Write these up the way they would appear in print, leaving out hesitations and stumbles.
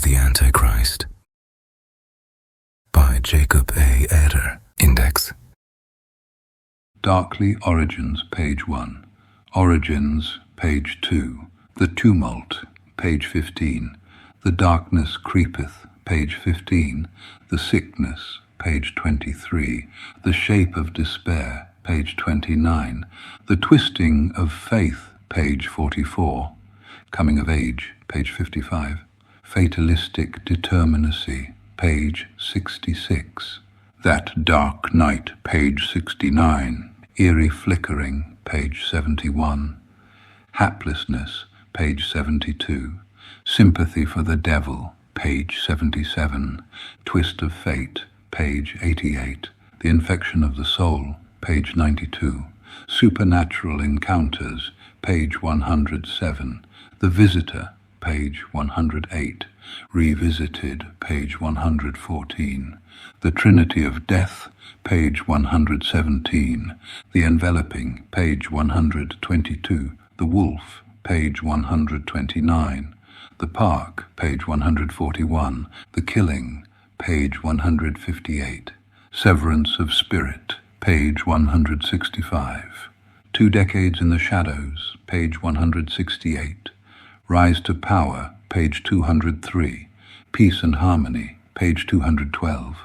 the Antichrist by Jacob A. Eder, Index. Darkly Origins, page 1. Origins, page 2. The Tumult, page 15. The Darkness Creepeth, page 15. The Sickness, page 23. The Shape of Despair, page 29. The Twisting of Faith, page 44. Coming of Age, page 55. Fatalistic Determinacy, page 66. That Dark Night, page 69. Eerie Flickering, page 71. Haplessness, page 72. Sympathy for the Devil, page 77. Twist of Fate, page 88. The Infection of the Soul, page 92. Supernatural Encounters, page 107. The Visitor, page 108. Revisited, page 114. The Trinity of Death, page 117. The Enveloping, page 122. The Wolf, page 129. The Park, page 141. The Killing, page 158. Severance of Spirit, page 165. 2 Decades in the Shadows, page 168. Rise to Power, page 203. Peace and Harmony, page 212.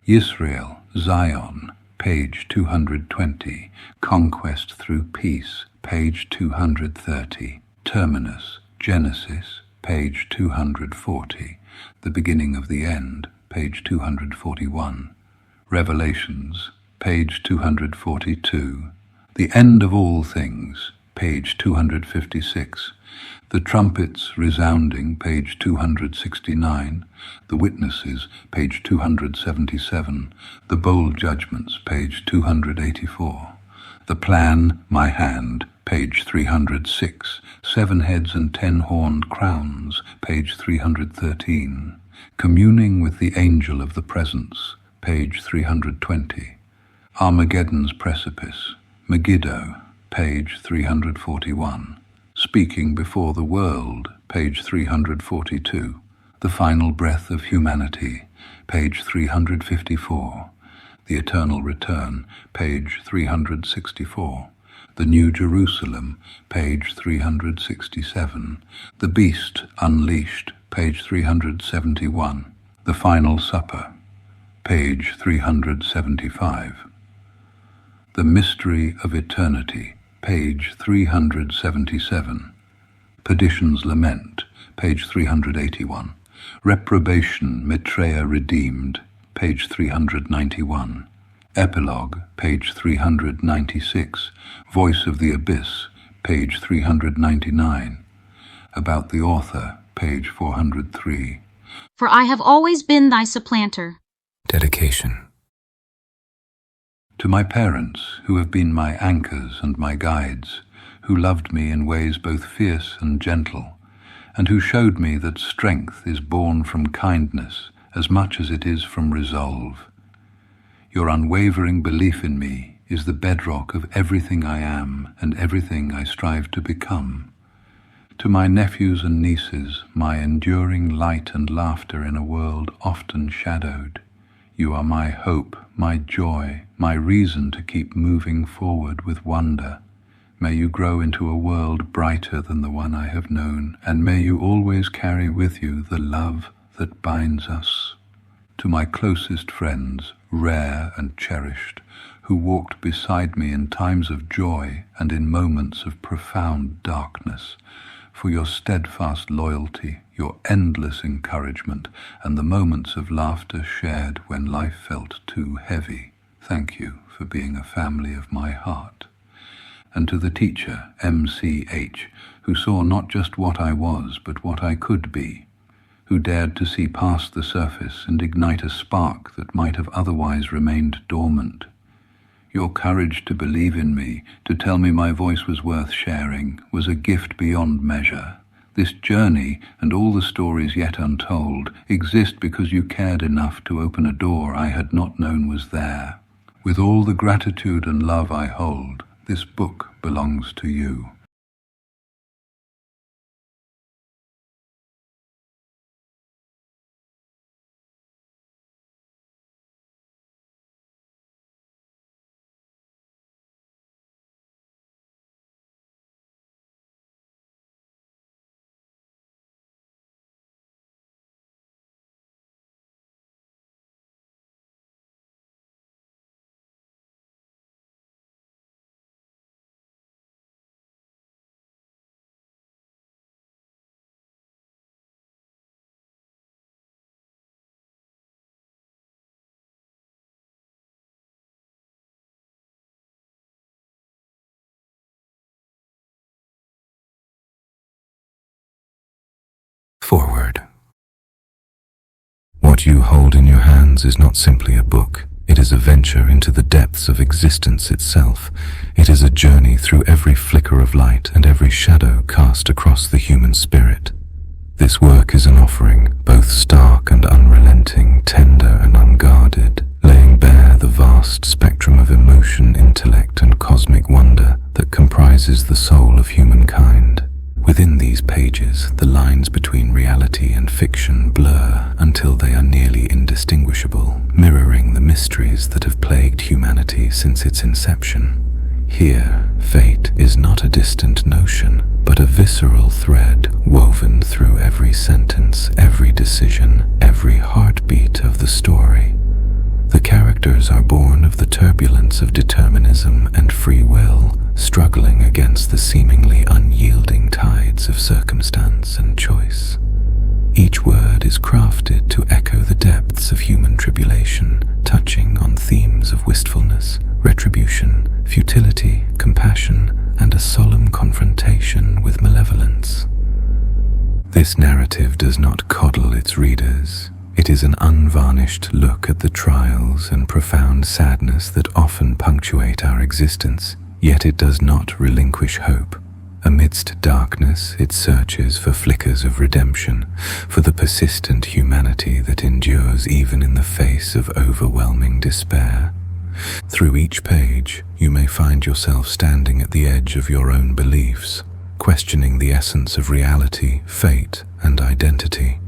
Yisrael, Zion, page 220. Conquest Through Peace, page 230. Terminus, Genesis, page 240. The Beginning of the End, page 241. Revelations, page 242. The End of All Things, page 256. The Trumpets Resounding, page 269. The Witnesses, page 277. The Bold Judgments, page 284. The Plan, My Hand, page 306. 7 Heads and 10 Horned Crowns, page 313. Communing with the Angel of the Presence, page 320. Armageddon's Precipice, Megiddo, page 341. Speaking Before the World, page 342. The Final Breath of Humanity, page 354. The Eternal Return, page 364. The New Jerusalem, page 367. The Beast Unleashed, page 371. The Final Supper, page 375. The Mystery of Eternity, page 377. Perdition's Lament, page 381. Reprobation, Maitreya Redeemed, page 391. Epilogue, page 396. Voice of the Abyss, page 399. About the Author, page 403. For I have always been thy supplanter. Dedication. To my parents, who have been my anchors and my guides, who loved me in ways both fierce and gentle, and who showed me that strength is born from kindness as much as it is from resolve. Your unwavering belief in me is the bedrock of everything I am and everything I strive to become. To my nephews and nieces, my enduring light and laughter in a world often shadowed, you are my hope, my joy, my reason to keep moving forward with wonder. May you grow into a world brighter than the one I have known, and may you always carry with you the love that binds us. To my closest friends, rare and cherished, who walked beside me in times of joy and in moments of profound darkness, for your steadfast loyalty, your endless encouragement, and the moments of laughter shared when life felt too heavy. Thank you for being a family of my heart. And to the teacher, M.C.H., who saw not just what I was, but what I could be, who dared to see past the surface and ignite a spark that might have otherwise remained dormant. Your courage to believe in me, to tell me my voice was worth sharing, was a gift beyond measure. This journey, and all the stories yet untold, exist because you cared enough to open a door I had not known was there. With all the gratitude and love I hold, this book belongs to you. Foreword. What you hold in your hands is not simply a book. It is a venture into the depths of existence itself. It is a journey through every flicker of light and every shadow cast across the human spirit. This work is an offering, both stark and unrelenting, tender and unguarded, laying bare the vast spectrum of emotion, intellect, and cosmic wonder that comprises the soul of humankind. Within these pages, the lines between reality and fiction blur until they are nearly indistinguishable, mirroring the mysteries that have plagued humanity since its inception. Here, fate is not a distant notion, but a visceral thread woven through every sentence, every decision, every heartbeat of the story. The characters are born of the turbulence of determinism and free will, struggling against the seemingly unyielding tides of circumstance and choice. Each word is crafted to echo the depths of human tribulation, touching on themes of wistfulness, retribution, futility, compassion, and a solemn confrontation with malevolence. This narrative does not coddle its readers. It is an unvarnished look at the trials and profound sadness that often punctuate our existence, yet it does not relinquish hope. Amidst darkness, it searches for flickers of redemption, for the persistent humanity that endures even in the face of overwhelming despair. Through each page, you may find yourself standing at the edge of your own beliefs, questioning the essence of reality, fate, and identity.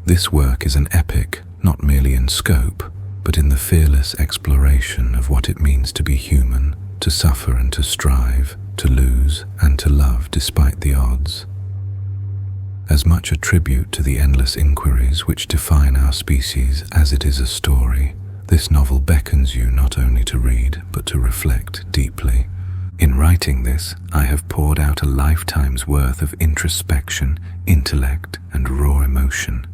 This work is an epic, not merely in scope, but in the fearless exploration of what it means to be human, to suffer and to strive, to lose and to love despite the odds. As much a tribute to the endless inquiries which define our species as it is a story, this novel beckons you not only to read, but to reflect deeply. In writing this, I have poured out a lifetime's worth of introspection, intellect, and raw emotion.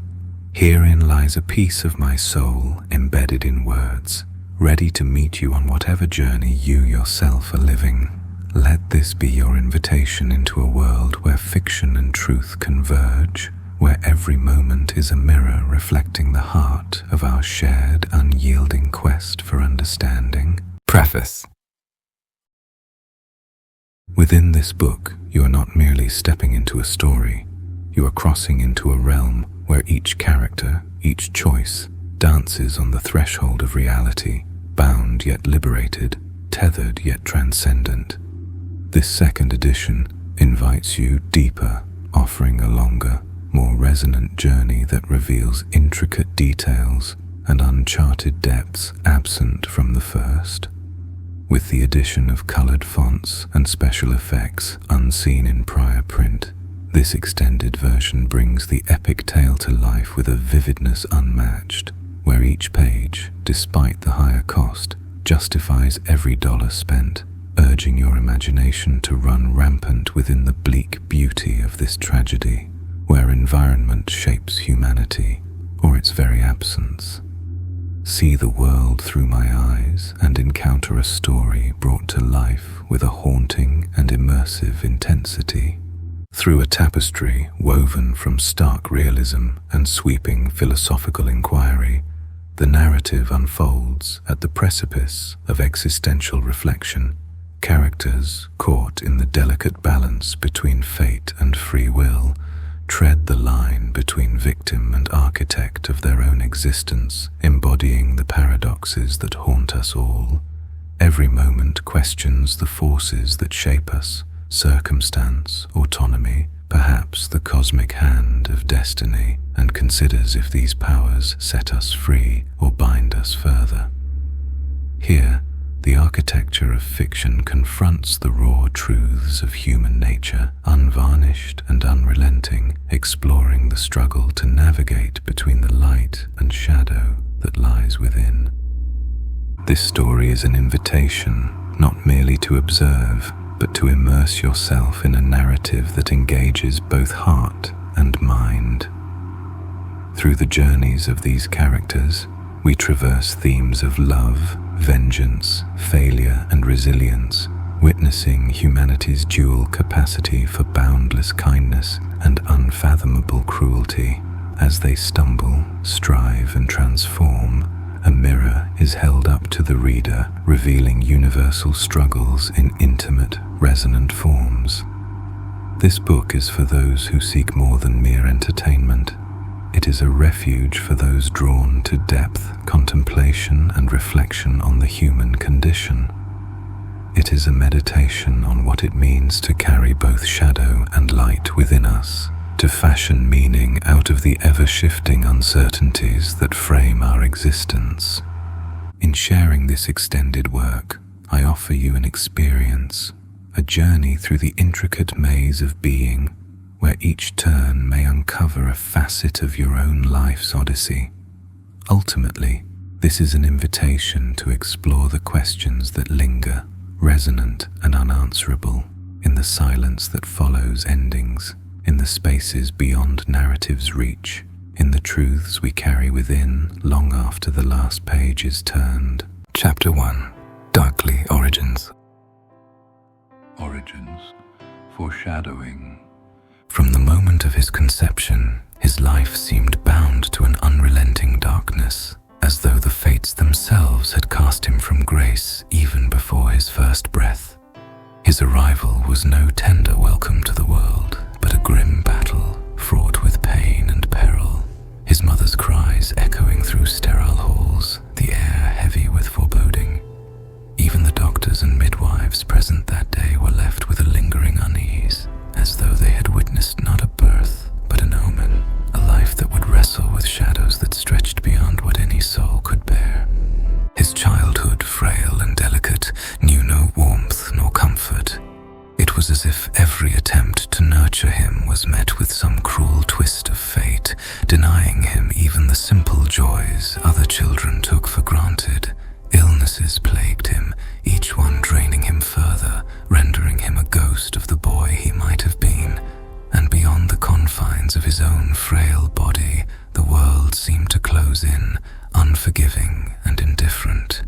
Herein lies a piece of my soul embedded in words, ready to meet you on whatever journey you yourself are living. Let this be your invitation into a world where fiction and truth converge, where every moment is a mirror reflecting the heart of our shared, unyielding quest for understanding. Preface. Within this book, you are not merely stepping into a story. You are crossing into a realm where each character, each choice, dances on the threshold of reality, bound yet liberated, tethered yet transcendent. This second edition invites you deeper, offering a longer, more resonant journey that reveals intricate details and uncharted depths absent from the first. With the addition of colored fonts and special effects unseen in prior print, this extended version brings the epic tale to life with a vividness unmatched, where each page, despite the higher cost, justifies every dollar spent, urging your imagination to run rampant within the bleak beauty of this tragedy, where environment shapes humanity, or its very absence. See the world through my eyes and encounter a story brought to life with a haunting and immersive intensity. Through a tapestry woven from stark realism and sweeping philosophical inquiry, the narrative unfolds at the precipice of existential reflection. Characters, caught in the delicate balance between fate and free will, tread the line between victim and architect of their own existence, embodying the paradoxes that haunt us all. Every moment questions the forces that shape us, circumstance, autonomy, perhaps the cosmic hand of destiny, and considers if these powers set us free or bind us further. Here, the architecture of fiction confronts the raw truths of human nature, unvarnished and unrelenting, exploring the struggle to navigate between the light and shadow that lies within. This story is an invitation, not merely to observe, but to immerse yourself in a narrative that engages both heart and mind. Through the journeys of these characters, we traverse themes of love, vengeance, failure, and resilience, witnessing humanity's dual capacity for boundless kindness and unfathomable cruelty. As they stumble, strive, and transform, a mirror is held up to the reader, revealing universal struggles in intimate, resonant forms. This book is for those who seek more than mere entertainment. It is a refuge for those drawn to depth, contemplation, and reflection on the human condition. It is a meditation on what it means to carry both shadow and light within us, to fashion meaning out of the ever-shifting uncertainties that frame our existence. In sharing this extended work, I offer you an experience, a journey through the intricate maze of being, where each turn may uncover a facet of your own life's odyssey. Ultimately, this is an invitation to explore the questions that linger, resonant and unanswerable, in the silence that follows endings, in the spaces beyond narrative's reach, in the truths we carry within long after the last page is turned. Chapter 1. Darkly Origins. Origins, foreshadowing. From the moment of his conception, his life seemed bound to an unrelenting darkness, as though the fates themselves had cast him from grace even before his first breath. His arrival was no tender welcome to the world, but a grim battle fraught with pain and peril, his mother's cries echoing through sterile halls, the air heavy with foreboding. Even the doctors and midwives present that day were left with a lingering unease, as though they had witnessed not a birth, but an omen, a life that would wrestle with shadows that stretched beyond what any soul could bear. His childhood, frail and delicate, knew no warmth nor comfort. It was as if every attempt to nurture him was met with some cruel twist of fate, denying him even the simple joys other children took for granted. Illnesses plagued him, each one draining him further, rendering him a ghost of the boy he might have been. And beyond the confines of his own frail body, the world seemed to close in, unforgiving and indifferent.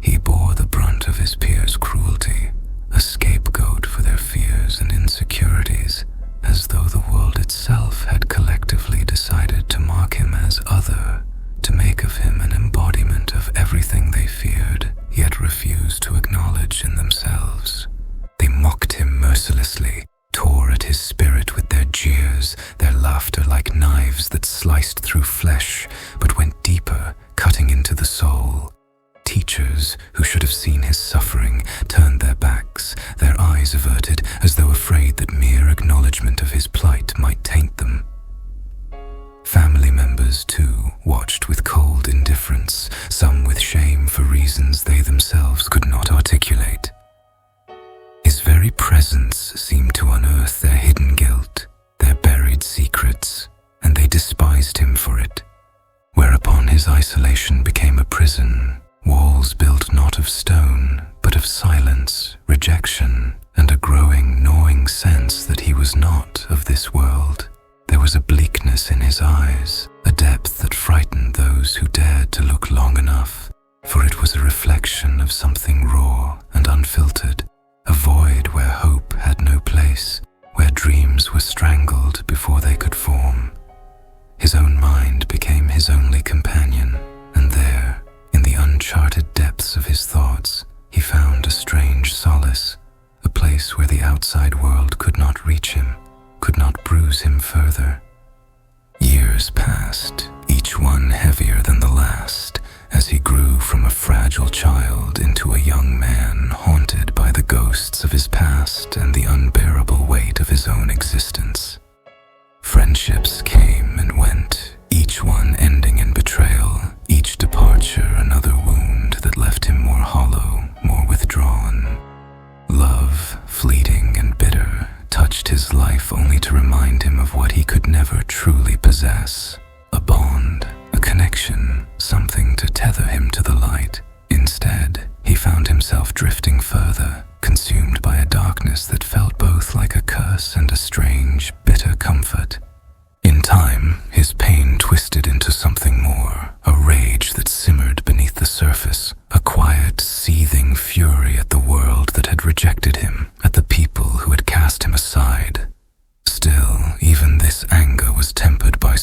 He bore the brunt of his peers' cruelty, a scapegoat for their fears and insecurities, as though the world itself had collectively decided to mark him as other, to make of him an embodiment of everything they feared, yet refused to acknowledge in themselves. They mocked him mercilessly, tore at his spirit with their jeers, their laughter like knives that sliced through flesh, but went deeper, cutting into the soul. Teachers, who should have seen his suffering, turned their backs, their eyes averted, as though afraid that mere acknowledgement of his plight might taint them. Family members, too, watched with cold indifference, some with shame for reasons they themselves could not articulate. His very presence seemed to unearth their hidden guilt, their buried secrets, and they despised him for it. Whereupon his isolation became a prison, walls built not of stone, but of silence, rejection, and a growing, gnawing sense that he was not of this world. There was a bleakness in his eyes, a depth that frightened those who dared to look long enough, for it was a reflection of something raw and unfiltered, a void where hope had no place, where dreams were strangled before they could form. His own mind became his only companion, and there, in the uncharted depths of his thoughts, he found a strange solace, a place where the outside world could not reach him, could not bruise him further. Years passed, each one heavier than the last, as he grew from a fragile child into a young man haunted by the ghosts of his past and the unbearable weight of his own existence. Friendships came and went, each one ending in betrayal, each departure another wound that left him more hollow, more withdrawn. Love, fleeting and bitter, touched his life only to remind him of what he could never truly possess, a bond, a connection, something to tether him to the light. Instead, he found himself drifting further, consumed by a darkness that felt both like a curse and a strange, bitter comfort. In time, his pain twisted into something more, a rage that simmered beneath the surface, a quiet, seething fury at the world that had rejected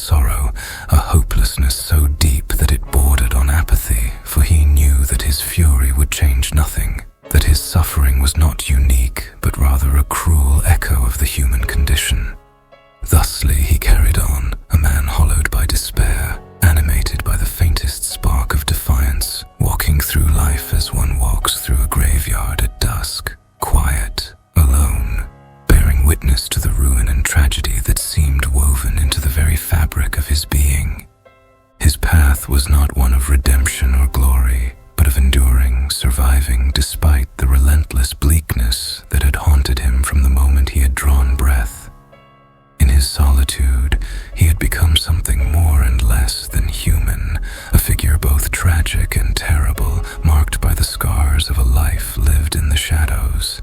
sorrow, a hopelessness so deep that it bordered on apathy, for he knew that his fury would change nothing, that his suffering was not unique, but rather a cruel echo of the human condition. Thusly he carried on, a man hollowed by despair, animated by the faintest spark of defiance, walking through life as one walks through a graveyard at dusk, quiet, alone, bearing witness to the ruin and tragedy that seemed woven into the very fabric of his being. His path was not one of redemption or glory, but of enduring, surviving despite the relentless bleakness that had haunted him from the moment he had drawn breath. In his solitude, he had become something more and less than human, a figure both tragic and terrible, marked by the scars of a life lived in the shadows.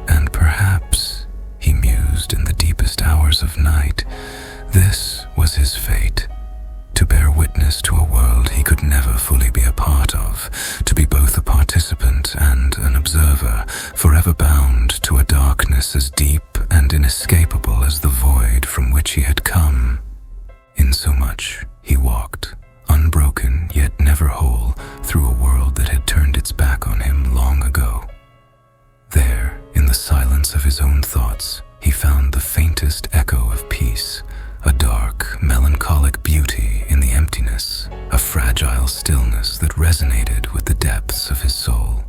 And perhaps, he mused in the deepest hours of night, this was his fate. To bear witness to a world he could never fully be a part of, to be both a participant and an observer, forever bound to a darkness as deep and inescapable as the void from which he had come. Insomuch he walked, unbroken yet never whole, through a world that had turned its back on him long ago. There, in the silence of his own thoughts, he found the faintest echo of peace, a dark, melancholic beauty in the emptiness, a fragile stillness that resonated with the depths of his soul.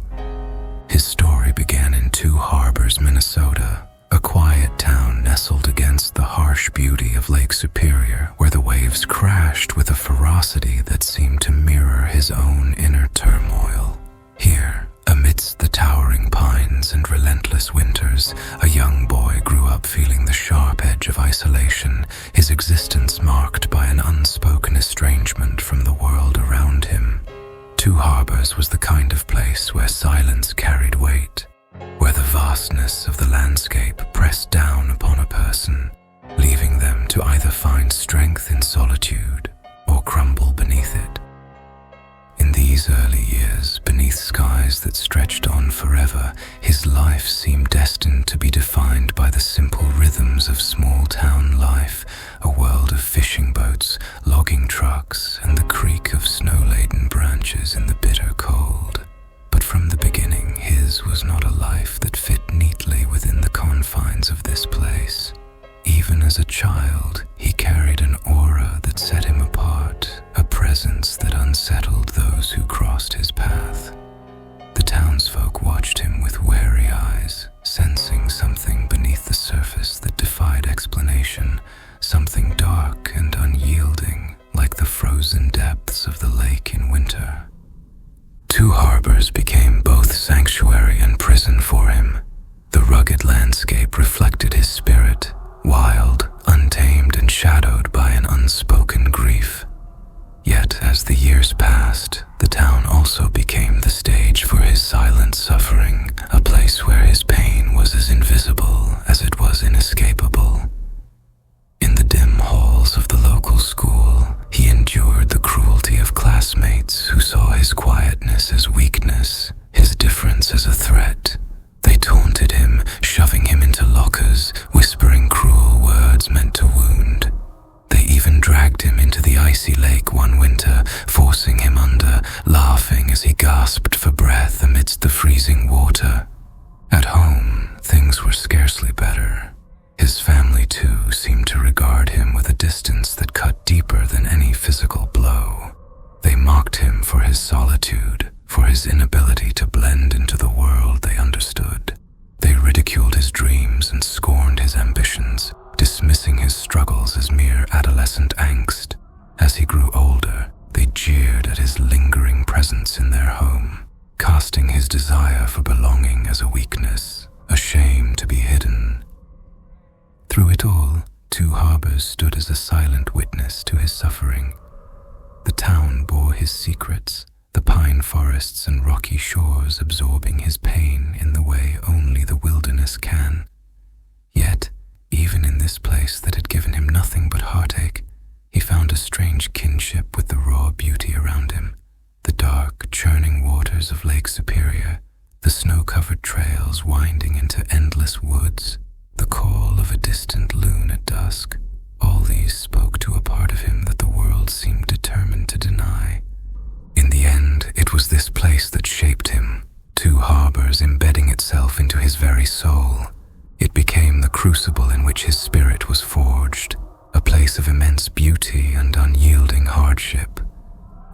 His story began in Two Harbors, Minnesota, a quiet town nestled against the harsh beauty of Lake Superior, where the waves crashed with a ferocity that seemed to mirror his own inner turmoil. Here, amidst the towering pines and relentless winters, a young boy grew up feeling the sharp edge of isolation, his existence marked by an unspoken estrangement from the world around him. Two Harbors was the kind of place where silence carried weight, where the vastness of the landscape pressed down upon a person, leaving them to either find strength in solitude or crumble beneath it. In these early years, beneath skies that stretched on forever, his life seemed destined to be defined by the simple rhythms of small-town life, a world of fishing boats, logging trucks, and the creak of snow-laden branches in the bitter cold. But from the beginning, his was not a life that fit neatly within the confines of this place. Even as a child, he carried an aura that set him apart, a presence that unsettled those who crossed his path. The townsfolk watched him with wary eyes, sensing something beneath the surface that defied explanation, something dark and unyielding, like the frozen depths of the lake in winter. Two Harbors became both sanctuary and prison for him. The rugged landscape reflected his spirit, wild, untamed, and shadowed by an unspoken grief. Yet, as the years passed, the town also became the stage for his silent suffering, a place where his pain was as invisible as it was inescapable. In the dim halls of the local school, he endured the cruelty of classmates who saw his quietness as weakness, his difference as a threat. They taunted him, shoving him into lockers, whispering cruel words meant to wound. They even dragged him into the icy lake one winter, forcing him under, laughing as he gasped for breath amidst the freezing water. At home, things were scarcely better. His family, too, seemed to regard him with a distance that cut deeper than any physical blow. They mocked him for his solitude, for his inability to blend into the world they understood. They ridiculed his dreams and scorned his ambitions, dismissing his struggles as mere adolescent angst. As he grew older, they jeered at his lingering presence in their home, casting his desire for belonging as a weakness, a shame to be hidden. Through it all, Two Harbors stood as a silent witness to his suffering. The town bore his secrets, the pine forests and rocky shores absorbing his pain in the way only the wilderness can. Yet, even in this place that had given him nothing but heartache, he found a strange kinship with the raw beauty around him. The dark, churning waters of Lake Superior, the snow-covered trails winding into endless woods, the call of a distant loon at dusk. All these spoke to a part of him that the world seemed determined to deny. In the end, it was this place that shaped him, two harbors embedding itself into his very soul. It became the crucible in which his spirit was forged, a place of immense beauty and unyielding hardship.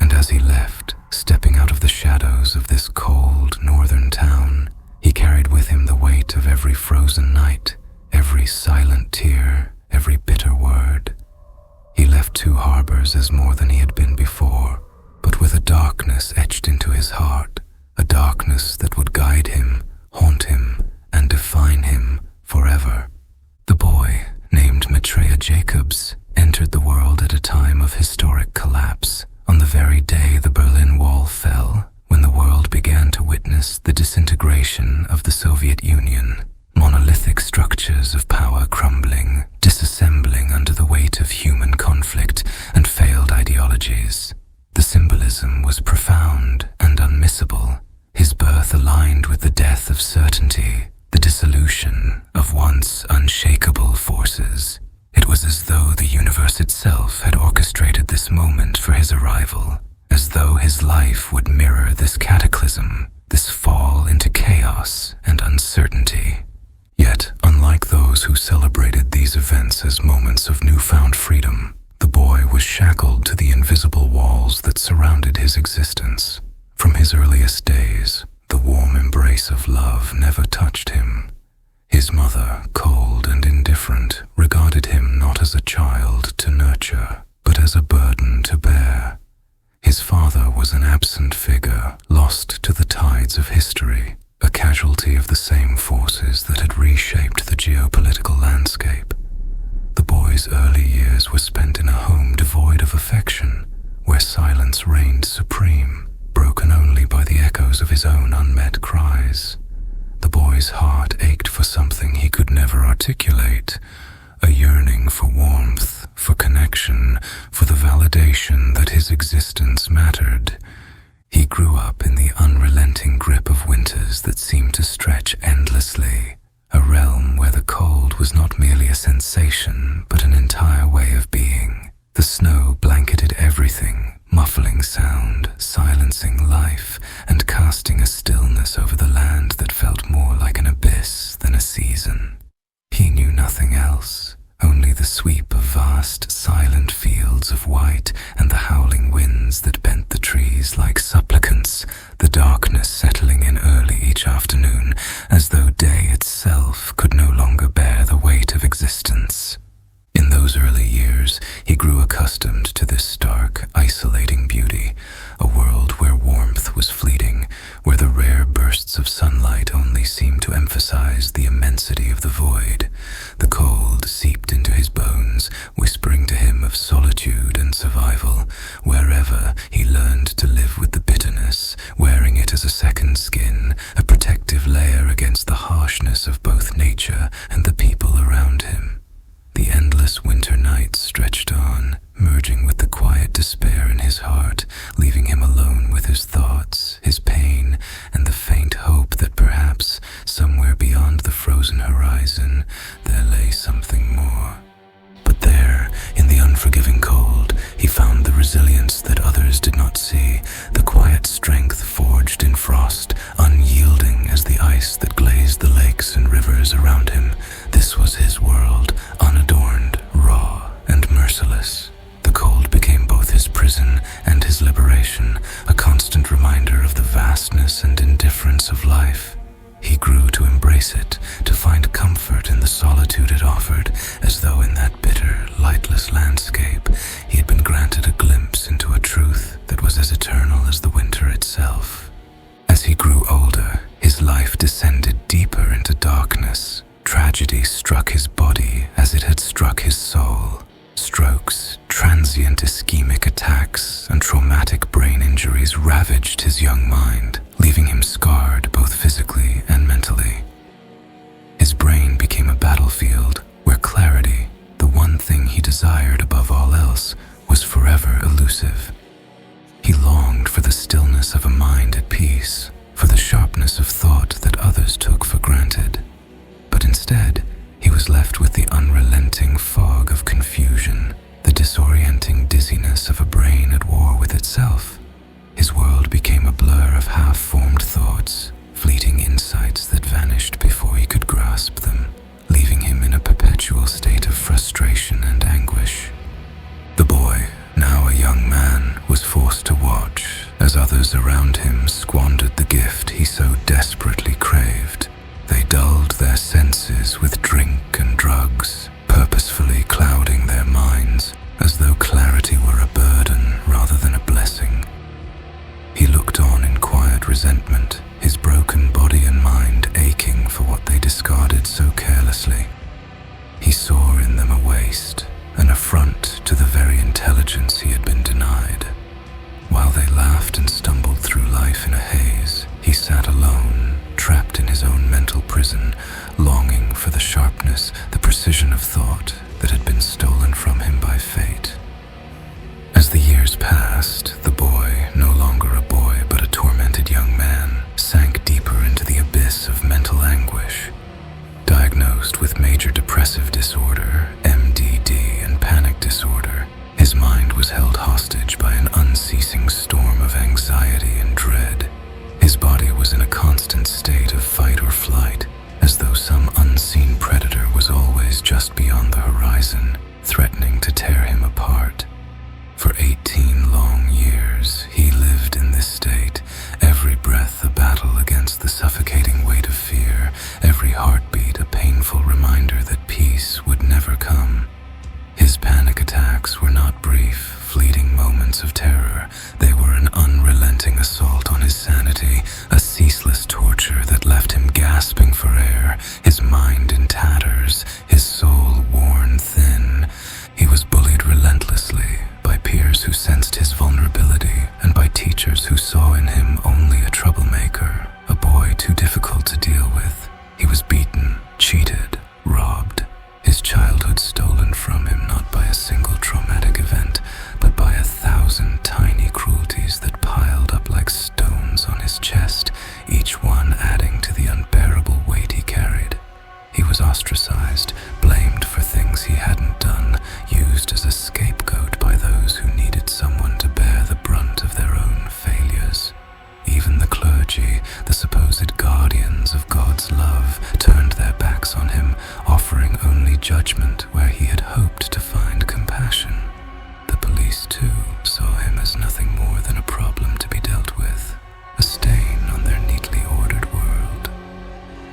And as he left, stepping out of the shadows of this cold northern town, he carried with him the weight of every frozen night, every silent tear, every bitter word. He left two harbors as more than he had been before, but with a darkness etched into his heart, a darkness that would guide him, haunt him, and define him forever. The boy, named Maitreya Jacobs, entered the world at a time of historic collapse, on the very day the Berlin Wall fell, when the world began to witness the disintegration of the Soviet Union, monolithic structures of power crumbling, disassembling under the weight of human conflict and failed ideologies. The symbolism was profound and unmissable, his birth aligned with the death of certainty, the dissolution of once unshakable forces. It was as though the universe itself had orchestrated this moment for his arrival, as though his life would mirror this cataclysm, this fall into chaos and uncertainty. Yet, unlike those who celebrated these events as moments of newfound freedom, the boy was shackled to the invisible walls that surrounded his existence. From his earliest days, the warm embrace of love never touched him. His mother, cold and indifferent, regarded him not as a child to nurture, but as a burden to bear. His father was an absent figure, lost to the tides of history, a casualty of the same forces that had reshaped the geopolitical landscape. The boy's early years were spent in a home devoid of affection, where silence reigned supreme, broken only by the echoes of his own unmet cries. The boy's heart ached for something he could never articulate, a yearning for warmth, for connection, for the validation that his existence mattered. He grew up in the unrelenting grip of winters that seemed to stretch endlessly, a realm where the cold was not merely a sensation, but an entire way of being. The snow blanketed everything, muffling sound, silencing life, and casting a stillness over the land that felt more like an abyss than a season. He knew nothing else, only the sweep of vast, silent fields of white and the howling winds that bent the trees like supplicants, the darkness settling in early each afternoon, as though day itself could no longer bear the weight of existence. In those early years, he grew accustomed to this stark, isolating beauty, a world where warmth was fleeting, where the rare bursts of sunlight only seemed to emphasize the immensity of the void. The cold seeped into his bones, whispering to him of solitude and survival. Wherever he learned to live with the bitterness, wearing it as a second skin, a protective layer against the harshness of both nature and the people around him. The endless winter nights stretched on, merging with the quiet despair in his heart, leaving him alone with his thoughts, his pain, and the faint hope that perhaps, somewhere beyond the frozen horizon, there lay something more. But there, in the unforgiving cold, he found the resilience that others did not see, the quiet strength forged in frost, unyielding as the ice that glazed the lakes and rivers around him. This was his world, unadorned, raw, and merciless. The cold became both his prison and his liberation, a constant reminder of the vastness and indifference of life. He grew to embrace it, to find comfort in the solitude it offered, as though in that bitter, lightless landscape he had been granted a glimpse into a truth that was as eternal as the winter itself. As he grew older, his life descended deeper into darkness. Tragedy struck his body as it had struck his soul. Strokes, transient ischemic attacks, and traumatic brain injuries ravaged his young mind, leaving him scarred both physically and mentally. His brain became a battlefield where clarity, the one thing he desired above all else, was forever elusive. He longed for the stillness of a mind at peace, for the sharpness of thought that others took for granted. But instead, he was left with the unrelenting fog of confusion sickening dizziness of a brain at war with itself. His world became a blur of half-formed thoughts, fleeting insights that vanished before he could grasp them, leaving him in a perpetual state of frustration and anguish. The boy, now a young man, was forced to watch as others around him squandered the gift he so desperately craved. They dulled their senses with drink and drugs, purposefully clouding their minds, as though clarity were a burden rather than a blessing. He looked on in quiet resentment, his broken body and mind aching for what they discarded so carelessly. He saw in them a waste, an affront to the very intelligence he had been denied. While they laughed and stumbled through life in a haze, he sat alone, trapped in his own mental prison, longing for the sharpness, the precision of thought that had been stolen from him by fate. As the years passed, the boy, no longer a boy but a tormented young man, sank deeper into the abyss of mental anguish. Diagnosed with major depressive disorder, MDD, and panic disorder, his mind was held hostage by an unceasing storm of anxiety and dread. His body was in a constant state of fight or flight, as though some unseen predator was always just beyond the horizon, threatening to tear him apart. For 18 long years, he lived in this state, every breath a battle against the suffocating weight of fear, every heartbeat a painful reminder that peace would never come. His panic attacks were not brief, fleeting moments of terror. They were an unrelenting assault on his sanity, a ceaseless torture that left him gasping for air, his mind in tatters, his soul worn thin. He was bullied relentlessly by peers who sensed his vulnerability and by teachers who saw in him only a troublemaker, a boy too difficult to deal with. He was beaten, cheated, robbed, his childhood stolen from him not by a single traumatic event, but by 1,000 tiny cruelties that piled up like stones on his chest, each one adding to the unbearable weight he carried. He was ostracized, blamed for things he hadn't done, used as a scapegoat by those who needed someone to bear the brunt of their own failures. Even the clergy, the supposed guardians of God's love, turned their backs on him, offering only judgment where he had hoped to find compassion. The police, too, saw him as nothing more than a problem to be dealt with, a stain on their neatly ordered world.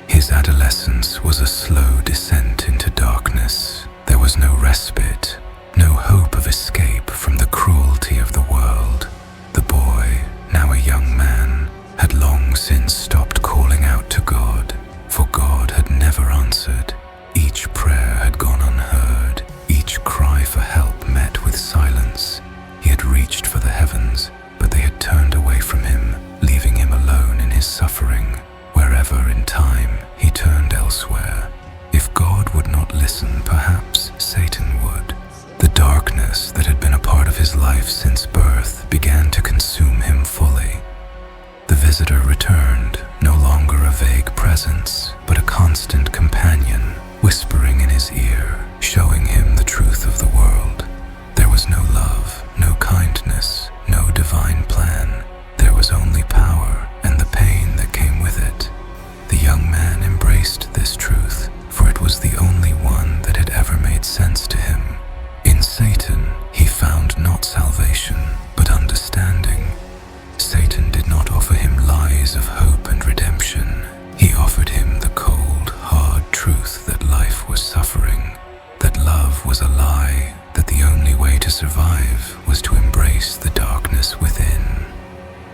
His adolescence was a slow descent into darkness. There was no respite, no hope of escape from the cruelty of the world. The boy, now a young man, had long since stopped calling out to God, for God had never answered. Each prayer had gone unheard, each cry for help met with silence. He had reached for the heavens, but they had turned away from him, leaving him alone in his suffering. Wherever in time he turned elsewhere. If God would not listen, perhaps Satan would. The darkness that had been a part of his life since birth began to consume him fully. The visitor returned, no longer a vague presence, but a constant companion, whispering in his ear, showing him the truth of the world. There was no love, no kindness, no divine plan. There was only power and the pain that came with it. The young man embraced this truth, for it was the only one that had ever made sense to him. In Satan, he found not salvation, but understanding. Satan did not offer him lies of hope and redemption. He offered him the cold, hard truth that life was suffering, that love was a lie, that the only way to survive was to embrace the darkness within.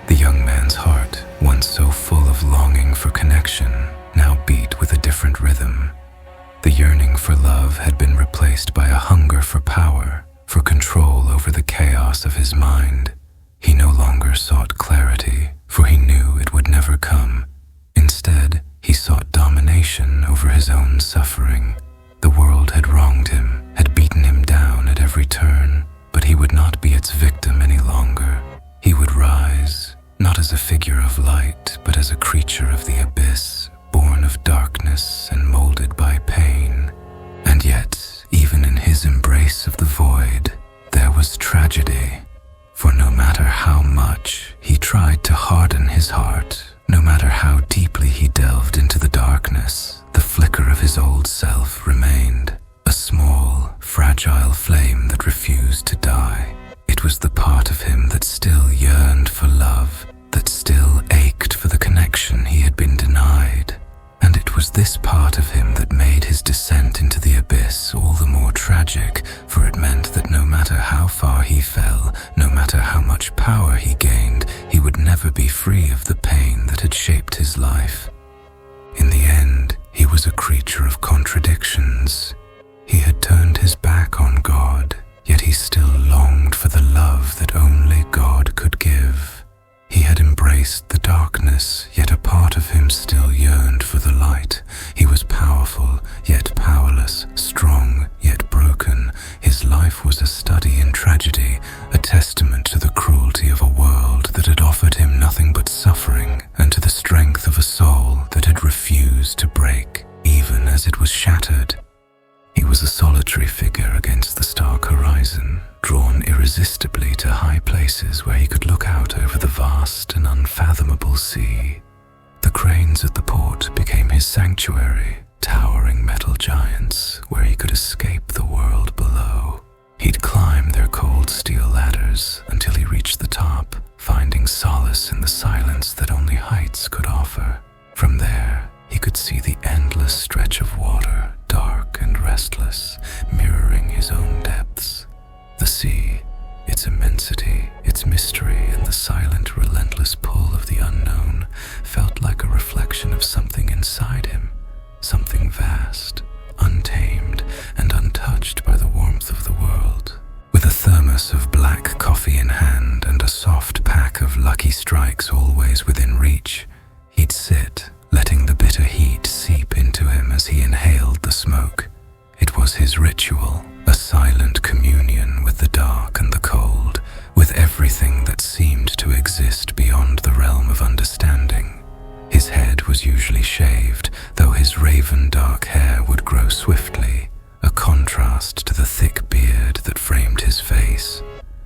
The young man's heart, once so full of longing for connection, now beat with a different rhythm. The yearning for love had been replaced by a hunger for power, for control over the chaos of his mind. He no longer sought clarity, for he knew it would never come. Instead, he sought domination over his own suffering. The world had wronged him, had beaten him down at every turn, but he would not be its victim any longer. He would rise, not as a figure of light, but as a creature of the abyss, born of darkness and molded by pain. And yet, even in his embrace of the void, there was tragedy. tragedy. For no matter how much he tried to harden his heart, no matter how deeply he delved into the darkness, the flicker of his old self remained, a small, fragile flame that refused to die. It was the part of him that still yearned for love, that still ached for the connection he had been denied. And it was this part of him that made his descent into the abyss all the more tragic, for it meant that no matter how far he fell, no matter how much power he gained, he would never be free of the pain that had shaped his life. In the end, he was a creature of contradictions. He had turned his back on God, yet he still longed for the love that only God could give. He had embraced the darkness, yet a part of him still yearned for the light. He was powerful, yet powerless, strong, yet broken. His life was a study in tragedy, a testament to the cruelty of a world that had offered him nothing but suffering, and to the strength of a soul that had refused to break, even as it was shattered. He was a solitary figure against the stark horizon, drawn irresistibly to high places where he could look out over the vast and unfathomable sea. The cranes at the port became his sanctuary, towering metal giants where he could escape the world below. He'd climb their cold steel ladders until he reached the top, finding solace in the silence that only heights could offer. From there, he could see the endless stretch of water, dark and restless, mirroring his own depths. The sea, its immensity, its mystery, and the silent, relentless pull of the unknown felt like a reflection of something inside him, something vast, untamed, and untouched by the warmth of the world. With a thermos of black coffee in hand and a soft pack of Lucky Strikes always within reach, he'd sit, letting the bitter heat seep into him as he inhaled the smoke. It was his ritual, a silent communion with the dark and the cold, with everything that seemed to exist beyond the realm of understanding. His head was usually shaved, though his raven dark hair would grow swiftly, a contrast to the thick beard that framed his face.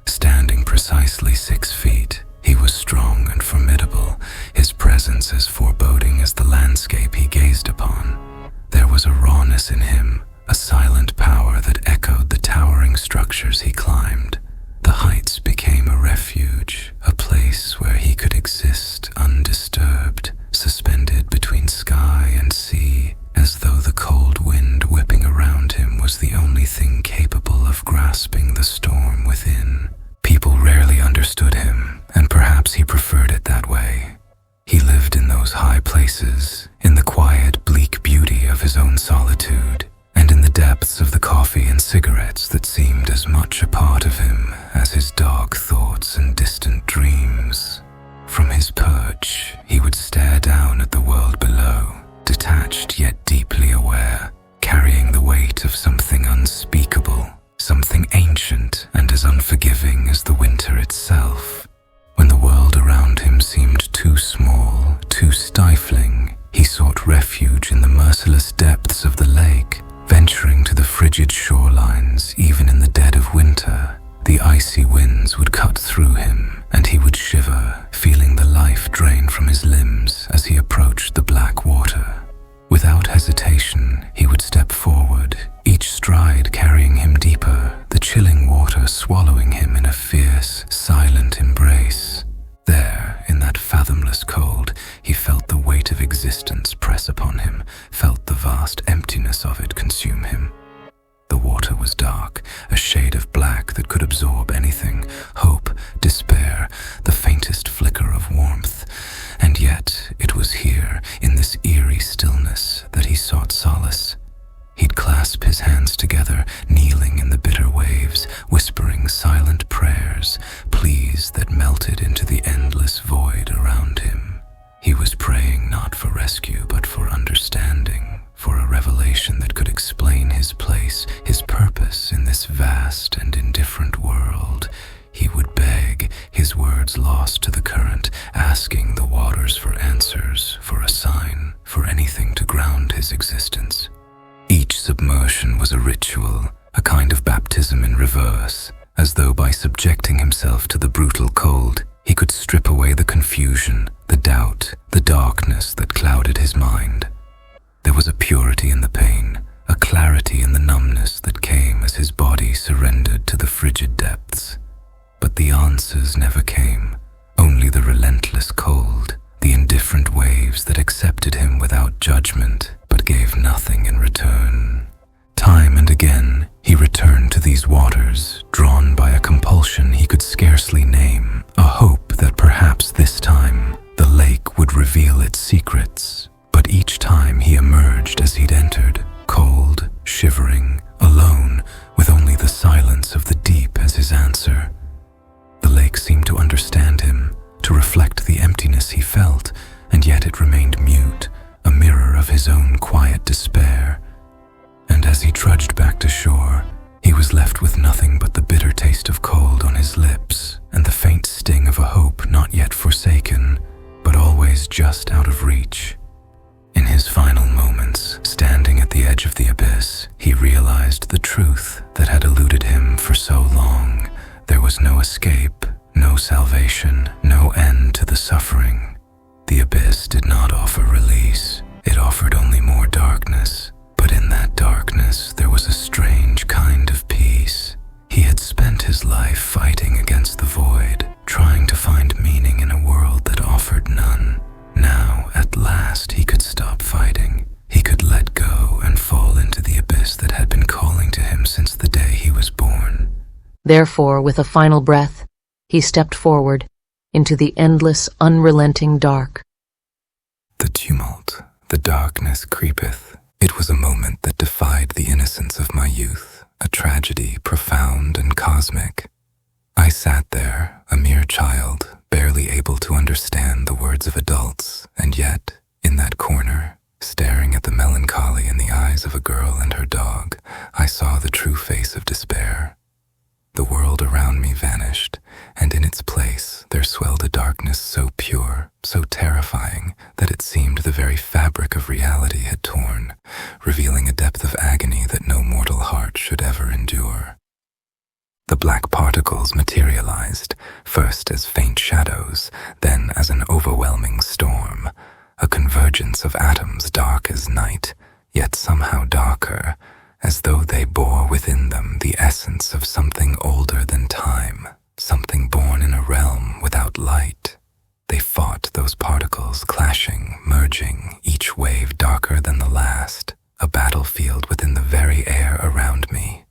Standing precisely 6 feet, he was strong and formidable, his presence as foreboding as the landscape he gazed upon. There was a rawness in him, a silent power that echoed the towering structures he climbed. The heights became a refuge, a place where he could exist undisturbed, suspended between sky and sea, as though the cold wind whipping around him was the only thing capable of grasping the storm within. People rarely understood him, and perhaps he preferred it that way. He lived in those high places, in the quiet, bleak beauty of his own solitude, and in the depths of the coffee and cigarettes that seemed as much a part of him as his dark thoughts and distant dreams. From his perch, he would stare down at the world below, detached yet deeply aware, carrying the weight of something unspeakable, something ancient and as unforgiving as the winter itself. When the world around him seemed too small, too stifling, he sought refuge in the merciless depths of the lake, venturing to the frigid shorelines even in the dead of winter. The icy winds would cut through him, and he would shiver, feeling the life drain from his limbs as he approached the black water. Without hesitation, he would step forward, each stride carrying him deeper, the chilling water swallowing him in a fierce, silent embrace. There, in that fathomless cold, he felt the weight of existence press upon him, felt the vast emptiness of it consume him. The water was dark, a shade of black that could absorb anything, hope, despair, the faintest flicker of warmth. And yet, it was here, in this eerie stillness, that he sought solace. He'd clasp his hands together, kneeling in the bitter waves, whispering silent prayers, pleas that melted into the endless void around him. He was praying not for rescue, but for understanding, for a revelation that could explain his place, his purpose in this vast and indifferent world. He would beg, his words lost to the current, asking the waters for answers, for a sign, for anything to ground his existence. Each submersion was a ritual, a kind of baptism in reverse, as though by subjecting himself to the brutal cold, he could strip away the confusion, the doubt, the darkness that clouded his mind. There was a purity in the pain, a clarity in the numbness that came as his body surrendered to the frigid depths. But the answers never came, only the relentless cold, the indifferent waves that accepted him without judgment but gave nothing in return. Time and again, he returned to these waters, drawn by a compulsion he could scarcely name, a hope that perhaps this time the lake would reveal its secrets. But each time he emerged as he'd entered, cold, shivering, alone, with only the silence of the deep as his answer. The lake seemed to understand him, to reflect the emptiness he felt, and yet it remained mute, a mirror of his own quiet despair. And as he trudged back to shore, he was left with nothing but the bitter taste of cold on his lips and the faint sting of a hope not yet forsaken, but always just out of reach. In his final moments, standing at the edge of the abyss, he realized the truth that had eluded him for so long. There was no escape, no salvation, no end to the suffering. The abyss did not offer release. It offered only more darkness. But in that darkness, there was a strange kind of peace. He had spent his life fighting against the void, trying to find meaning in a world that offered none. Now, at last, he could stop fighting. He could let go and fall into the abyss that had been calling to him since the day he was born. Therefore, with a final breath, he stepped forward into the endless, unrelenting dark. The tumult, the darkness creepeth. It was a moment that defied the innocence of my youth, a tragedy profound and cosmic. I sat there, a mere child, barely able to understand the words of adults, and yet, in that corner, staring at the melancholy in the eyes of a girl and her dog, I saw the true face of despair. The world around me vanished, and in its place there swelled a darkness so pure, so terrifying, that it seemed the very fabric of reality had torn, revealing a depth of agony that no mortal heart should ever endure. The black particles materialized, first as faint shadows, then as an overwhelming storm, a convergence of atoms dark as night, yet somehow darker, as though they bore within them the essence of something older than time, something born in a realm without light. They fought, those particles, clashing, merging, each wave darker than the last, a battlefield within the very air around me.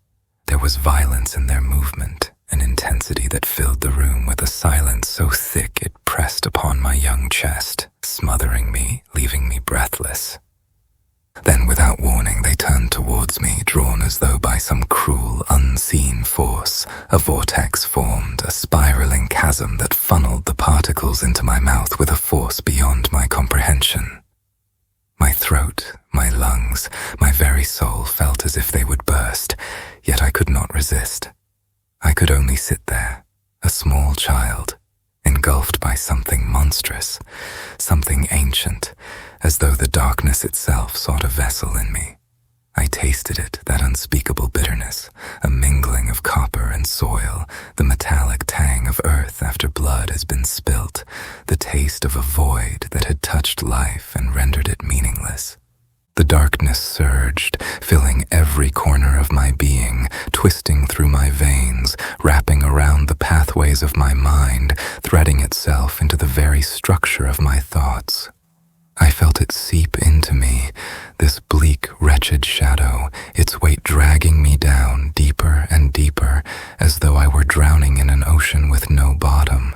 There was violence in their movement, an intensity that filled the room with a silence so thick it pressed upon my young chest, smothering me, leaving me breathless. Then, without warning, they turned towards me, drawn as though by some cruel, unseen force. A vortex formed, a spiraling chasm that funneled the particles into my mouth with a force beyond my comprehension. My throat, my lungs, my very soul felt as if they would burst, yet I could not resist. I could only sit there, a small child, engulfed by something monstrous, something ancient, as though the darkness itself sought a vessel in me. I tasted it, that unspeakable bitterness, a mingling of copper and soil, the metallic tang of earth after blood has been spilt, the taste of a void that had touched life and rendered it meaningless. The darkness surged, filling every corner of my being, twisting through my veins, wrapping around the pathways of my mind, threading itself into the very structure of my thoughts. I felt it seep into me, this bleak, wretched shadow, its weight dragging me down deeper and deeper, as though I were drowning in an ocean with no bottom.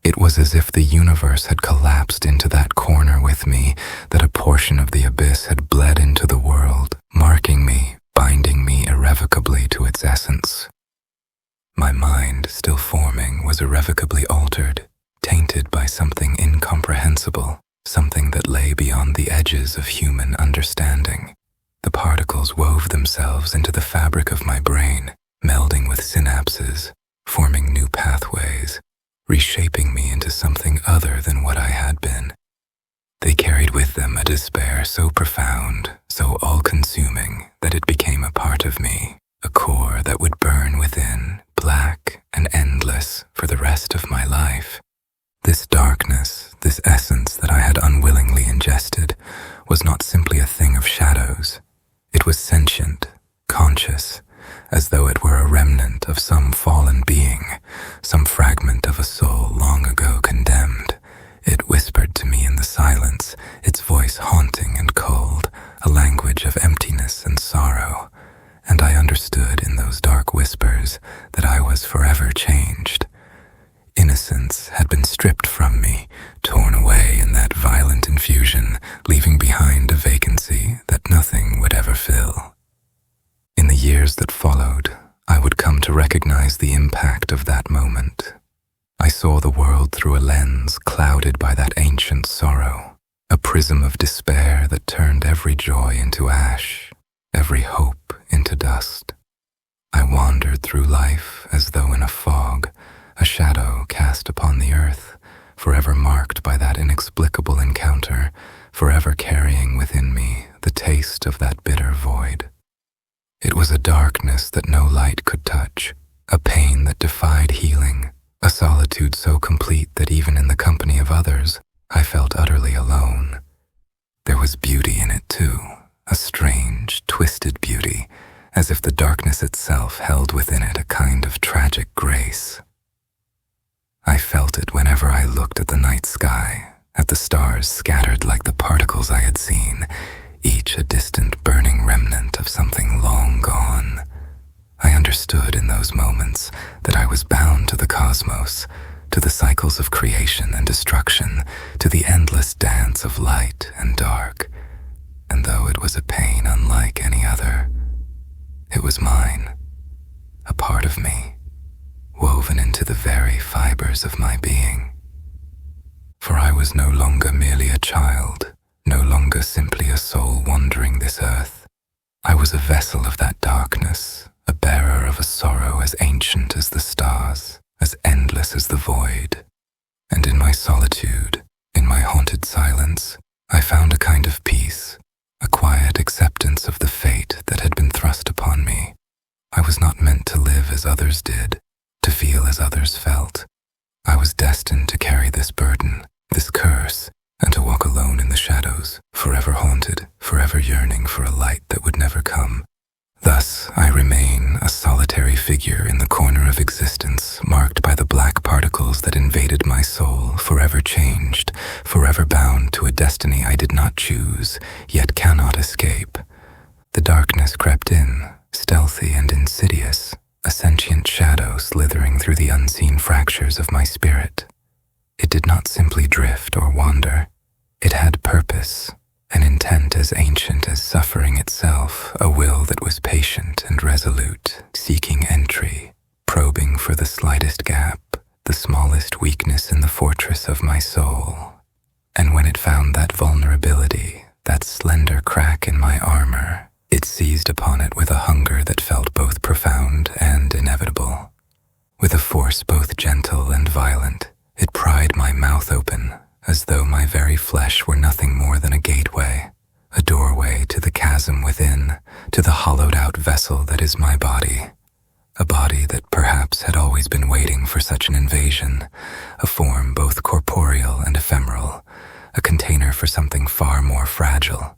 It was as if the universe had collapsed into that corner with me, that a portion of the abyss had bled into the world, marking me, binding me irrevocably to its essence. My mind, still forming, was irrevocably altered, tainted by something incomprehensible, something that lay beyond the edges of human understanding. The particles wove themselves into the fabric of my brain, melding with synapses, forming new pathways, reshaping me into something other than what I had been. They carried with them a despair so profound, so all-consuming, that it became a part of me, a core that would burn within, black and endless for the rest of my life. This darkness, this essence that I had unwillingly ingested, was not simply a thing of shadows. It was sentient, conscious, as though it were a remnant of some fallen being, some fragment of a soul long ago condemned. It whispered to me in the silence, its voice haunting and cold, a language of emptiness and sorrow. And I understood in those dark whispers that I was forever changed. Innocence had been stripped from me, torn away in that violent infusion, leaving behind a vacancy that nothing would ever fill. In the years that followed, I would come to recognize the impact of that moment. I saw the world through a lens clouded by that ancient sorrow, a prism of despair that turned every joy into ash, every hope into dust. I wandered through life as though in a fog, a shadow cast upon the earth, forever marked by that inexplicable encounter, forever carrying within me the taste of that bitter void. It was a darkness that no light could touch, a pain that defied healing, a solitude so complete that even in the company of others, I felt utterly alone. There was beauty in it too, a strange, twisted beauty, as if the darkness itself held within it a kind of tragic grace. I felt it whenever I looked at the night sky, at the stars scattered like the particles I had seen, each a distant burning remnant of something long gone. I understood in those moments that I was bound to the cosmos, to the cycles of creation and destruction, to the endless dance of light and dark. And though it was a pain unlike any other, it was mine, a part of me, woven into the very fibers of my being. For I was no longer merely a child, no longer simply a soul wandering this earth. I was a vessel of that darkness, a bearer of a sorrow as ancient as the stars, as endless as the void. And in my solitude, in my haunted silence, I found a kind of peace, a quiet acceptance of the fate that had been thrust upon me. I was not meant to live as others did, to feel as others felt. I was destined to carry this burden, this curse, and to walk alone in the shadows, forever haunted, forever yearning for a light that would never come. Thus I remain a solitary figure in the corner of existence, marked by the black particles that invaded my soul, forever changed, forever bound to a destiny I did not choose, yet cannot escape. The darkness crept in, stealthy and insidious, a sentient shadow slithering through the unseen fractures of my spirit. It did not simply drift or wander. It had purpose, an intent as ancient as suffering itself, a will that was patient and resolute, seeking entry, probing for the slightest gap, the smallest weakness in the fortress of my soul. And when it found that vulnerability, that slender crack in my armor, it seized upon it with a hunger that felt both profound and inevitable. With a force both gentle and violent, it pried my mouth open, as though my very flesh were nothing more than a gateway, a doorway to the chasm within, to the hollowed-out vessel that is my body, a body that perhaps had always been waiting for such an invasion, a form both corporeal and ephemeral, a container for something far more fragile.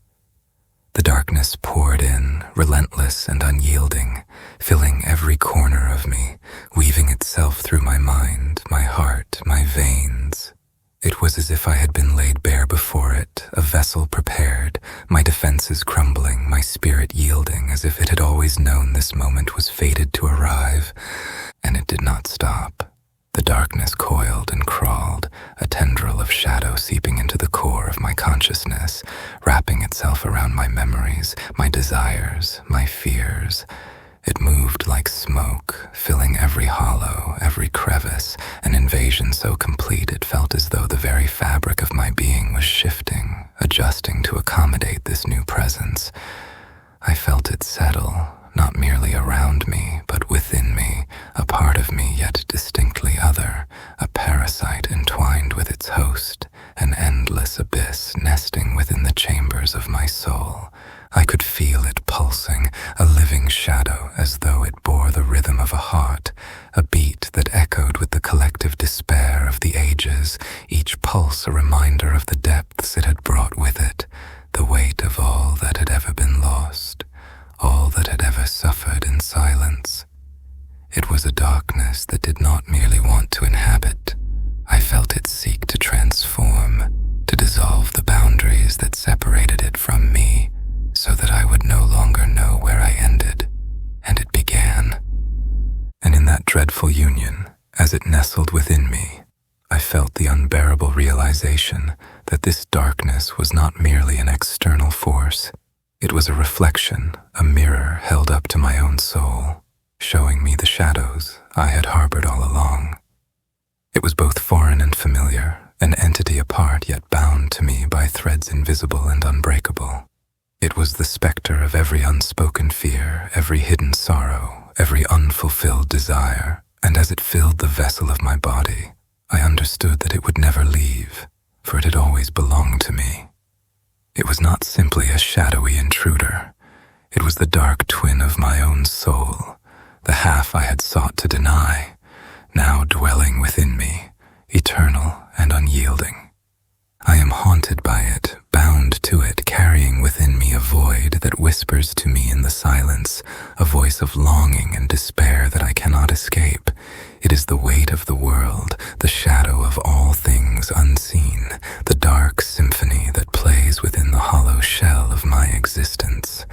The darkness poured in, relentless and unyielding, filling every corner of me, weaving itself through my mind, my heart, my veins. It was as if I had been laid bare before it, a vessel prepared, my defenses crumbling, my spirit yielding, as if it had always known this moment was fated to arrive. And it did not stop. The darkness coiled and crawled, a tendril of shadow seeping into the core of my consciousness, wrapping itself around my memories, my desires, my fears. It moved like smoke, filling every hollow, every crevice, an invasion so complete it felt as though the very fabric of my being was shifting, adjusting to accommodate this new presence. I felt it settle, not merely around me, but within me, a part of me yet distinctly other, a parasite entwined with its host, an endless abyss nesting within the chambers of my soul. I could feel it pulsing, a living shadow as though it bore the rhythm of a heart, a As it nestled within me, I felt the unbearable realization that this darkness was not merely an external force. It was a reflection, a mirror held up to my own soul, showing me the shadows I had harbored all along. It was both foreign and familiar, an entity apart yet bound to me by threads invisible and unbreakable. It was the specter of every unspoken fear, every hidden sorrow, every unfulfilled desire, and as it filled the vessel of my body, I understood that it would never leave, for it had always belonged to me. It was not simply a shadowy intruder. It was the dark twin of my own soul, the half I had sought to deny, now dwelling within me, eternal and unyielding. I am haunted by it, bound to it, carrying within me a void that whispers to me in the silence, a voice of longing and despair that I cannot escape. It is the weight of the world, the shadow of all things unseen, the dark symphony that plays within the hollow shell of my existence.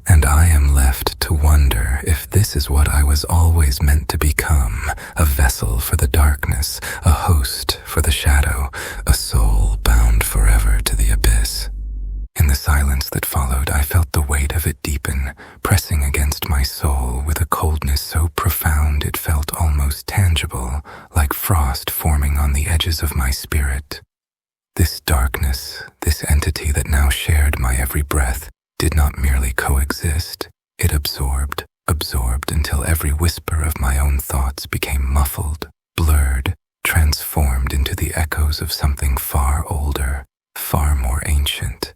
And I am left to wonder if this is what I was always meant to become, a vessel for the darkness, a host for the shadow, a soul bound forever to the abyss. In the silence that followed, I felt the weight of it deepen, pressing against my soul with a coldness so profound it felt almost tangible, like frost forming on the edges of my spirit. This darkness, this entity that now shared my every breath, did not merely coexist, it absorbed until every whisper of my own thoughts became muffled, blurred, transformed into the echoes of something far older, far more ancient.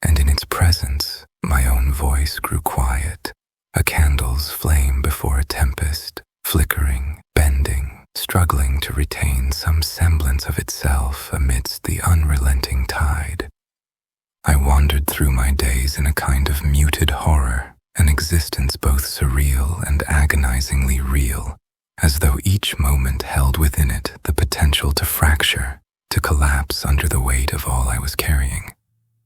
And in its presence, my own voice grew quiet, a candle's flame before a tempest, flickering, bending, struggling to retain some semblance of itself amidst the unrelenting tide. I wandered through my days in a kind of muted horror, an existence both surreal and agonizingly real, as though each moment held within it the potential to fracture, to collapse under the weight of all I was carrying.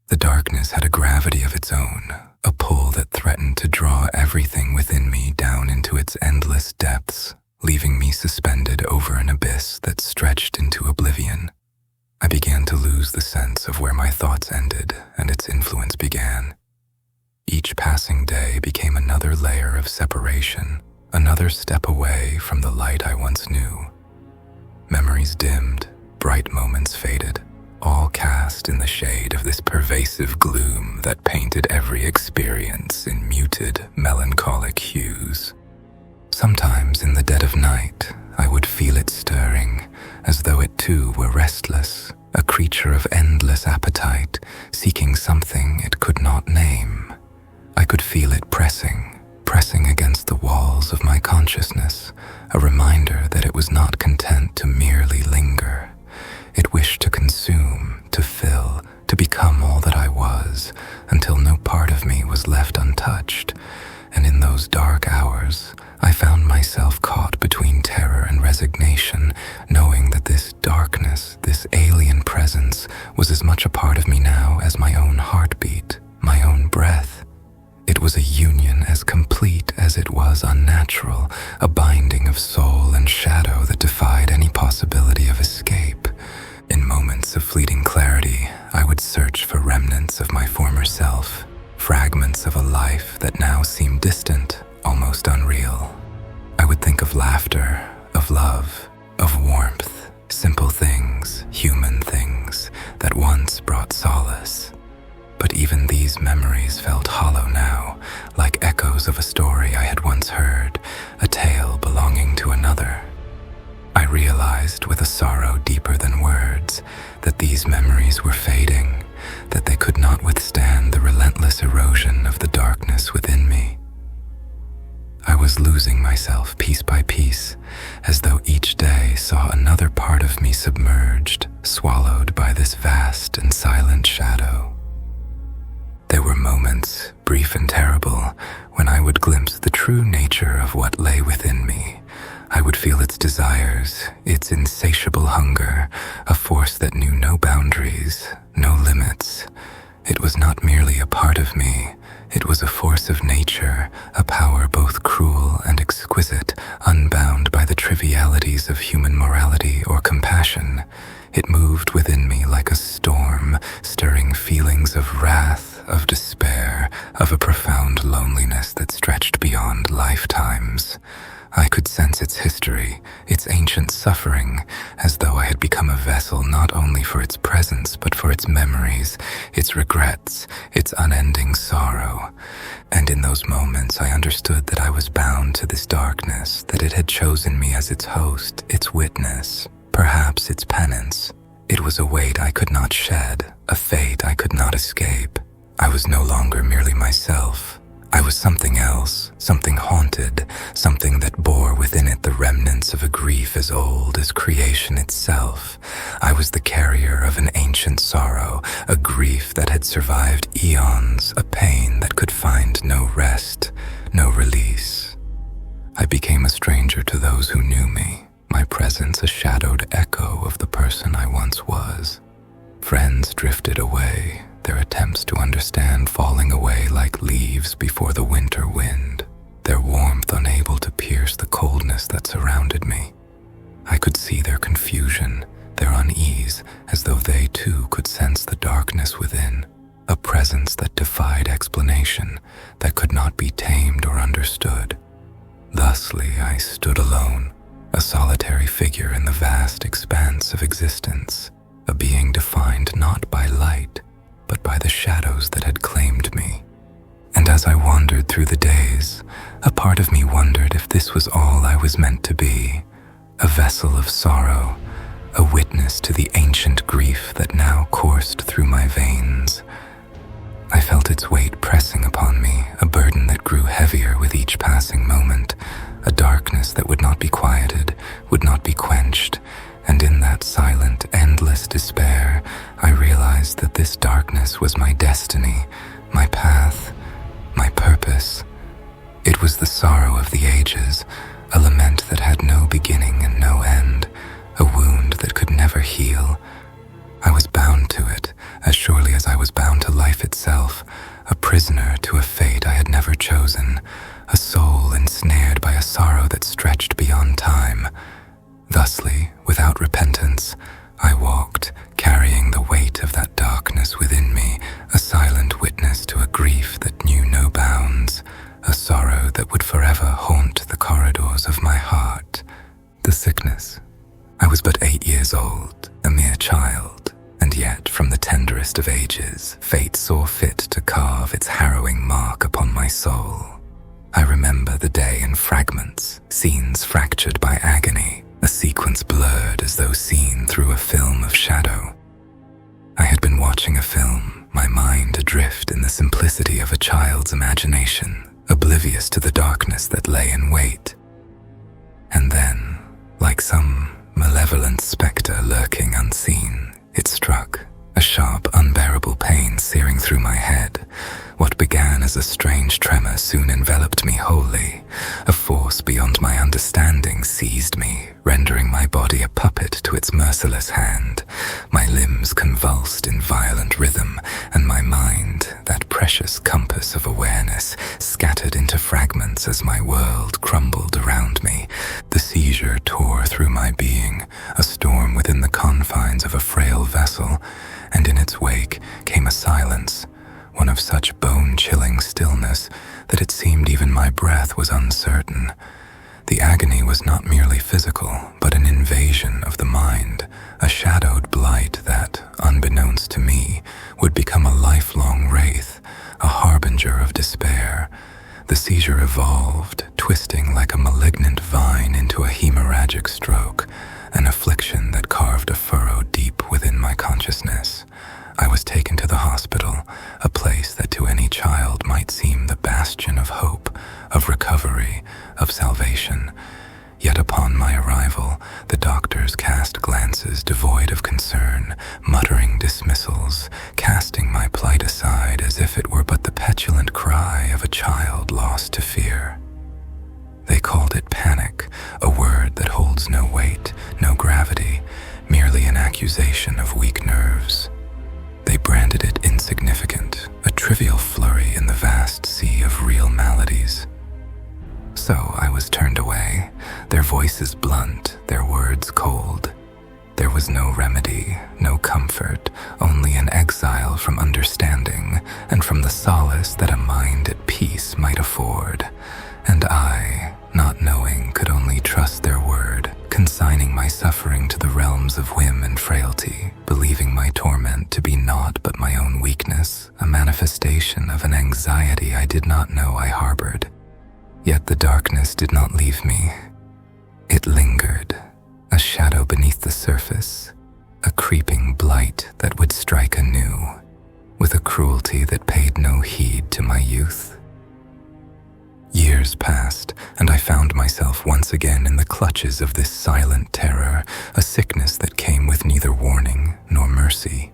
The darkness had a gravity of its own, a pull that threatened to draw everything within me down into its endless depths, leaving me suspended over an abyss that stretched into oblivion. I began to lose the sense of where my thoughts ended and its influence began. Each passing day became another layer of separation, another step away from the light I once knew. Memories dimmed, bright moments faded, all cast in the shade of this pervasive gloom that painted every experience in muted, melancholic hues. Sometimes in the dead of night, I would feel it stirring, as though it too were restless, a creature of endless appetite, seeking something it could not name. I could feel it pressing against the walls of my consciousness, a reminder that it was not content to merely linger. It wished to consume, to fill, to become all that I was, until no part of me was left untouched. And in those dark hours, I found myself caught between terror and resignation, knowing that this darkness, this alien presence, was as much a part of me now as my own heartbeat, my own breath. It was a union as complete as it was unnatural, a binding of soul and shadow that defied any possibility of escape. In moments of fleeting clarity, I would search for remnants of my former self, fragments of a life that now seemed distant, almost unreal. I would think of laughter, of love, of warmth, simple things, human things, that once brought solace. But even these memories felt hollow now, like echoes of a story I had once heard, a tale belonging to another. I realized with a sorrow deeper than words that these memories were fading, that they could not withstand the relentless erosion of the darkness within me. I was losing myself piece by piece, as though each day saw another part of me submerged, swallowed by this vast and silent shadow. There were moments, brief and terrible, when I would glimpse the true nature of what lay within me. I would feel its desires, its insatiable hunger, a force that knew no boundaries, no limits. It was not merely a part of me, it was a force of nature, a power both cruel and exquisite, unbound by the trivialities qualities of human morality or compassion. It moved within me like a storm, stirring feelings of wrath, of despair, of a profound loneliness that stretched beyond lifetimes. I could sense its history, its ancient suffering, as though I had become a vessel not only for its presence, but for its memories, its regrets, its unending sorrow. And in those moments I understood that I was bound to this darkness, that it had chosen me as its host, its witness, perhaps its penance. It was a weight I could not shed, a fate I could not escape. I was no longer merely myself. I was something else, something haunted, something that bore within it the remnants of a grief as old as creation itself. I was the carrier of an ancient sorrow, a grief that had survived eons, a pain that could find no rest, no release. I became a stranger to those who knew me, my presence a shadowed echo of the person I once was. Friends drifted away, their attempts to understand falling away like leaves before the winter wind, their warmth unable to pierce the coldness that surrounded me. I could see their confusion, their unease, as though they too could sense the darkness within, a presence that defied explanation, that could not be tamed or understood. Thusly I stood alone, a solitary figure in the vast expanse of existence, a being defined not by light, but by the shadows that had claimed me. And as I wandered through the days, a part of me wondered if this was all I was meant to be, a vessel of sorrow, a witness to the ancient grief that now coursed through my veins. I felt its weight pressing upon me, a burden that grew heavier with each passing moment, a darkness that would not be quieted, would not be quenched, and in that silent, endless despair, I realized that this darkness was my destiny, my path, my purpose. It was the sorrow of the ages, a lament that had no beginning and no end, a wound that could never heal. I was bound to it, as surely as I was bound to life itself, a prisoner to a fate I had never chosen, a soul ensnared by a sorrow that stretched beyond time. Thusly, without repentance, I walked, carrying the weight of that darkness within me, a silent witness to a grief that knew no bounds, a sorrow that would forever haunt the corridors of my heart. The sickness. I was but 8 years old, a mere child, and yet from the tenderest of ages, fate saw fit to carve its harrowing mark upon my soul. I remember the day in fragments, scenes fractured by agony, a sequence blurred as though seen through a film of shadow. I had been watching a film, my mind adrift in the simplicity of a child's imagination, oblivious to the darkness that lay in wait. And then, like some malevolent spectre lurking unseen, it struck, a sharp, unbearable pain searing through my head. What began as a strange tremor soon enveloped me wholly. A force beyond my understanding seized me, rendering my body a puppet to its merciless hand. My limbs convulsed in violent rhythm, and my mind, that precious compass of awareness, scattered into fragments as my world crumbled around me. The seizure tore through my being, a storm within the confines of a frail vessel, and in its wake came a silence, one of such bone-chilling stillness that it seemed even my breath was uncertain. The agony was not merely physical, but an invasion of the mind, a shadowed blight that, unbeknownst to me, would become a lifelong wraith, a harbinger of despair. The seizure evolved, twisting like a malignant vine into a hemorrhagic stroke, an affliction that carved a furrow deep within my consciousness. I was taken to the hospital, a place that to any child might seem the bastion of hope, of recovery, of salvation. Yet upon my arrival, the doctors cast glances devoid of concern, muttering dismissals, casting my plight aside as if it were but the petulant cry of a child lost to fear. They called it panic, a word that holds no weight, no gravity, merely an accusation of weak nerves. They branded it insignificant, a trivial flurry in the vast sea of real maladies. So I was turned away, their voices blunt, their was no remedy, no comfort, only an exile from understanding and from the solace that a mind at peace might afford. And I, not knowing, could only trust their word, consigning my suffering to the realms of whim and frailty, believing my torment to be naught but my own weakness, a manifestation of an anxiety I did not know I harbored. Yet the darkness did not leave me. It lingered, a shadow beneath the surface, a creeping blight that would strike anew, with a cruelty that paid no heed to my youth. Years passed, and I found myself once again in the clutches of this silent terror, a sickness that came with neither warning nor mercy.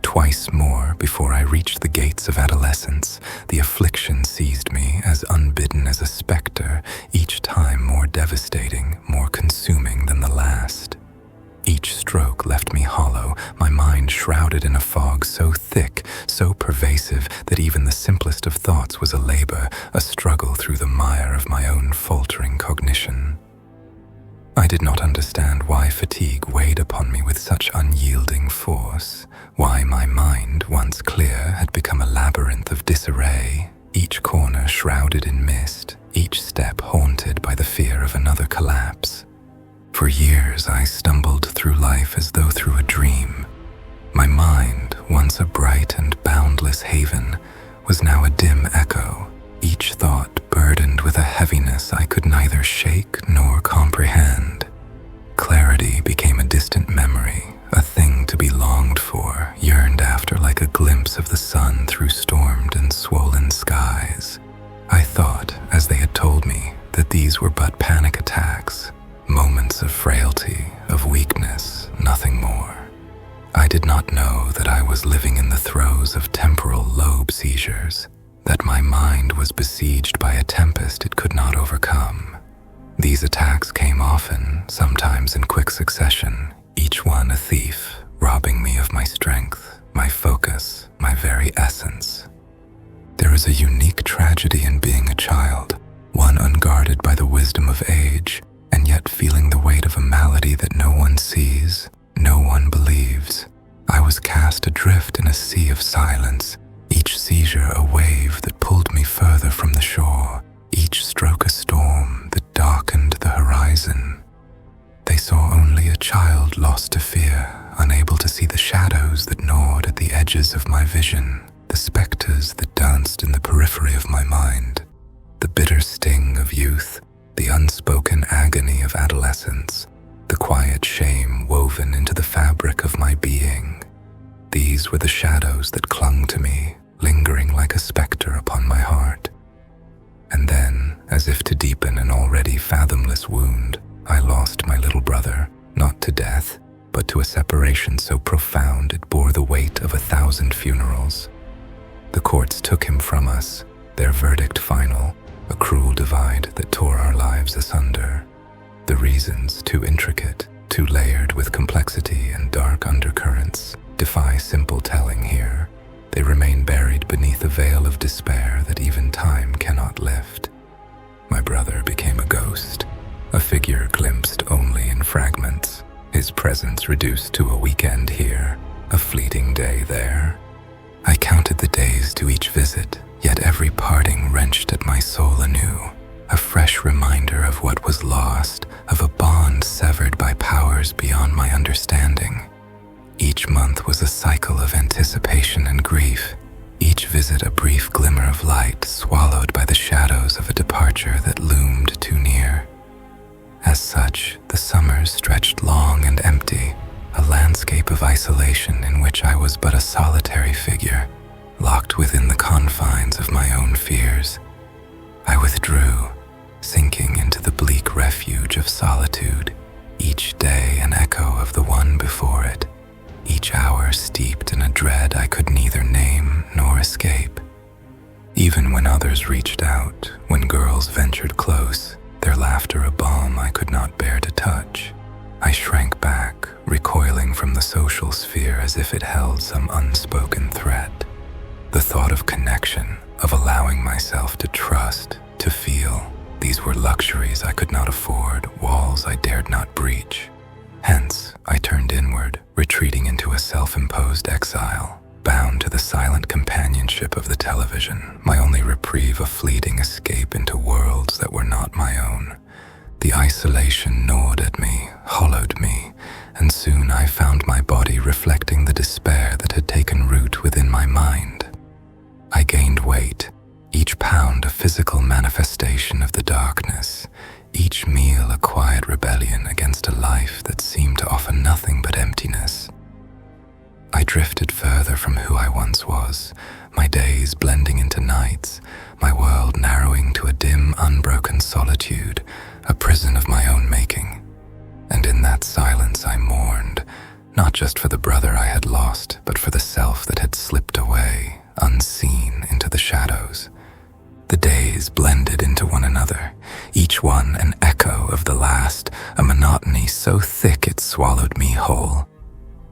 Twice more before I reached the gates of adolescence, the affliction seized me as unbidden as a specter, each time more devastating, more consuming than the last. Each stroke left me hollow, my mind shrouded in a fog so thick, so pervasive, that even the simplest of thoughts was a labor, a struggle through the mire of my own faltering cognition. I did not understand why fatigue weighed upon me with such unyielding force, why my mind, once clear, had become a labyrinth of disarray, each corner shrouded in mist, each step haunted by the fear of another collapse. For years I stumbled through life as though through a dream. My mind, once a bright and boundless haven, was now a dim echo, each thought burdened with a heaviness I could neither shake nor comprehend. Clarity became a distant memory, a thing to be longed for, yearned after like a glimpse of the sun through stormed and swollen skies. I thought, as they had told me, that these were but panic attacks, moments of frailty, of weakness, nothing more. I did not know that I was living in the throes of temporal lobe seizures, that my mind was besieged by a tempest it could not overcome. These attacks came often, sometimes in quick succession, each one a thief, robbing me of my strength, my focus, my very essence. There is a unique tragedy in being a child, one unguarded by the wisdom of age, and yet feeling the weight of a malady that no one sees, no one believes. I was cast adrift in a sea of silence, each seizure a wave that pulled me further from the shore, each stroke a storm that darkened the horizon. They saw only a child lost to fear, unable to see the shadows that gnawed at the edges of my vision, the specters that danced in the periphery of my mind, the bitter sting of youth, the unspoken agony of adolescence, the quiet shame woven into the fabric of my being. These were the shadows that clung to me, lingering like a specter upon my heart. And then, as if to deepen an already fathomless wound, I lost my little brother, not to death, but to a separation so profound it bore the weight of 1,000 funerals. The courts took him from us, their verdict final, a cruel divide that tore our lives asunder. The reasons, too intricate, too layered with complexity and dark undercurrents, defy simple telling here. They remain buried beneath a veil of despair that even time cannot lift. My brother became a ghost, a figure glimpsed only in fragments, his presence reduced to a weekend here, a fleeting day there. I counted the days to each visit, yet every parting wrenched at my soul anew, a fresh reminder of what was lost, of a bond severed by powers beyond my understanding. Each month was a cycle of anticipation and grief, each visit a brief glimmer of light swallowed by the shadows of a departure that loomed too near. As such, the summers stretched long and empty, a landscape of isolation in which I was but a solitary figure, locked within the confines of my own fears. I withdrew, sinking into the bleak refuge of solitude, each day an echo of the one before it, each hour steeped in a dread I could neither name nor escape. Even when others reached out, when girls ventured close, their laughter a balm I could not bear to touch, I shrank back, recoiling from the social sphere as if it held some unspoken threat. The thought of connection, of allowing myself to trust, to feel, these were luxuries I could not afford, walls I dared not breach. Hence, I inward, retreating into a self-imposed exile, bound to the silent companionship of the television, my only reprieve a fleeting escape into worlds that were not my own. The isolation gnawed at me, hollowed me, and soon I found my body reflecting the despair that had taken root within my mind. I gained weight, each pound a physical manifestation of the darkness, each meal a quiet rebellion against a life that seemed to offer nothing but emptiness. I drifted further from who I once was, my days blending into nights, my world narrowing to a dim, unbroken solitude, a prison of my own making. And in that silence I mourned, not just for the brother I had lost, but for the self that had slipped away, unseen, into the shadows. The days blended into one another, each one an echo of the last, a monotony so thick it swallowed me whole.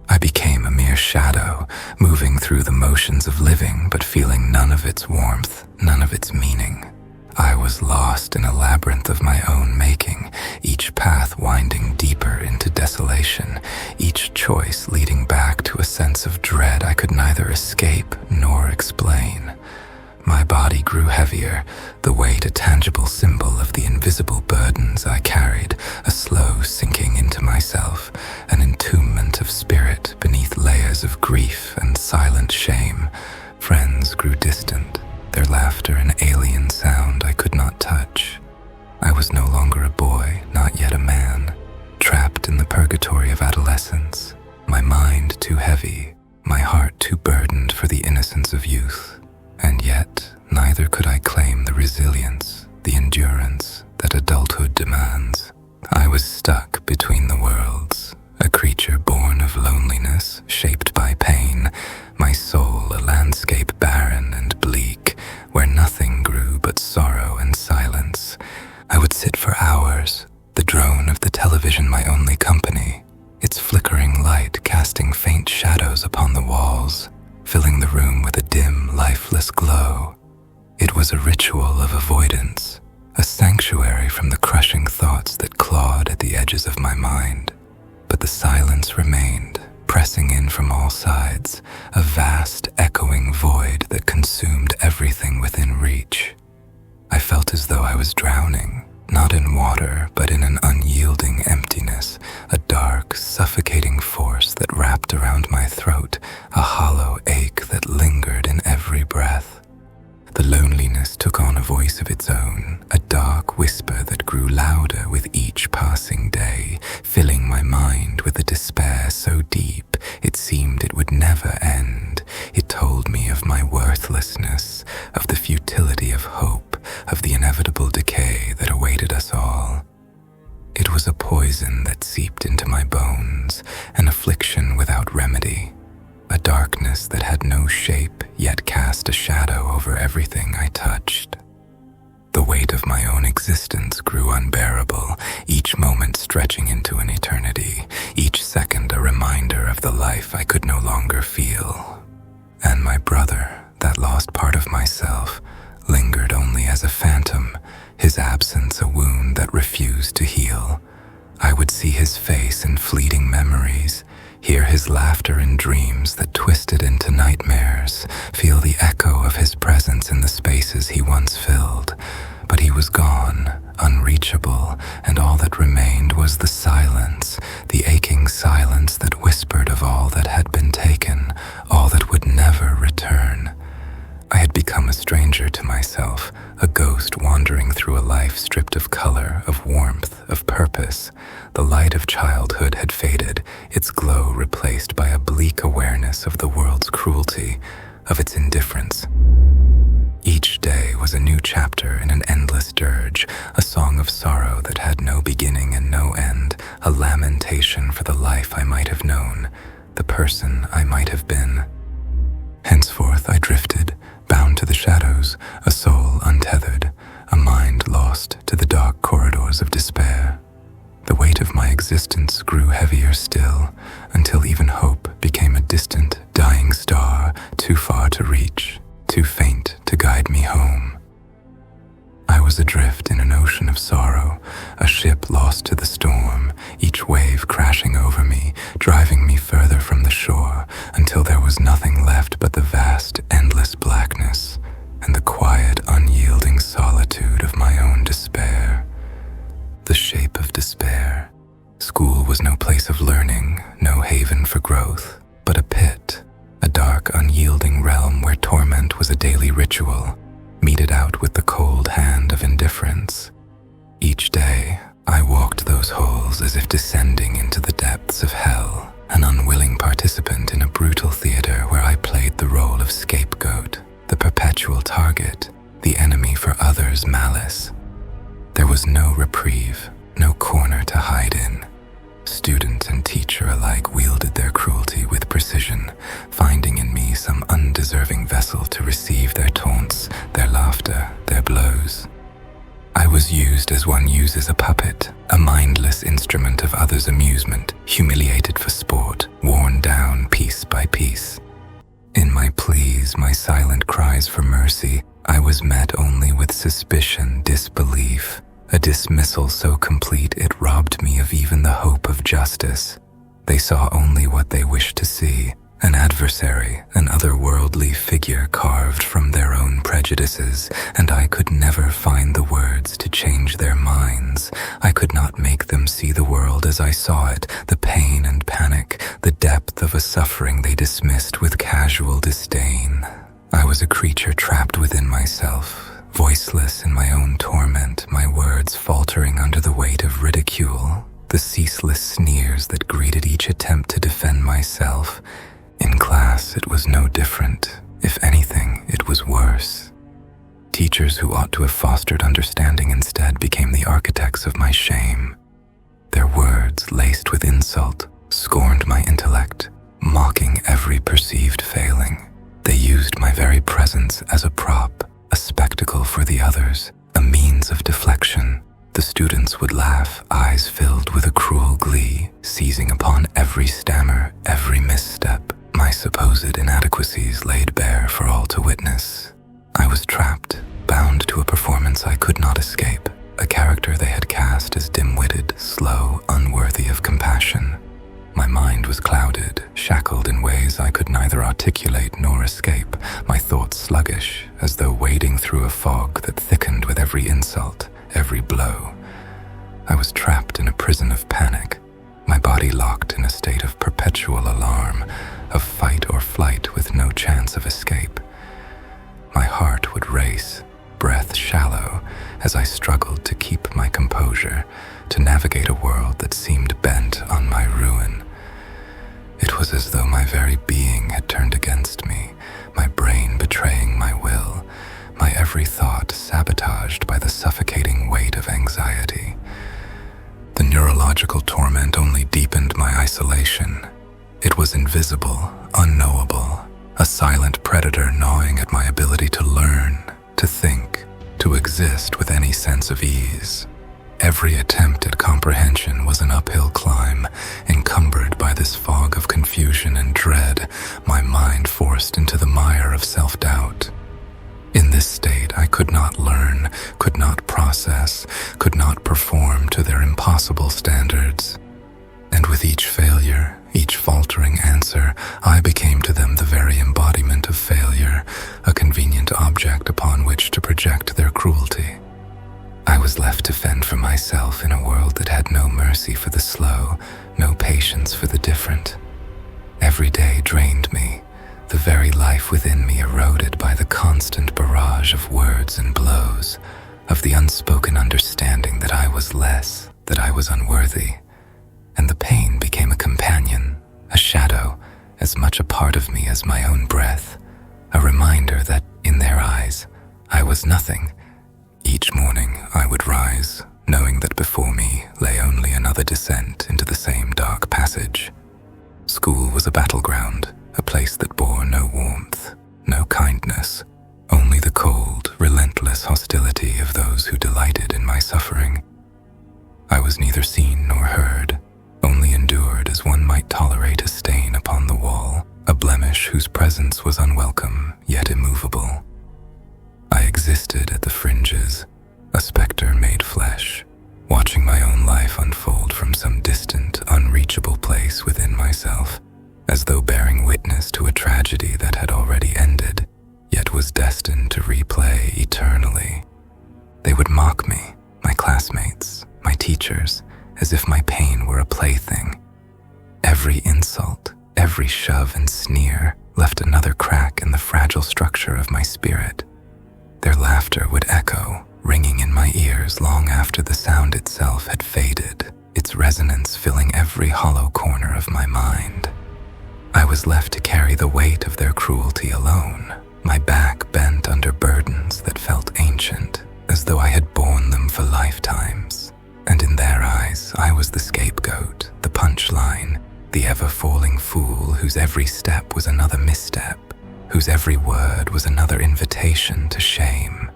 I became a mere shadow, moving through the motions of living, but feeling none of its warmth, none of its meaning. I was lost in a labyrinth of my own making, each path winding deeper into desolation, each choice leading back to a sense of dread I could neither escape nor explain. My body grew heavier, the weight a tangible symbol of the invisible burdens I carried, a slow sinking into myself, an entombment of spirit beneath layers of grief and silent shame. Friends grew distant, their laughter an alien sound I could not touch. I was no longer a boy, not yet a man, trapped in the purgatory of adolescence, my mind too heavy, my heart too burdened for the innocence of youth. And yet, neither could I claim the resilience, the endurance that adulthood demands. I was stuck between the worlds, a creature born of loneliness, shaped by pain, my soul a landscape barren and bleak, where nothing grew but sorrow and silence. I would sit for hours, the drone of the television my only company, its flickering light casting faint shadows upon the walls, filling the room with a dim, lifeless glow. It was a ritual of avoidance, a sanctuary from the crushing thoughts that clawed at the edges of my mind. But the silence remained, pressing in from all sides, a vast, echoing void that consumed everything within reach. I felt as though I was drowning, not in water, but in an unyielding emptiness, a dark, suffocating force that wrapped around my throat, a hollow ache that lingered in every breath. The loneliness took on a voice of its own, a dark whisper that grew louder with each passing day, filling my mind with a despair so deep it seemed it would never end. It told me of my worthlessness, of the futility of hope, of the inevitable decay that awaited us all. It was a poison that seeped into my bones, an affliction without remedy, a darkness that had no shape yet cast a shadow over everything I touched. The weight of my own existence grew unbearable, each moment stretching into an eternity, each second a reminder of the life I could no longer feel. And my brother, that lost part of myself, lingered only as a phantom, his absence a wound that refused to heal. I would see his face in fleeting memories, hear his laughter in dreams that twisted into nightmares, feel the echo of his presence in the spaces he once filled. But he was gone, unreachable, and all that remained was the silence, the aching silence that whispered of all that had been taken, all that would never return. I had become a stranger to myself, a ghost wandering through a life stripped of color, of warmth, of purpose. The light of childhood had faded, its glow replaced by a bleak awareness of the world's cruelty, of its indifference. Each day was a new chapter in an endless dirge, a song of sorrow that had no beginning and no end, a lamentation for the life I might have known, the person I might have been. Henceforth I drifted, bound to the shadows, a soul untethered, a mind lost to the dark corridors of despair. The weight of my existence grew heavier still, until even hope became a distant, dying star, too far to reach, too faint to guide me home. I was adrift in an ocean of sorrow, a ship lost to the storm, each wave crashing over me, driving me further from the shore until there was nothing left but the vast, endless blackness and the quiet, unyielding solitude of my own despair. The shape of despair. School was no place of learning, no haven for growth, but a pit, a dark, unyielding realm where torment was a daily ritual, meted out with the cold hand of indifference. Each day, I walked those halls as if descending into the depths of hell, an unwilling participant in a brutal theater where I played the role of scapegoat, the perpetual target, the enemy for others' malice. There was no reprieve, no corner to hide in. Student and teacher alike wielded their cruelty with precision, finding in me some undeserving vessel to receive their taunts, their laughter, their blows. I was used as one uses a puppet, a mindless instrument of others' amusement, humiliated for sport, worn down piece by piece. In my pleas, my silent cries for mercy, I was met only with suspicion, disbelief, a dismissal so complete it robbed me of even the hope of justice. They saw only what they wished to see, an adversary, an otherworldly figure carved from their own prejudices, and I could never find the words to change their minds. I could not make them see the world as I saw it, the pain and panic, the depth of a suffering they dismissed with casual disdain. I was a creature trapped within myself, voiceless in my own torment, my words faltering under the weight of ridicule, the ceaseless sneers that greeted each attempt to defend myself. In class, it was no different. If anything, it was worse. Teachers who ought to have fostered understanding instead became the architects of my shame. Their words, laced with insult, scorned my intellect, mocking every perceived failing. They used my very presence as a prop, a spectacle for the others, a means of deflection. The students would laugh, eyes filled with a cruel glee, seizing upon every stammer, every misstep, my supposed inadequacies laid bare for all to witness. I was trapped, bound to a performance I could not escape, a character they had cast as dim-witted, slow, unworthy of compassion. My mind was clouded, shackled in ways I could neither articulate nor escape, my thoughts sluggish, as though wading through a fog that thickened with every insult, every blow. I was trapped in a prison of panic, my body locked in a state of perpetual alarm, of fight or flight with no chance of escape. My heart would race, breath shallow, as I struggled to keep my composure, to navigate a world that seemed bent on my ruin. It was as though my very being had turned against me, my brain betraying my will, my every thought sabotaged by the suffocating weight of anxiety. The neurological torment only deepened my isolation. It was invisible, unknowable, a silent predator gnawing at my ability to learn, to think, to exist with any sense of ease. Every attempt at comprehension was an uphill climb, encumbered by this fog of confusion and dread, my mind forced into the mire of self-doubt. In this state, I could not learn, could not process, could not perform to their impossible standards. And with each failure, each faltering answer, I became to them the very embodiment of failure, a convenient object upon which to project their cruelty. I was left to fend for myself in a world that had no mercy for the slow, no patience for the different. Every day drained me, the very life within me eroded by the constant barrage of words and blows, of the unspoken understanding that I was less, that I was unworthy. And the pain became a companion, a shadow, as much a part of me as my own breath, a reminder that, in their eyes, I was nothing. Each morning I would rise, knowing that before me lay only another descent into the same dark passage. School was a battleground, a place that bore no warmth, no kindness, only the cold, relentless hostility of those who delighted in my suffering. I was neither seen nor heard, only endured as one might tolerate a stain upon the wall, a blemish whose presence was unwelcome yet immovable. I existed at the fringes, a specter made flesh, watching my own life unfold from some distant, unreachable place within myself. Every insult, every shove and sneer left another crack in the fragile structure of my spirit. Their laughter would echo, ringing in my ears long after the sound itself had faded, its resonance filling every hollow corner of my mind. I was left to carry the weight of their cruelty alone, my back bent under burdens that felt ancient, as though I had borne them for lifetimes. And in their eyes, I was the scapegoat, the punchline, the ever-falling fool whose every step was another misstep, whose every word was another invitation to shame.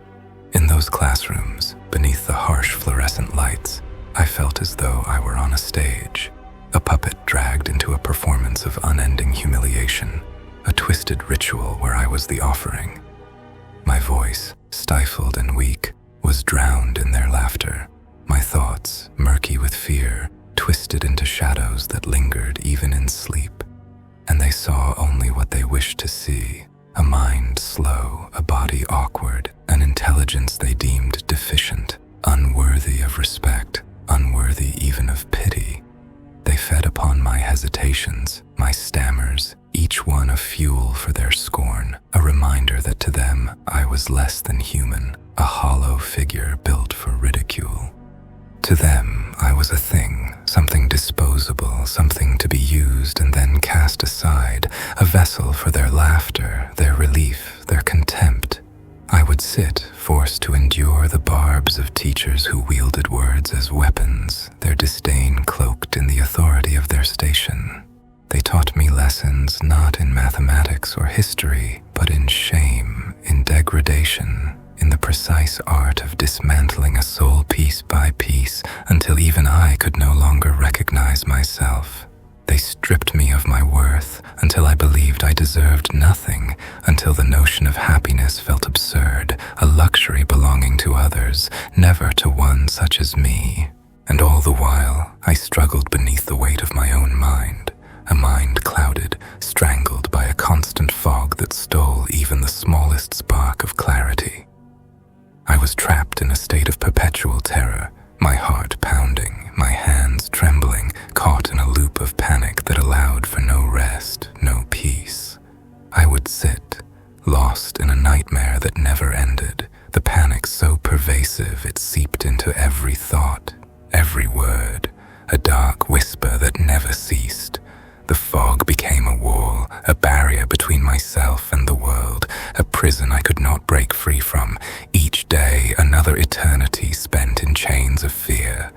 In those classrooms, beneath the harsh fluorescent lights, I felt as though I were on a stage, a puppet dragged into a performance of unending humiliation, a twisted ritual where I was the offering. My voice, stifled and weak, was drowned in their laughter. My thoughts, murky with fear, twisted into shadows that lingered even in sleep. And they saw only what they wished to see, a mind slow, a body awkward, an intelligence they deemed deficient, unworthy of respect, unworthy even of pity. They fed upon my hesitations, my stammers, each one a fuel for their scorn, a reminder that to them I was less than human, a hollow figure built for ridicule. To them, I was a thing, something disposable, something to be used and then cast aside, a vessel for their laughter, their relief, their contempt. I would sit, forced to endure the barbs of teachers who wielded words as weapons, their disdain cloaked in the authority of their station. They taught me lessons not in mathematics or history, but in shame, in degradation, in the precise art of dismantling a soul piece by piece until even I could no longer recognize myself. They stripped me of my worth until I believed I deserved nothing, until the notion of happiness felt absurd, a luxury belonging to others, never to one such as me. And all the while, I struggled beneath the weight of my own mind, a mind clouded, strangled by a constant fog that stole even the smallest spark of clarity. I was trapped in a state of perpetual terror, my heart pounding, my hands trembling, caught in a loop of panic that allowed for no rest, no peace. I would sit, lost in a nightmare that never ended, the panic so pervasive it seeped into every thought, every word, a dark whisper that never ceased. The fog became a wall, a barrier between myself and the world, a prison I could not break free from. Each day, another eternity spent in chains of fear.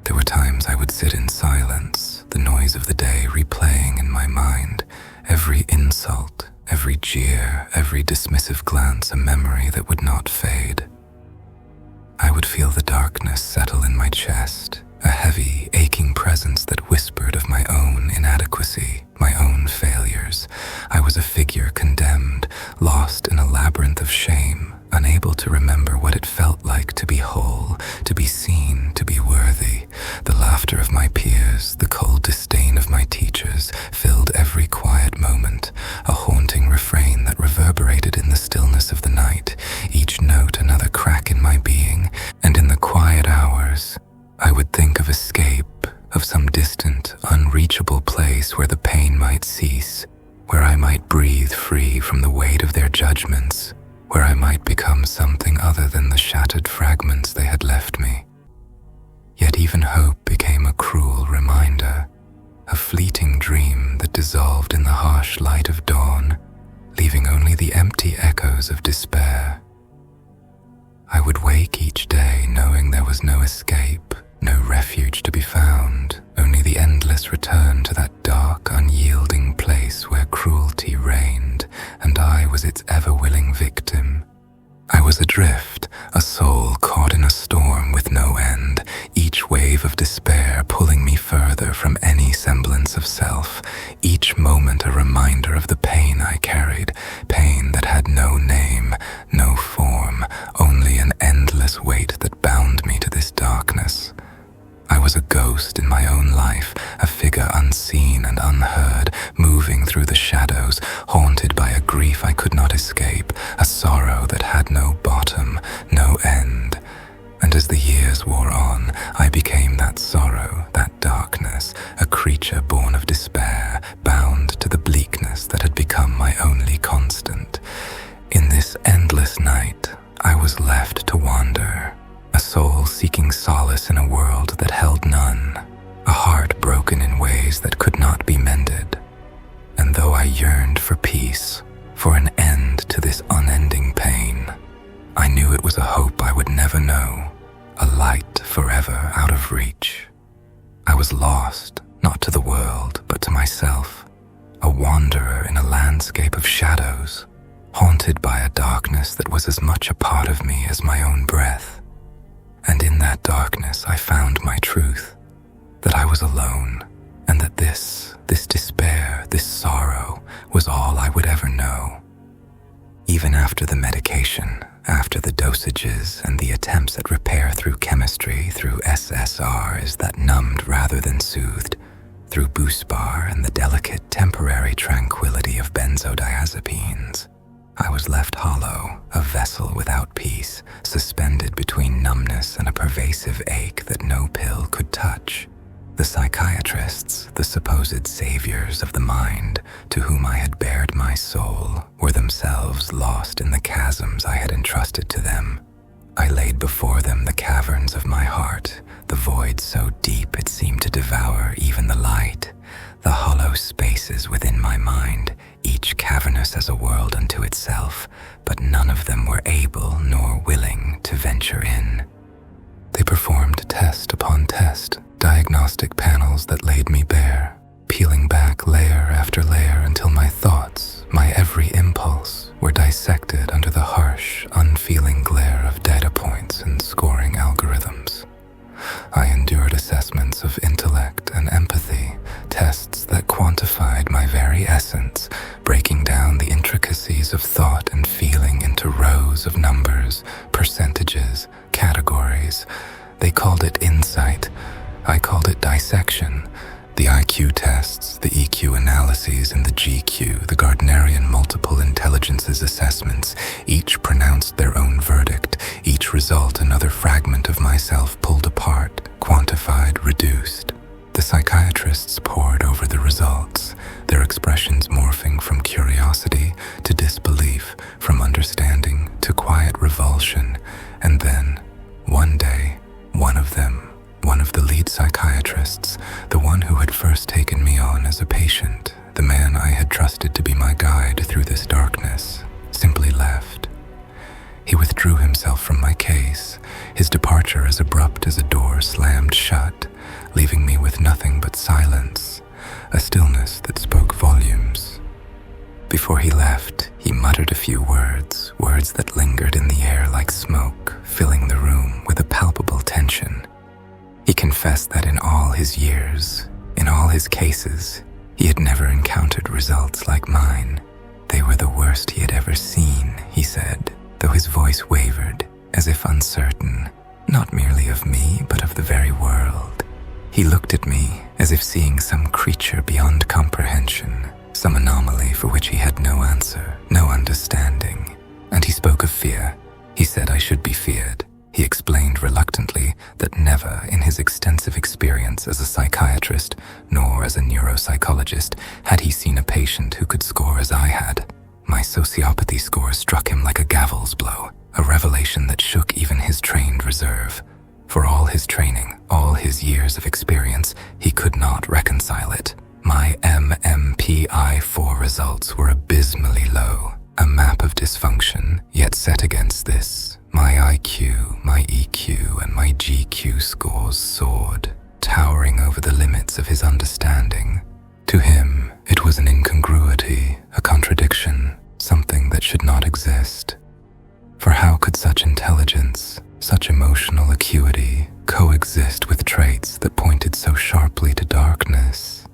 There were times I would sit in silence, the noise of the day replaying in my mind, every insult, every jeer, every dismissive glance a memory that would not fade. I would feel the darkness settle in my chest, a heavy, aching presence that whispered of my own inadequacy, my own failures. I was a figure condemned, lost in a labyrinth of shame, unable to remember what it felt like to be whole, to be seen, to be worthy. The laughter of my peers, the cold disdain of my teachers, filled every quiet moment, a haunting refrain that reverberated in the stillness of the night, each note another crack in my being, and in the quiet hours, I would think of escape, of some distant, unreachable place where the pain might cease, where I might breathe free from the weight of their judgments, where I might become something other than the shattered fragments they had left me. Yet even hope became a cruel reminder, a fleeting dream that dissolved in the harsh light of dawn, leaving only the empty echoes of despair. I would wake each day knowing there was no escape, no refuge to be found, only the endless return to that dark, unyielding place where cruelty reigned, and I was its ever-willing victim. I was adrift, a soul caught in a storm with no end, each wave of despair pulling me further from any semblance of self, each moment a reminder of the pain I carried, pain that had no name, no form, only an endless weight that bound me to this darkness. I was a ghost in my own life, a figure unseen and unheard, moving through the shadows, haunted by a grief I could not escape, a sorrow that had no bottom, no end. And as the years wore on, I became that sorrow, that darkness, a creature born of despair. was left to wander, a soul seeking solace in a world that held none, a heart broken in ways that could not be mended. And though I yearned for peace, for an end to this unending pain, I knew it was a hope I would never know, a light forever out of reach. I was lost, not to the world, but to myself, a wanderer in a landscape of shadows, haunted by a darkness that was as much a part of me as my own breath. And in that darkness I found my truth, that I was alone, and that this despair, this sorrow, was all I would ever know. Even after the medication, after the dosages and the attempts at repair through chemistry, through SSRs that numbed rather than soothed, through Buspar and the delicate temporary tranquility of benzodiazepines, I was left hollow, a vessel without peace, suspended between numbness and a pervasive ache that no pill could touch. The psychiatrists, the supposed saviors of the mind, to whom I had bared my soul, were themselves lost in the chasms I had entrusted to them. I laid before them the caverns of my heart, the void so deep it seemed to devour even the light, the hollow spaces within my mind, each cavernous as a world unto itself, but none of them were able nor willing to venture in. They performed test upon test, diagnostic panels that laid me bare, peeling back layer after layer until my thoughts, my every impulse, were dissected under the harsh, unfeeling glare of data points and scoring algorithms. I endured assessments of intellect and empathy, tests that quantified my very essence, breaking down the intricacies of thought and feeling into rows of numbers, percentages, categories. They called it insight. I called it dissection. The IQ tests, the EQ analyses, and the GQ, the Gardnerian multiple intelligences assessments, each pronounced their own verdict, each result another fragment of myself pulled apart, quantified, reduced. The psychiatrists pored over the results, their expressions morphing from curiosity to disbelief, from understanding to quiet revulsion, and then, one day, one of them, one of the lead psychiatrists, the one who had first taken me on as a patient, the man I had trusted to be my guide through this darkness, simply left. He withdrew himself from my case, his departure as abrupt as a door slammed shut, leaving me with nothing but silence, a stillness that spoke volumes. Before he left, he muttered a few words, words that lingered in the air like smoke, filling the room with a palpable tension. He confessed that in all his years, in all his cases, he had never encountered results like mine. They were the worst he had ever seen, he said, though his voice wavered, as if uncertain, not merely of me, but of the very world. He looked at me as if seeing some creature beyond comprehension, some anomaly for which he had no answer, no understanding. And he spoke of fear. He said I should be feared. He explained reluctantly that never in his extensive experience as a psychiatrist, nor as a neuropsychologist, had he seen a patient who could score as I had. My sociopathy score struck him like a gavel's blow, a revelation that shook even his trained reserve. For all his training, all his years of experience, he could not reconcile it. My MMPI-4 results were abysmally low, a map of dysfunction, yet set against this, my IQ, my EQ, and my GQ scores soared, towering over the limits of his understanding. To him, it was an incongruity, a contradiction, something that should not exist. For how could such intelligence, such emotional acuity, coexist with traits that pointed so sharply to darkness?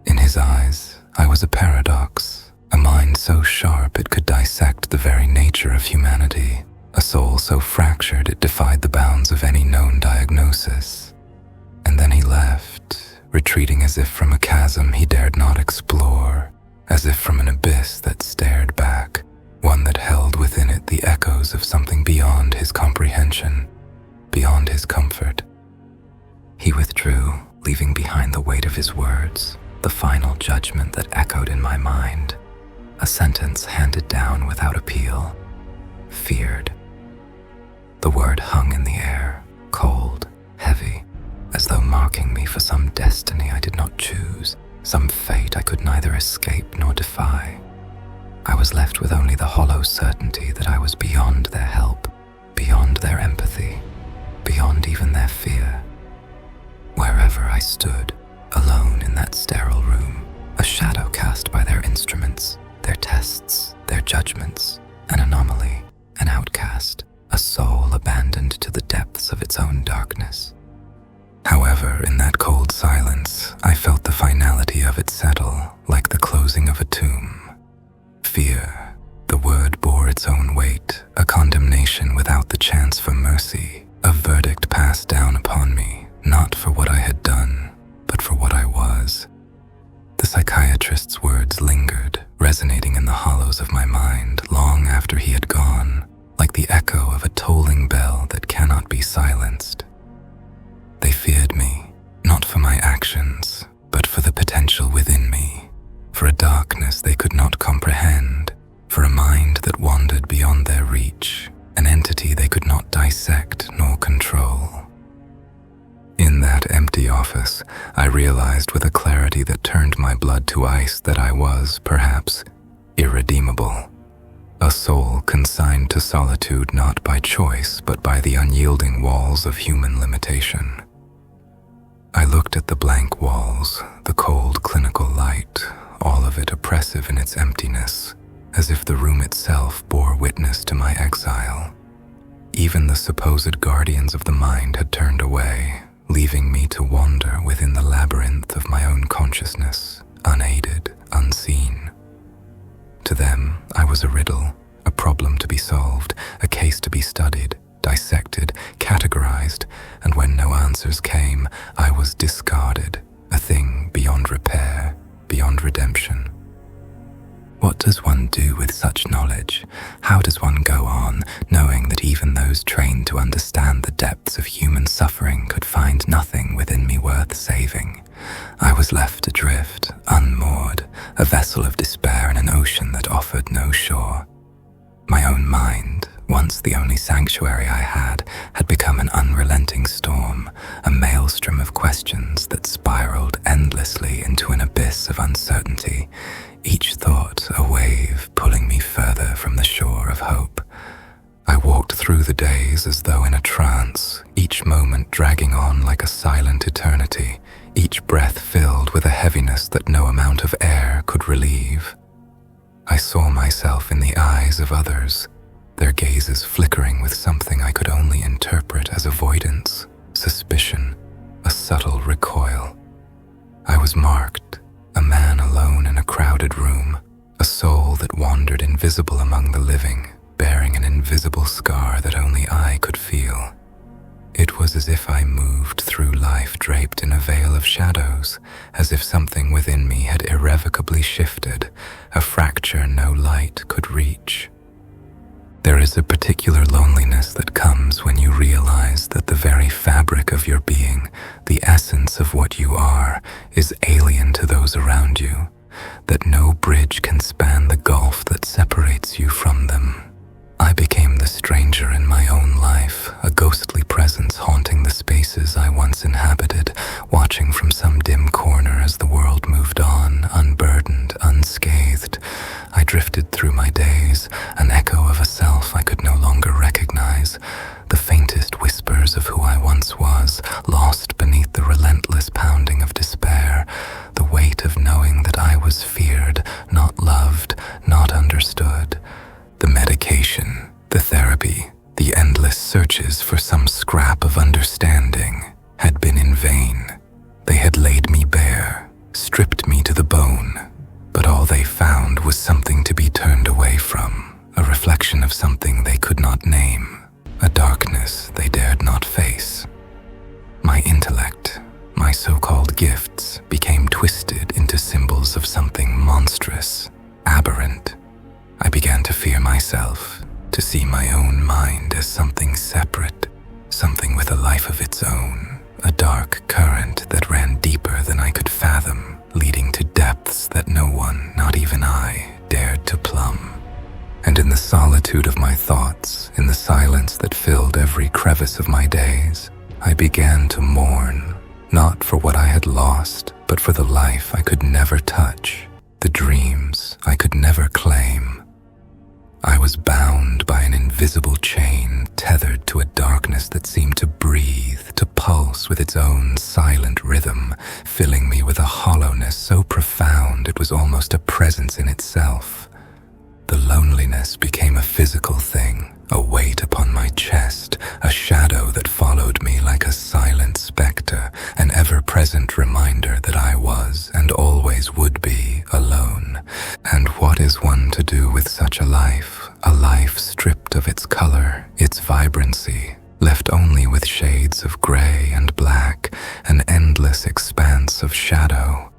In his eyes, I was a paradox, a mind so sharp it could dissect the very nature of humanity, a soul so fractured it defied the bounds of any known diagnosis. And then he left, retreating as if from a chasm he dared not explore, as if from an abyss that stared back, one that held within it the echoes of something beyond his comprehension, beyond his comfort. He withdrew, leaving behind the weight of his words, the final judgment that echoed in my mind, a sentence handed down without appeal. Feared. The word hung in the air, cold, heavy, as though marking me for some destiny I did not choose, some fate I could neither escape nor defy. I was left with only the hollow certainty that I was beyond their help, beyond their empathy, beyond even their fear. Wherever I stood, alone in that sterile room, a shadow cast by their instruments, their tests, their judgments, an anomaly, an outcast, a soul abandoned to the depths of its own darkness. However, in that cold silence, I felt the finality of it settle like the closing of a tomb. Fear, the word bore its own weight, a condemnation without the chance for mercy, a verdict passed down upon me, not for what I had done, but for what I was. The psychiatrist's words lingered, resonating in the hollows of my mind long after he had gone, like the echo of a tolling bell that cannot be silenced. They feared me, not for my actions, but for the potential within me, for a darkness they could not comprehend, for a mind that wandered beyond their reach, an entity they could not dissect nor control. In that empty office, I realized with a clarity that turned my blood to ice that I was, perhaps, irredeemable. A soul consigned to solitude not by choice, but by the unyielding walls of human limitation. I looked at the blank walls, the cold clinical light, all of it oppressive in its emptiness, as if the room itself bore witness to my exile. Even the supposed guardians of the mind had turned away, leaving me to wander within the labyrinth of my own consciousness, unaided, unseen. To them, I was a riddle, a problem to be solved, a case to be studied, dissected, categorized, and when no answers came, I was discarded, a thing beyond repair, beyond redemption. What does one do with such knowledge? How does one go on, knowing that even those trained to understand the depths of human suffering could find nothing within me worth saving? I was left adrift, unmoored, a vessel of despair in an ocean that offered no shore. My own mind, once the only sanctuary I had become an unrelenting storm, a maelstrom of questions that spiraled endlessly into an abyss of uncertainty, each thought a wave pulling me further from the shore of hope. I walked through the days as though in a trance, each moment dragging on like a silent eternity, each breath filled with a heaviness that no amount of air could relieve. I saw myself in the eyes of others, their gazes flickering with something I could only interpret as avoidance, suspicion, a subtle recoil. I was marked, a man alone in a crowded room, a soul that wandered invisible among the living, bearing an invisible scar that only I could feel. It was as if I moved through life draped in a veil of shadows, as if something within me had irrevocably shifted, a fracture no light could reach. There is a particular loneliness that comes when you realize that the very fabric of your being, the essence of what you are, is alien to those around you, that no bridge can span the gulf that separates you from them. I became the stranger in my own life, a ghostly presence haunting the spaces I once inhabited, watching from some dim corner as the world moved on, unburdened, unscathed. I drifted through my days, an echo of a self I could no longer recognize, the faintest whispers of who I once was, lost beneath the relentless pounding of despair, the weight of knowing that I was feared, not loved, not understood. The medication, the therapy, the endless searches for some scrap of understanding had been in vain. They had laid me bare, stripped me to the bone, but all they found was something to be turned away from, a reflection of something they could not name, a darkness they dared not face. My intellect, my so-called gifts, became twisted into symbols of something monstrous, aberrant. I began to fear myself, to see my own mind as something separate, something with a life of its own, a dark current that ran deeper than I could fathom, leading to depths that no one, not even I, dared solitude of my thoughts, in the silence that filled every crevice of my days, I began to mourn, not for what I had lost, but for the life I could never touch, the dreams I could never claim. I was bound by an invisible chain, tethered to a darkness that seemed to breathe, to pulse with its own silent rhythm, filling me with a hollowness so profound it was almost a presence in itself. The loneliness became a physical thing, a weight upon my chest, a shadow that followed me like a silent specter, an ever-present reminder that I was and always would be alone. And what is one to do with such a life stripped of its color, its vibrancy, left only with shades of gray and black, an endless expanse of shadow?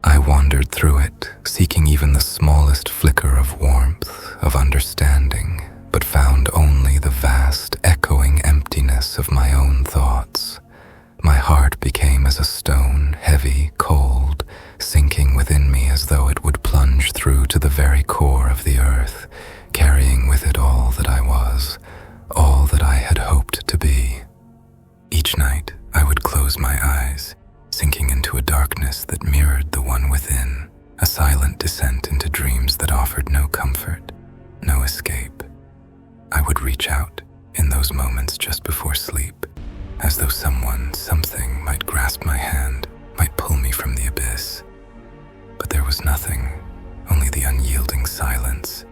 I wandered through it, seeking even the smallest flicker of warmth, of understanding, but found only the vast, echoing emptiness of my own thoughts. My heart became as a stone, heavy, cold, sinking within me as though it would plunge through to the very core of the earth, carrying with it all that I was, all that I had hoped to be. Each night, I would close my eyes, sinking into a darkness that mirrored the one within, a silent descent into dreams that offered no comfort, no escape. I would reach out in those moments just before sleep, as though someone, something might grasp my hand, might pull me from the abyss. But there was nothing, only the unyielding silence,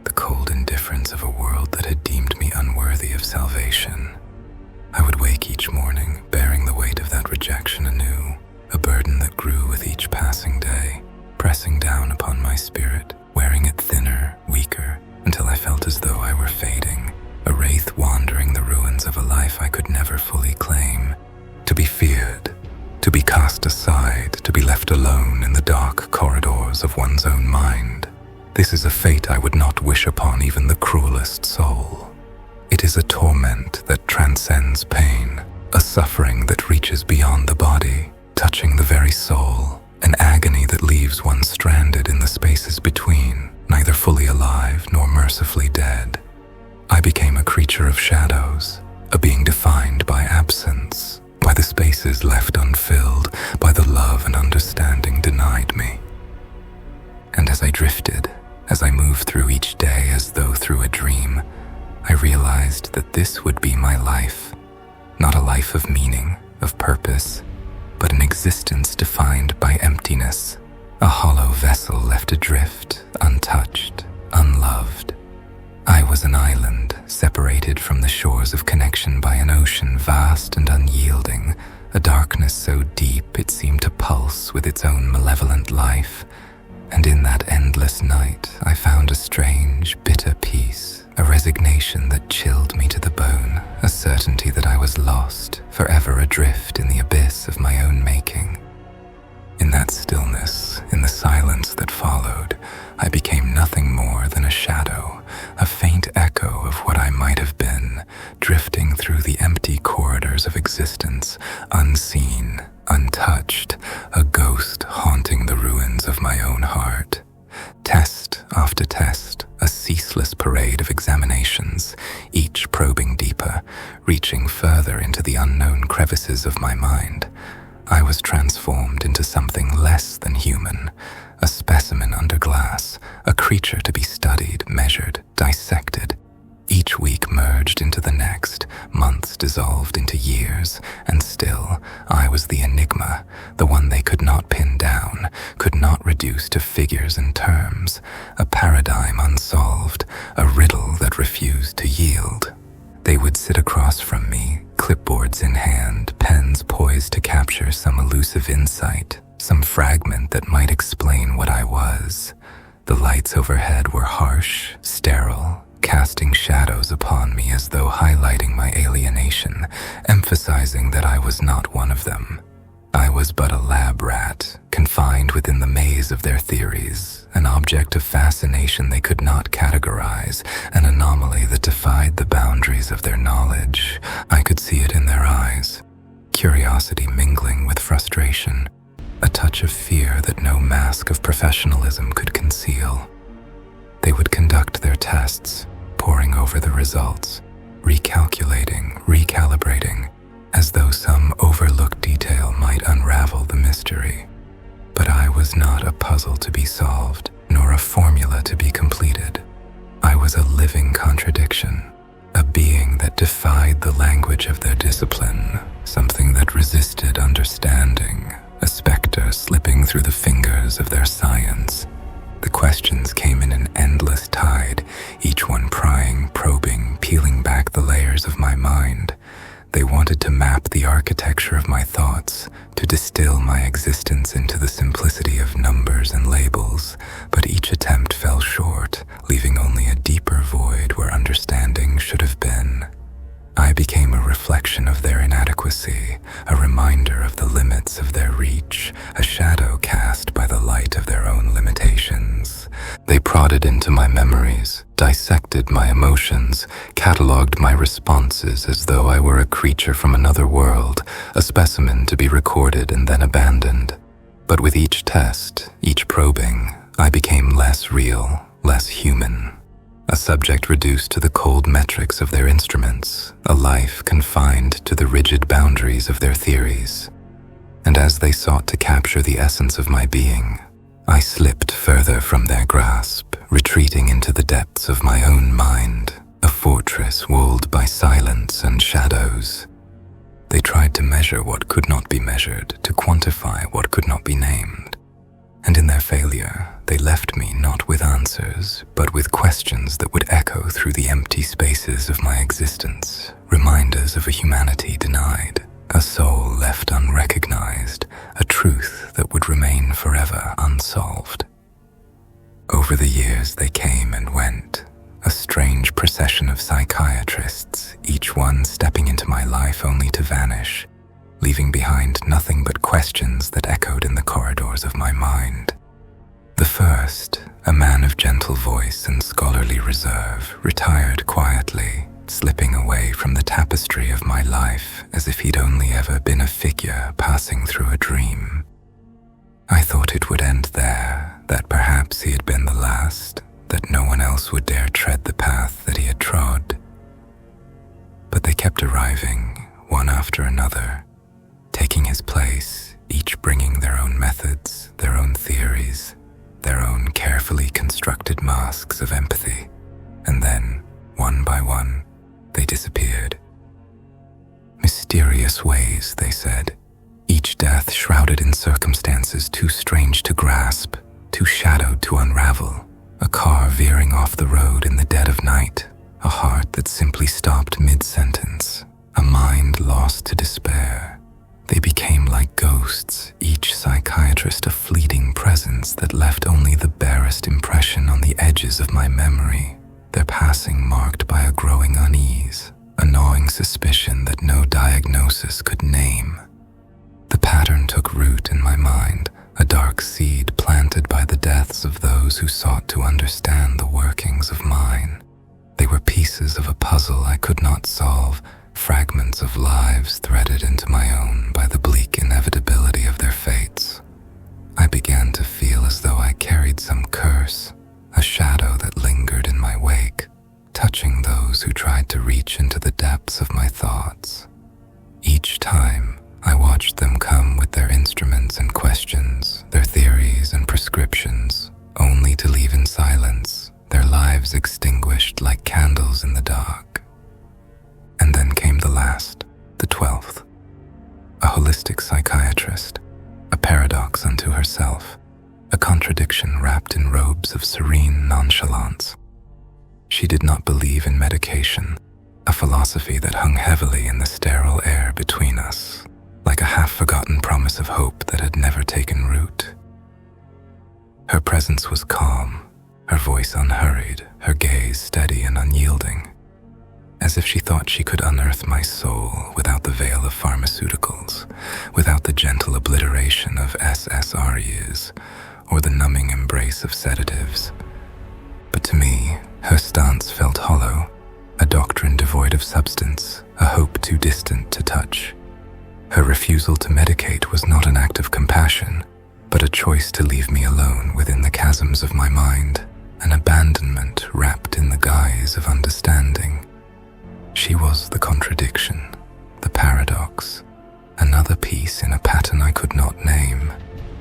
the cold indifference of a world that had deemed me unworthy of salvation. I would wake each morning, bearing the weight of that rejection anew, a burden that grew with each passing day, pressing down upon my spirit, wearing it thinner, weaker, until I felt as though I were fading, a wraith wandering the ruins of a life I could never fully claim. To be feared, to be cast aside, to be left alone in the dark corridors of one's own mind. This is a fate I would not wish upon even the cruelest soul. It is a torment that transcends pain, a suffering that reaches beyond the body, touching the very soul, an agony that leaves one stranded in the spaces between, neither fully alive nor mercifully dead. I became a creature of shadows, a being defined by absence, by the spaces left unfilled, by the love and understanding denied me. And as I drifted, as I moved through each day as though through a dream, I realized that this would be my life, not a life of meaning, of purpose, but an existence defined by emptiness, a hollow vessel left adrift, untouched, unloved. I was an island, separated from the shores of connection by an ocean vast and unyielding, a darkness so deep it seemed to pulse with its own malevolent life. And in that endless night, I found a strange, bitter peace, a resignation that chilled me to the bone, a certainty that I was lost, forever adrift in the abyss of my own making. In that stillness, in the silence that followed, I became nothing more than a shadow, a faint echo of what I might have been, drifting through the empty corridors of existence, unseen, untouched, a ghost haunting the ruins of my own heart. Test after test, a ceaseless parade of examinations, each probing deeper, reaching further into the unknown crevices of my mind. I was transformed into something less than human, a specimen under glass, a creature to be studied, measured, dissected. Each week merged into the next, months dissolved into years, and still I was the enigma, the one they could not pin down, could not reduce to figures and terms, a paradigm unsolved, a riddle that refused to yield. They would sit across from me, clipboards in hand, pens poised to capture some elusive insight, some fragment that might explain what I was. The lights overhead were harsh, sterile, casting shadows upon me as though highlighting my alienation, emphasizing that I was not one of them. I was but a lab rat, confined within the maze of their theories, an object of fascination they could not categorize, an anomaly that defied the boundaries of their knowledge. I could see it in their eyes, curiosity mingling with frustration, a touch of fear that no mask of professionalism could conceal. They would conduct their tests, poring over the results, recalculating, recalibrating, as though some overlooked detail might unravel the mystery. But I was not a puzzle to be solved, nor a formula to be completed. I was a living contradiction, a being that defied the language of their discipline, something that resisted understanding, a specter slipping through the fingers of their science. The questions came in an endless tide, each one prying, probing, peeling back the layers of my mind. They wanted to map the architecture of my thoughts, to distill my existence into the simplicity of numbers and labels, but each attempt fell short, leaving only a deeper void where understanding should have been. I became a reflection of their inadequacy, a reminder of the limits of their reach, a shadow cast by the light of their own limitations. They prodded into my memories, dissected my emotions, catalogued my responses as though I were a creature from another world, a specimen to be recorded and then abandoned. But with each test, each probing, I became less real, less human. A subject reduced to the cold metrics of their instruments, a life confined to the rigid boundaries of their theories. And as they sought to capture the essence of my being, I slipped further from their grasp, retreating into the depths of my own mind, a fortress walled by silence and shadows. They tried to measure what could not be measured, to quantify what could not be named. And in their failure, they left me not with answers, but with questions that would echo through the empty spaces of my existence, reminders of a humanity denied, a soul left unrecognized, a truth that would remain forever unsolved. Over the years they came and went, a strange procession of psychiatrists, each one stepping into my life only to vanish, leaving behind nothing but questions that echoed in the corridors of my mind. The first, a man of gentle voice and scholarly reserve, retired quietly, slipping away from the tapestry of my life as if he'd only ever been a figure passing through a dream. I thought it would end there, that perhaps he had been the last, that no one else would dare tread the path that he had trod. But they kept arriving, one after another, taking his place, each bringing their own methods, their own theories, their own carefully constructed masks of empathy, and then, one by one, they disappeared. Mysterious ways, they said, each death shrouded in circumstances too strange to grasp, too shadowed to unravel, a car veering off the road in the dead of night, a heart that simply stopped mid-sentence, a mind lost to despair. They became like ghosts, each psychiatrist a fleeting presence that left only the barest impression on the edges of my memory, their passing marked by a growing unease, a gnawing suspicion that no diagnosis could name. The pattern took root in my mind, a dark seed planted by the deaths of those who sought to understand the workings of mine. They were pieces of a puzzle I could not solve, fragments of lives threaded into my own by the bleak inevitability of their fates. I began to feel as though I carried some curse, a shadow that lingered in my wake, touching those who tried to reach into the depths of my thoughts. Each time, I watched them come with their instruments and questions, their theories and prescriptions, only to leave in silence, their lives extinguished like candles in the dark. And then came the last, the 12th, a holistic psychiatrist, a paradox unto herself, a contradiction wrapped in robes of serene nonchalance. She did not believe in medication, a philosophy that hung heavily in the sterile air between us, like a half-forgotten promise of hope that had never taken root. Her presence was calm, her voice unhurried, her gaze steady and unyielding, as if she thought she could unearth my soul without the veil of pharmaceuticals, without the gentle obliteration of SSRIs, or the numbing embrace of sedatives. But to me, her stance felt hollow, a doctrine devoid of substance, a hope too distant to touch. Her refusal to medicate was not an act of compassion, but a choice to leave me alone within the chasms of my mind, an abandonment wrapped in the guise of understanding. She was the contradiction, the paradox, another piece in a pattern I could not name,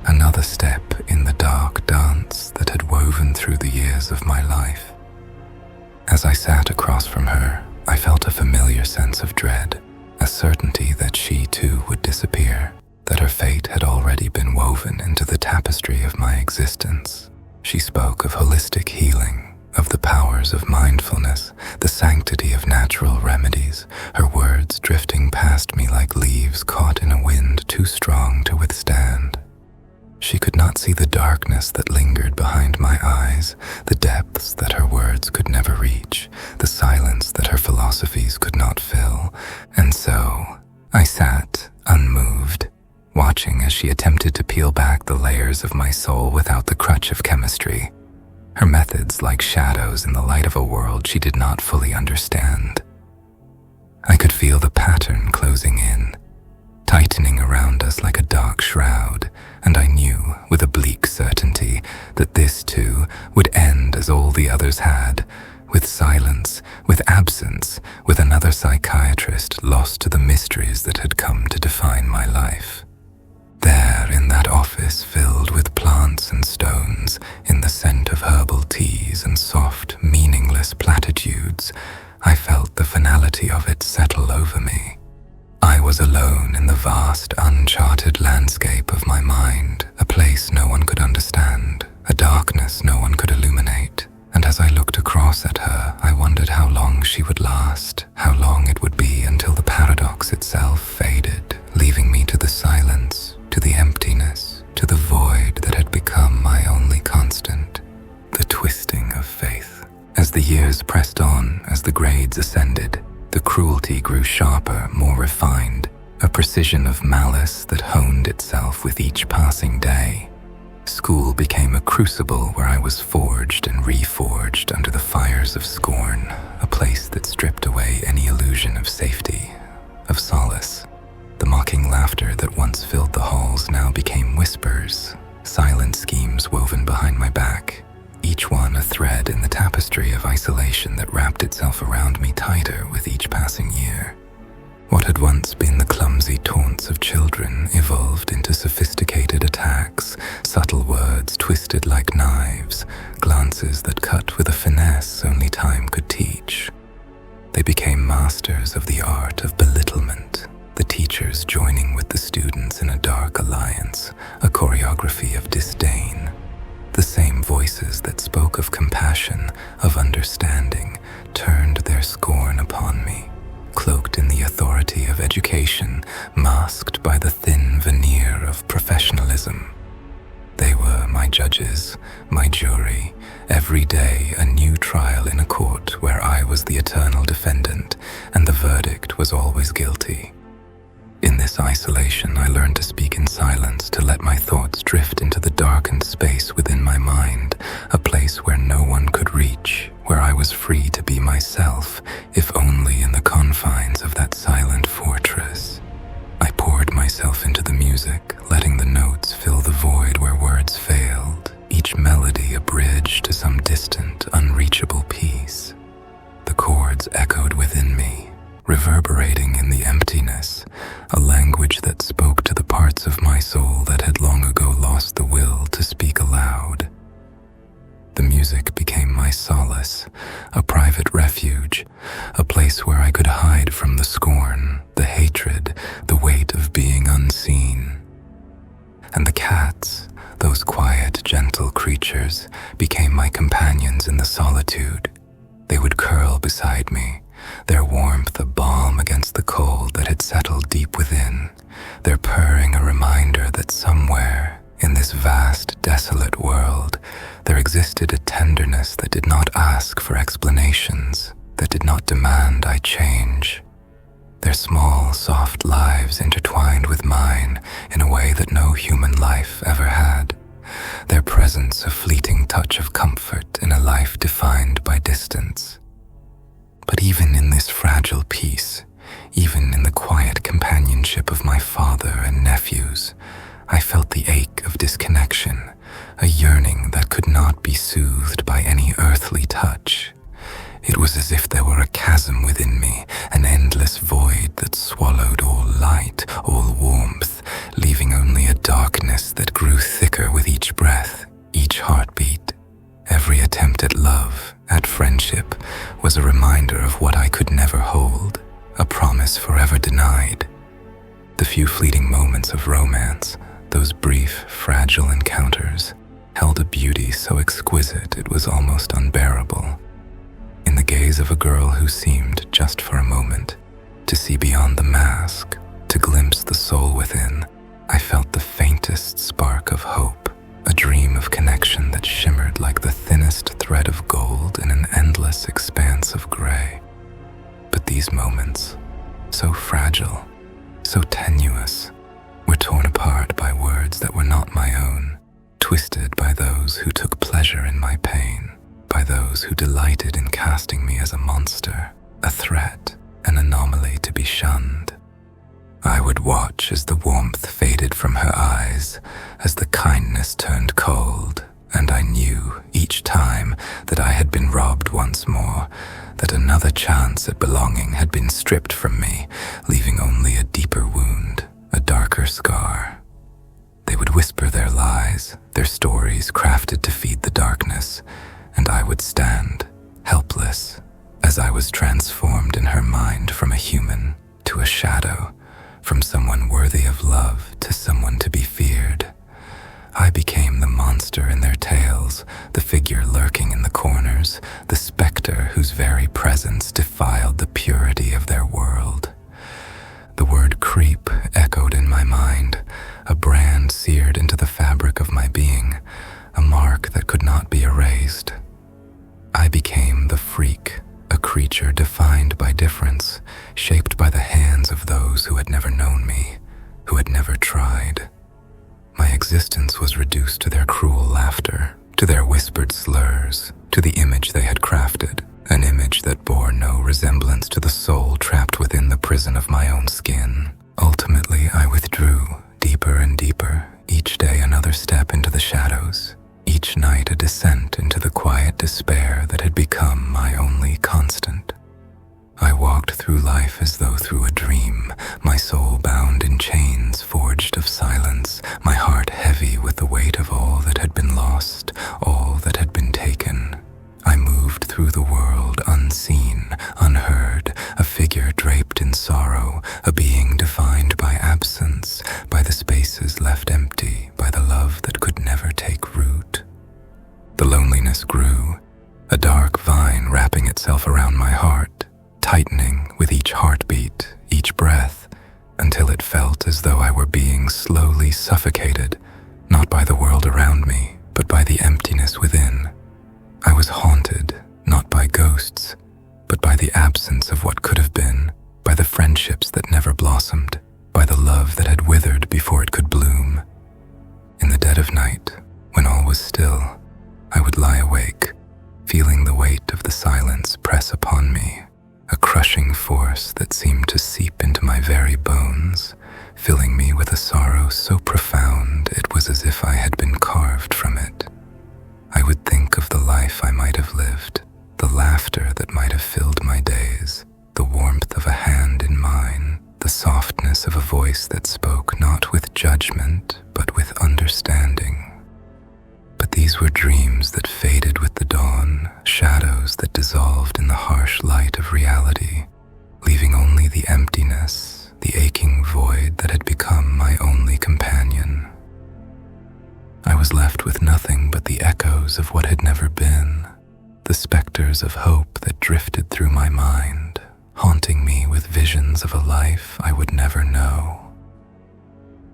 another step in the dark dance that had woven through the years of my life. As I sat across from her, I felt a familiar sense of dread, a certainty that she too would disappear, that her fate had already been woven into the tapestry of my existence. She spoke of holistic healing, of the powers of mindfulness, the sanctity of natural remedies, her words drifting past me like leaves caught in a wind too strong to withstand. She could not see the darkness that lingered behind my eyes, the depths that her words could never reach, the silence that her philosophies could not fill, and so I sat, unmoved, watching as she attempted to peel back the layers of my soul without the crutch of chemistry, her methods like shadows in the light of a world she did not fully understand. I could feel the pattern closing in, tightening around us like a dark shroud, and I knew with a bleak certainty that this too would end as all the others had, with silence, with absence, with another psychiatrist lost to the mysteries that had come to define my life. There, in that office filled with plants and stones, in the scent of herbal teas and soft, meaningless platitudes, I felt the finality of it settle over me. I was alone in the vast, uncharted landscape of my mind, a place no one could understand, a darkness no one could illuminate. And as I looked across at her, I wondered how long she would last, how long it would be until the paradox itself faded, leaving me to the silence, to the emptiness, to the void that had become my only constant, the twisting of faith. As the years pressed on, as the grades ascended, the cruelty grew sharper, more refined, a precision of malice that honed itself with each passing day. School became a crucible where I was forged and reforged under the fires of scorn, a place that stripped away any illusion of safety, of solace. The mocking laughter that once filled the halls now became whispers, silent schemes woven behind my back, each one a thread in the tapestry of isolation that wrapped itself around me tighter with each passing year. What had once been the clumsy taunts of children evolved into sophisticated attacks, subtle words twisted like knives, glances that cut with a finesse only time could teach. They became masters of the art of belittlement, the teachers joining with the students in a dark alliance, a choreography of disdain. The same voices that spoke of compassion, of understanding, turned their scorn upon me, cloaked in the authority of education, masked by the thin veneer of professionalism. They were my judges, my jury, every day a new trial in a court where I was the eternal defendant, and the verdict was always guilty. In this isolation, I learned to speak in silence, to let my thoughts drift into the darkened space within my mind, a place where no one could reach, where I was free to be myself, if only in the confines of that silent fortress. I poured myself into the music, letting the notes fill the void where words failed, each melody a bridge to some distant, unreachable peace. The chords echoed within me, reverberating in the emptiness, a language that spoke to the parts of my soul that had long ago lost the will to speak aloud. The music became my solace, a private refuge, a place where I could hide from the scorn, the hatred, the weight of being unseen. And the cats, those quiet, gentle creatures, became my companions in the solitude. They would curl beside me, their warmth a balm against the cold that had settled deep within, their purring a reminder that somewhere, in this vast, desolate world, there existed a tenderness that did not ask for explanations, that did not demand I change. Their small, soft lives intertwined with mine in a way that no human life ever had, their presence a fleeting touch of comfort in a life defined by distance. But even in this fragile peace, even in the quiet companionship of my father and nephews, I felt the ache of disconnection, a yearning that could not be soothed by any earthly touch. It was as if there were a chasm within me, an endless void that swallowed all light, all warmth, leaving only a darkness that grew thicker with each breath, each heartbeat. Every attempt at love, at friendship, was a reminder of what I could never hold, a promise forever denied. The few fleeting moments of romance, those brief, fragile encounters, held a beauty so exquisite it was almost unbearable. In the gaze of a girl who seemed, just for a moment, to see beyond the mask, to glimpse the soul within, I felt the faintest spark of hope, a dream of connection that shimmered like the thinnest thread of gold in an endless expanse of gray. But these moments, so fragile, so tenuous, were torn apart by words that were not my own, twisted by those who took pleasure in my pain, by those who delighted in casting me as a monster, a threat, an anomaly to be shunned. I would watch as the warmth faded from her eyes, as the kindness turned cold, and I knew each time that I had been robbed once more, that another chance at belonging had been stripped from me, leaving only a deeper wound, a darker scar. They would whisper their lies, their stories crafted to feed the darkness, and I would stand, helpless, as I was transformed in her mind from a human to a shadow, from someone worthy of love to someone to be feared. I became the monster in their tales, the figure lurking in the corners, the specter whose very presence defiled the purity of their world. The word creep echoed in my mind, a brand seared into the fabric of my being, a mark that could not be erased. I became the freak, a creature defined by difference, shaped by the hands of those who had never known me, who had never tried. My existence was reduced to their cruel laughter, to their whispered slurs, to the image they had crafted, an image that bore no resemblance to the soul trapped within the prison of my own skin. Ultimately, I withdrew, deeper and deeper, each day another step into the shadows, each night a descent into the quiet despair that had become my only constant. I walked through life as though through a dream, my soul bound in chains forged of silence, my heart heavy with the weight of all that had been lost, all that had been taken. I moved through the world unseen, unheard, a figure draped in sorrow, a being defined by absence, by the spaces left empty, by the love that could never take root. The loneliness grew, a dark vine wrapping itself around my heart, tightening with each heartbeat, each breath, until it felt as though I were being slowly suffocated, not by the world around me, but by the emptiness within. I was haunted, not by ghosts, but by the absence of what could have been, by the friendships that never blossomed, by the love that had withered before it could bloom. In the dead of night, when all was still, I would lie awake, feeling the weight of the silence press upon me, a crushing force that seemed to seep into my very bones, filling me with a sorrow so profound it was as if I had been carved from it. I would think of the life I might have lived, the laughter that might have filled my days, the warmth of a hand in mine, the softness of a voice that spoke not with judgment, but with understanding. But these were dreams that faded with the dawn, shadows that dissolved in the harsh light of reality, leaving only the emptiness, the aching void that had become my only companion. I was left with nothing but the echoes of what had never been, the specters of hope that drifted through my mind, haunting me with visions of a life I would never know.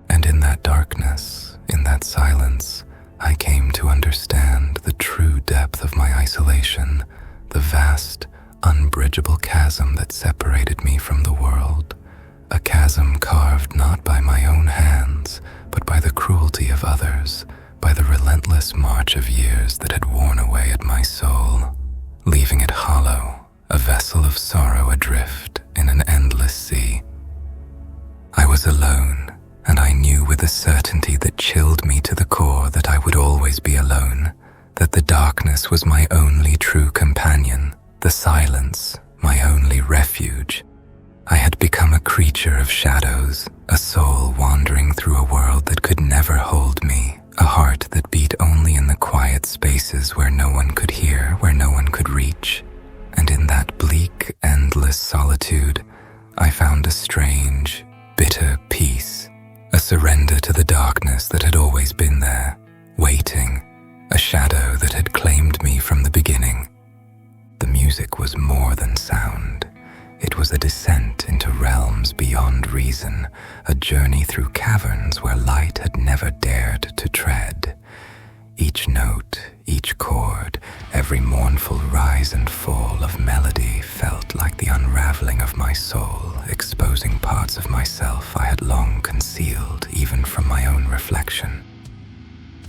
And in that darkness, in that silence, I came to understand the true depth of my isolation, the vast, unbridgeable chasm that separated me from the world, a chasm carved not by my own hands, but by the cruelty of others, by the relentless march of years that had worn away at my soul, leaving it hollow, a vessel of sorrow adrift in an endless sea. I was alone, and I knew with a certainty that chilled me to the core that I would always always be alone, that the darkness was my only true companion, the silence my only refuge. I had become a creature of shadows, a soul wandering through a world that could never hold me, a heart that beat only in the quiet spaces where no one could hear, where no one could reach. And in that bleak, endless solitude, I found a strange, bitter peace, a surrender to the darkness that had always been there, waiting, a shadow that had claimed me from the beginning. The music was more than sound. It was a descent into realms beyond reason, a journey through caverns where light had never dared to tread. Each note, each chord, every mournful rise and fall of melody felt like the unraveling of my soul, exposing parts of myself I had long concealed, even from my own reflection.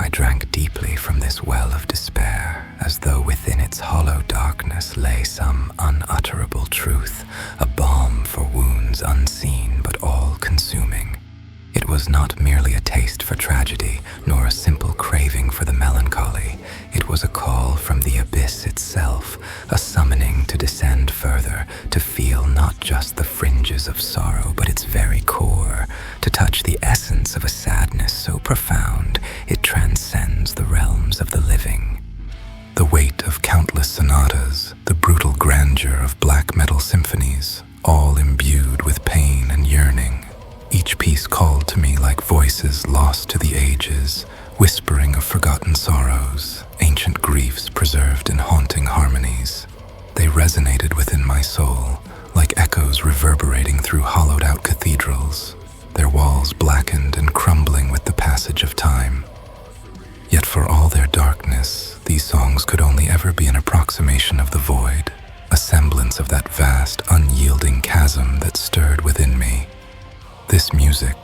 I drank deeply from this well of despair, as though within its hollow darkness lay some unutterable truth, a balm for wounds unseen but all-consuming. It was not merely a taste for tragedy, nor a simple craving for the melancholy. It was a call from the abyss itself, a summoning to descend further, to feel not just the fringes of sorrow, but its very core, to touch the essence of a sadness so profound it transcends the realms of the living. The weight of countless sonatas, the brutal grandeur of black metal symphonies, all imbued with pain and yearning. Each piece called to me like voices lost to the ages, whispering of forgotten sorrows, ancient griefs preserved in haunting harmonies. They resonated within my soul, like echoes reverberating through hollowed-out cathedrals, their walls blackened and crumbling with the passage of time. Yet for all their darkness, these songs could only ever be an approximation of the void, a semblance of that vast, unyielding chasm that stirred within me. This music,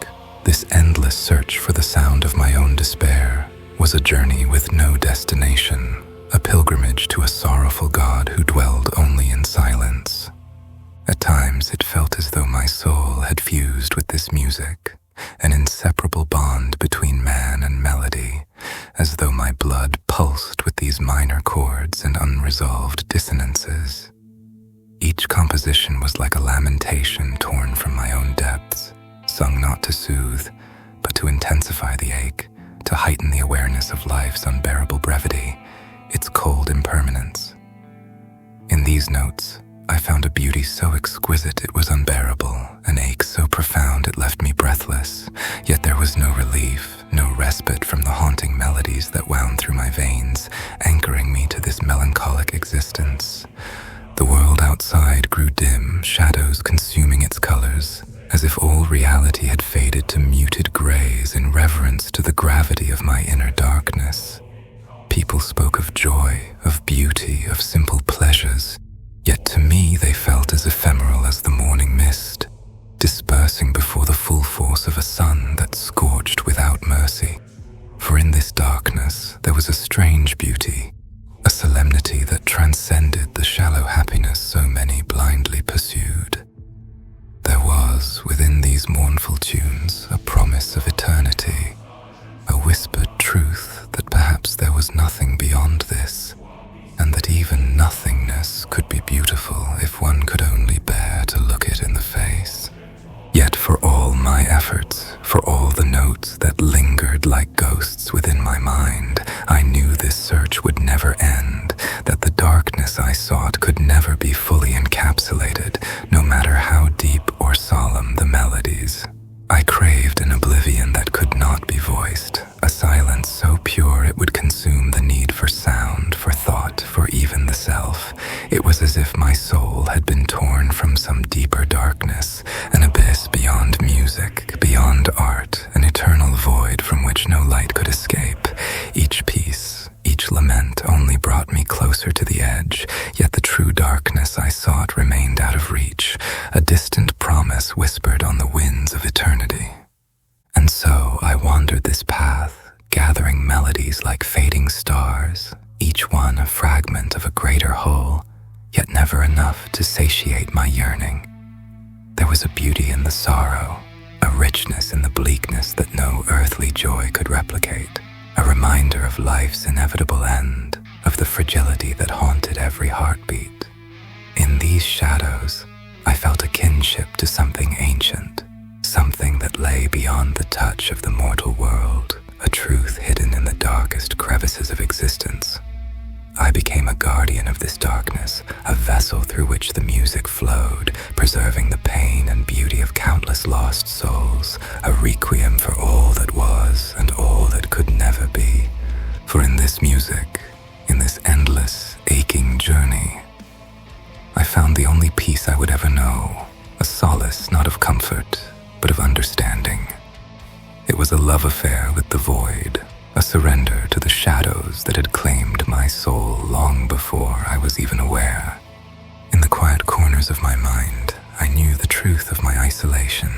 this endless search for the sound of my own despair, was a journey with no destination, a pilgrimage to a sorrowful God who dwelled only in silence. At times it felt as though my soul had fused with this music, an inseparable bond between man and melody, as though my blood pulsed with these minor chords and unresolved dissonances. Each composition was like a lamentation torn from my own depths, sung not to soothe, but to intensify the ache, to heighten the awareness of life's unbearable brevity, its cold impermanence. In these notes, I found a beauty so exquisite it was unbearable, an ache so profound it left me breathless, yet there was no relief, no respite from the haunting melodies that wound through my veins, anchoring me to this melancholic existence. The world outside grew dim, shadows consuming its colors, as if all reality had faded to muted grays in reverence to the gravity of my inner darkness. People spoke of joy, of beauty, of simple pleasures, yet to me they felt as ephemeral as the morning mist, dispersing before the full force of a sun that scorched without mercy. For in this darkness there was a strange beauty, a solemnity that transcended the shallow happiness so many blindly pursued. There was, within these mournful tunes, a promise of eternity, a whispered truth that perhaps there was nothing beyond this, and that even nothingness could be beautiful if one could only bear to look it in the face. Yet for all my efforts, for all the notes that lingered like ghosts within my mind, I knew this search would never end, that the darkness I sought could never be fully encapsulated, no matter how deep or solemn the melodies. I craved an oblivion that could not be voiced, a silence so pure it would consume the need for sound, for thought, for even the self. It was as if my soul had been torn from some deeper darkness, an abyss beyond music, beyond art, an eternal void from which no light could escape. Each piece, each lament only brought me closer to the edge, yet the true darkness I sought remained out of reach, a distant promise whispered on the winds of eternity. And so I wandered this path, gathering melodies like fading stars, each one a fragment of a greater whole, yet never enough to satiate my yearning. There was a beauty in the sorrow, a richness in the bleakness that no earthly joy could replicate, a reminder of life's inevitable end, of the fragility that haunted every heartbeat. In these shadows, I felt a kinship to something ancient, something that lay beyond the touch of the mortal world, a truth hidden in the darkest crevices of existence. I became a guardian of this darkness, a vessel through which the music flowed, preserving the pain and beauty of countless lost souls, a requiem for all that was and all that could never be. For in this music, in this endless, aching journey, I found the only peace I would ever know, a solace not of comfort, but of understanding. It was a love affair with the void, a surrender to the shadows that had claimed my soul long before I was even aware. In the quiet corners of my mind, I knew the truth of my isolation,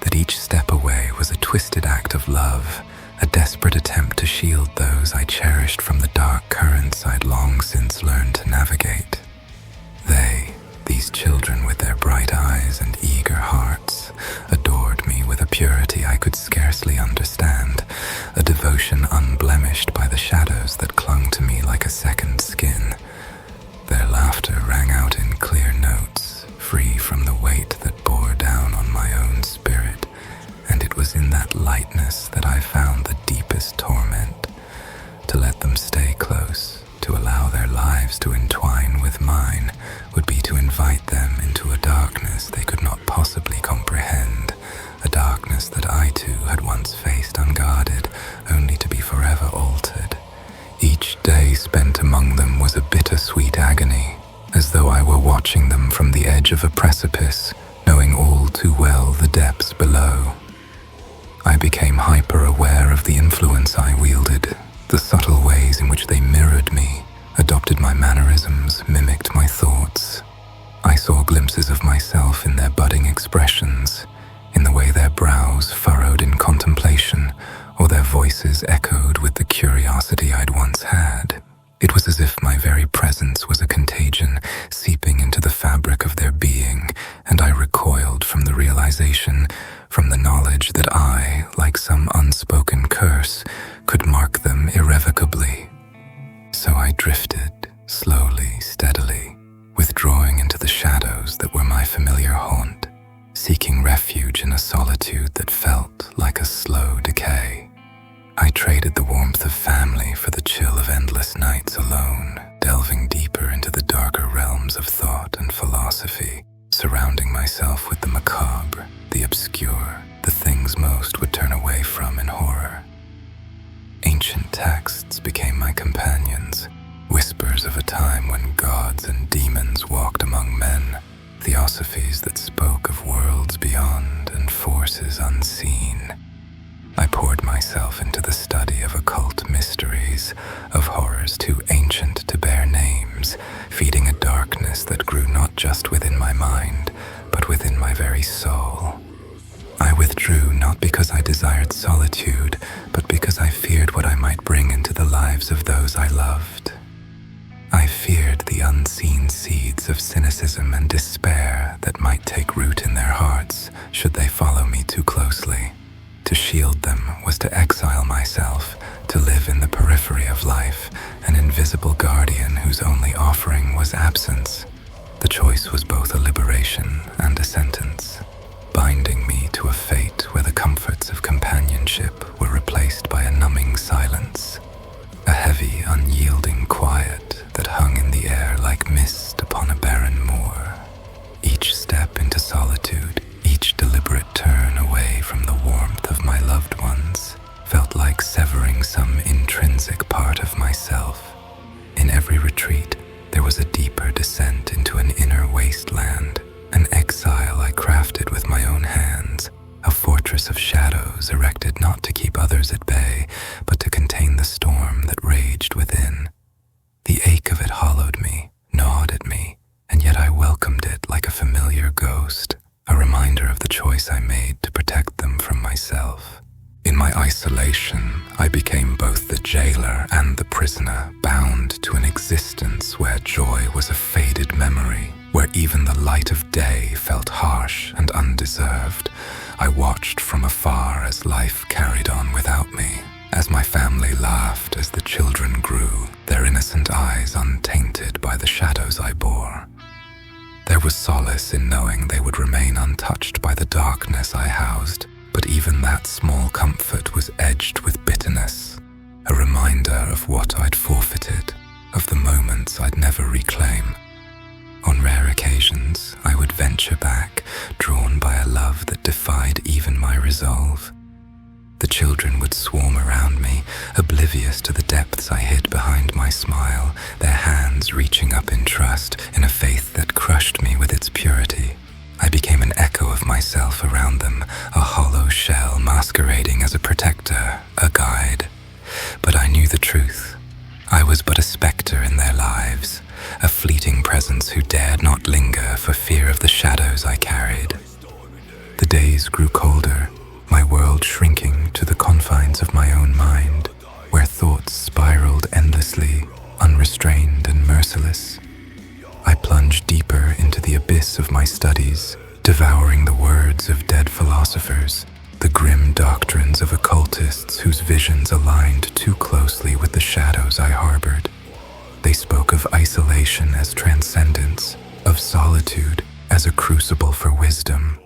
that each step away was a twisted act of love, a desperate attempt to shield those I cherished from the dark currents I'd long since learned to navigate. They, these children with their bright eyes and eager hearts, adored me with a purity I could scarcely understand, a devotion unblemished by the shadows that clung to me like a second skin. Their laughter rang out in clear notes, free from the weight that bore down on my own spirit, and it was in that lightness that I found the deepest torment. To let them stay close, to allow their lives to entwine with mine, would be to invite them into a darkness they could not possibly comprehend, a darkness that I too had once faced unguarded, only to be forever altered. Each day spent among them was a bittersweet agony, as though I were watching them from the edge of a precipice, knowing all too well the depths below. I became hyper-aware of the influence I wielded, the subtle ways in which they mirrored me, adopted my mannerisms, mimicked my thoughts. I saw glimpses of myself in their budding expressions, in the way their brows furrowed in contemplation, or their voices echoed with the curiosity I'd once had. It was as if my very presence was a contagion, seeping into the fabric of their being, and I recoiled from the realization, from the knowledge that I, like some unspoken curse, could mark them irrevocably. So I drifted, slowly, steadily, withdrawing into the shadows that were my familiar haunt, seeking refuge in a solitude that felt like a slow decay. I traded the warmth of family for the chill of endless nights alone, delving deeper into the darker realms of thought and philosophy, surrounding myself with the macabre, the obscure, the things most would turn away from in horror. Ancient texts became my companions, whispers of a time when gods and demons walked among men, theosophies that spoke of worlds beyond and forces unseen. I poured myself into the study of occult mysteries, of horrors too ancient to bear names, feeding a darkness that grew not just within my mind, but within my very soul. I withdrew not because I desired solitude, but because I feared what I might bring into the lives of those I loved. I feared the unseen seeds of cynicism and despair that might take root in their hearts should they follow me too closely. To shield them was to exile myself, to live in the periphery of life, an invisible guardian whose only offering was absence. The choice was both a liberation and a sentence, binding me to a fate where the comforts of companionship were replaced by a numbing silence, a heavy, unyielding quiet that hung in the air like mist upon a barren moor. Each step into solitude, each deliberate turn away from the warmth of my loved ones, felt like severing some intrinsic part of myself. In every retreat, there was a deeper descent into an inner wasteland, an exile I crafted with my own hands, a fortress of shadows erected not to keep others at bay, but to contain the storm that raged within. The ache of it hollowed me, gnawed at me, and yet I welcomed it like a familiar ghost, a reminder of the choice I made to protect them from myself. In my isolation, I became both the jailer and the prisoner, bound to an existence where joy was a faded memory, where even the light of day felt harsh and undeserved. I watched from afar as life carried on without me, As my family laughed as the children grew, their innocent eyes untainted by the shadows I bore, there was solace in knowing they would remain untouched by the darkness I housed, but even that small comfort was edged with bitterness, a reminder of what I'd forfeited, of the moments I'd never reclaim. On rare occasions, I would venture back, drawn by a love that defied even my resolve. The children would swarm around me, oblivious to the depths I hid behind my smile, their hands reaching up in trust, in a faith that crushed me with its purity. I became an echo of myself around them, a hollow shell masquerading as a protector, a guide. But I knew the truth. I was but a spectre in their lives, a fleeting presence who dared not linger for fear of the shadows I carried. The days grew colder, my world shrinking to the confines of my own mind, where thoughts spiraled endlessly, unrestrained and merciless. I plunged deeper into the abyss of my studies, devouring the words of dead philosophers, the grim doctrines of occultists whose visions aligned too closely with the shadows I harbored. They spoke of isolation as transcendence, of solitude as a crucible for wisdom.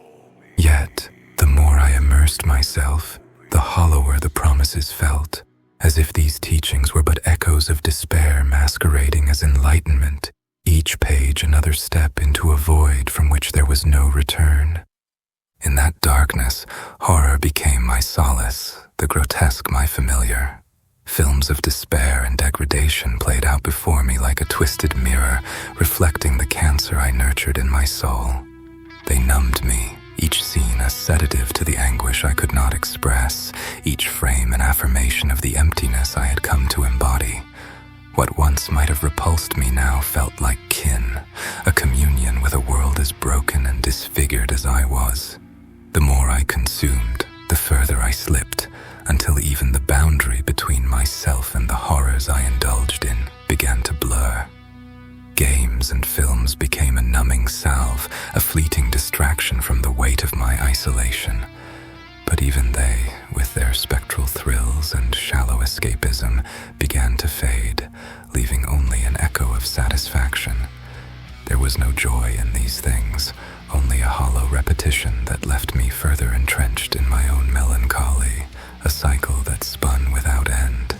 Yet, the more I immersed myself, the hollower the promises felt, as if these teachings were but echoes of despair masquerading as enlightenment, each page another step into a void from which there was no return. In that darkness, horror became my solace, the grotesque my familiar. Films of despair and degradation played out before me like a twisted mirror, reflecting the cancer I nurtured in my soul. They numbed me, each scene a sedative to the anguish I could not express, each frame an affirmation of the emptiness I had come to embody. What once might have repulsed me now felt like kin, a communion with a world as broken and disfigured as I was. The more I consumed, the further I slipped, until even the boundary between myself and the horrors I indulged in began to blur. Games and films became a numbing salve, a fleeting distraction from the weight of my isolation. But even they, with their spectral thrills and shallow escapism, began to fade, leaving only an echo of satisfaction. There was no joy in these things, only a hollow repetition that left me further entrenched in my own melancholy, a cycle that spun without end.